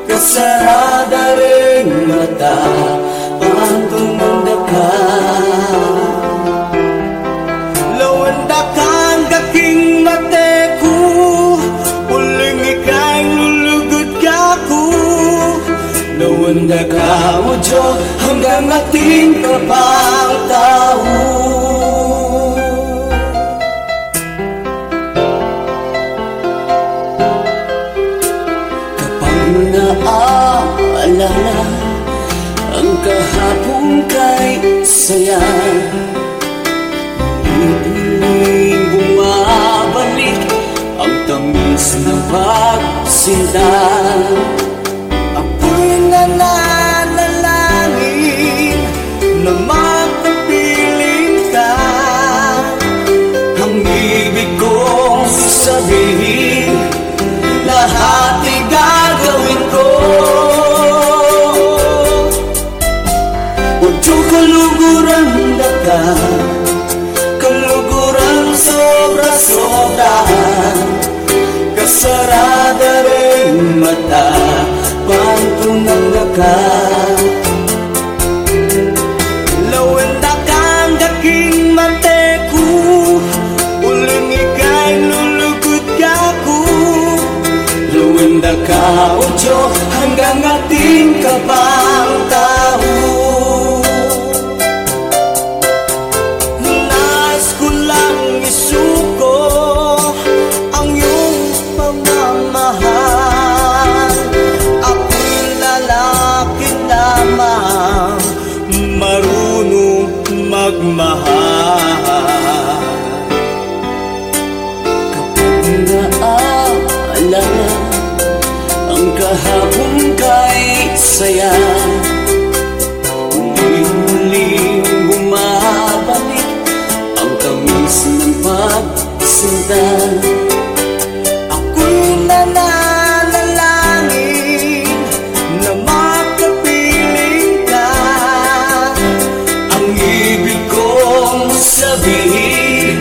Kasarada rin mata, pantumanda ka. Lawanda kang daking mateku, uling ika'y lulugod ka ko. Lawanda ka mo Diyos, hanggang ating kapang tao. Naaalala ang kahapon kay saya, muling bumabalik ang tamis ng pagsinta. Ako'y nananalangin na makapiling ka. Ang ibig kong sabihin, lahat ay gagawin ko. O Diyos, kaluguran na ka, kaluguran sobra-sobra. Kasarada rin mata, pantunang na ka. Lawanda kang daking mateku, uling ika'y lulugod ka ko. Lawanda ka, O Diyos, hanggang ating kapang tao. Nais ko lang isuko ang iyong pagmamahal. Ako'y lalaki lamang, marunong magmahal. Kapag naaalala ang kahapon kay saya, muling bumabalik ang tamis ng pagsinta. Ako'y nananalangin na makapiling ka. Ang ibig kong sabihin,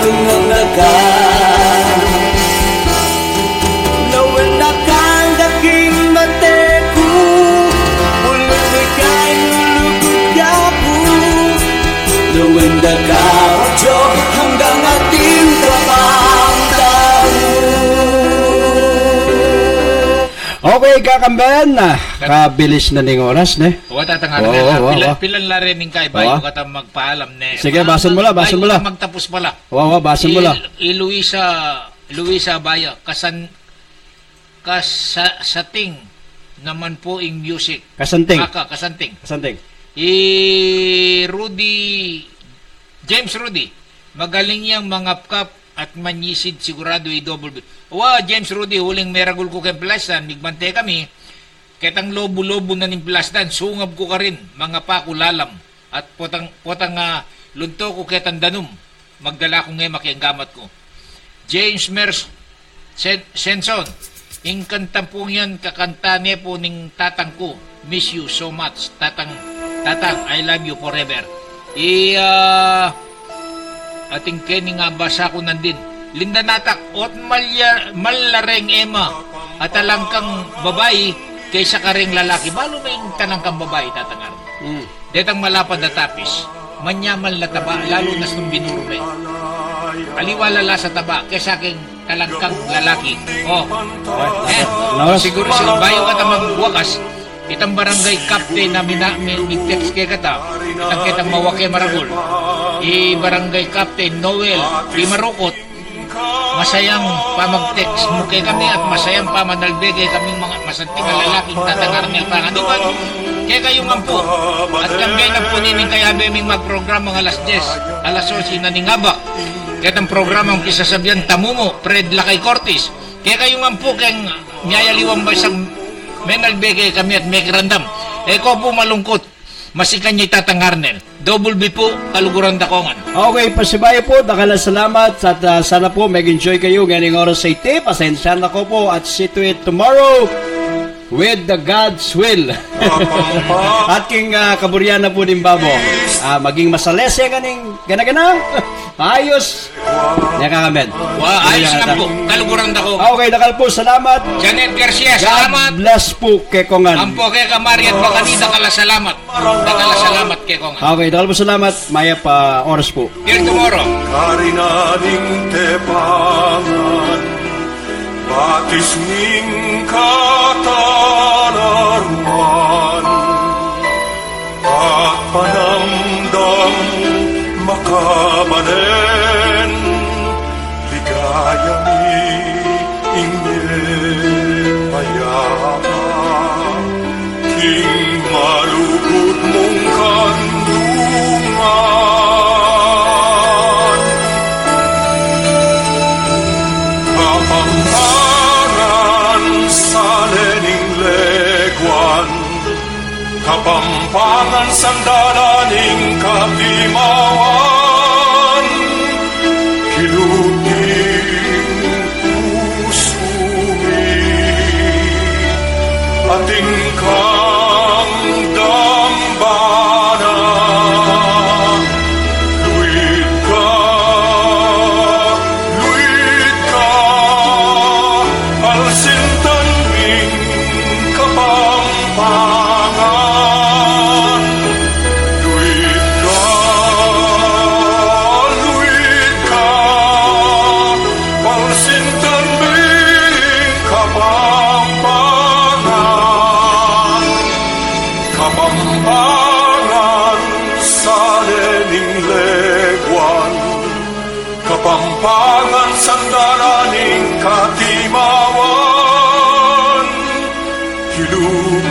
tungangakan Nawanakan daking mateku Ulumikay nulugod yapu Nawanakan radyo hanggang ating kapamtamu Okay, kakamben. Kabilis na ning oras, ne? Huwag tatangaran nila. Pilan la rin kay bayo ka ta magpaalam, ne? Sige, basan mo la, basan mo la. Bayo magtapos pala. Basan mo la. Luisa Baya, kasating naman po ing music. Kasanting. Kasanting. James Rudy, magaling yang mangapkap at manyisid sigurado i-double B. James Rudy, huling meragul ko kay Plastan, migbante kami, ketang lobo-lobo na ning Plastan, sungab ko ka rin, mga pakulalam, at potang lunto ko ketang danum, magdala ko ngayon makianggamat ko. James Mers Senson, ing kantang po yan, kakanta niya po ning tatang ko, miss you so much, tatang, I love you forever. Ating keni nga basa ko nandin. Linda Natak, ot malareng Emma, at alangkang babae, kaysa karing lalaki. Balo may tanangkang babae tatangar. Detang malapad na tapis, manyaman la taba, lalo na sung binurme. Aliwala la sa taba, kaysa aking talangkang lalaki. Siguro bayo ka tamang wakas, itang barangay captain na text kay kata, itang kitang mawake maragol. Barangay Captain Noel Marukot, masayang pamag-text mo kay kami at masayang pamanalbegay kaming mga masanting na lalaking tatangar niya panganuman kaya kayong ampo at kami na po nining kaya beming magprogram mga alas 10 alas 11 na ningabak kaya ang programang kisasabihan Tamumo Fred Lakay Cortis kaya kayong ampo kayang nyayaliwang ba isang menalbegay kami at may randam ko po malungkot masikan niya tatangarnel. Double B po, kaluguran dakongan. Okay, pasibayo po, nakala salamat at sana po mag-enjoy kayo ngayon oras sa iti. Pasensya na ko po at see to it tomorrow with the God's will. At king kaburyan na po din babo. Maging masalese kaning gana-gana. Ayos. Nakakamed. Ayos na po, kaluguran dakongan. Okay, nakal po, salamat. Janet Garcia, salamat. God bless po kay Kongan. Ampo kay Kamari at Bakanida kala salamat. Nakala salamat kay Kongan. Okay, nakal po salamat. Maya pa oras po. Till tomorrow. Karinaning tepangan batis ning katanaruan at panamdam makabanen ligaya ni ingepayapa king malugod mong kandungan kapampangan sa lening legwan kapampangan sandalaning katimawan kiluting pusumi ating kang dambana luit ka alsintan ming kapampangan luit ka alsintan ming kapampangan kapampangan sa lening legwan kapampangan sandalaning katimawan hilug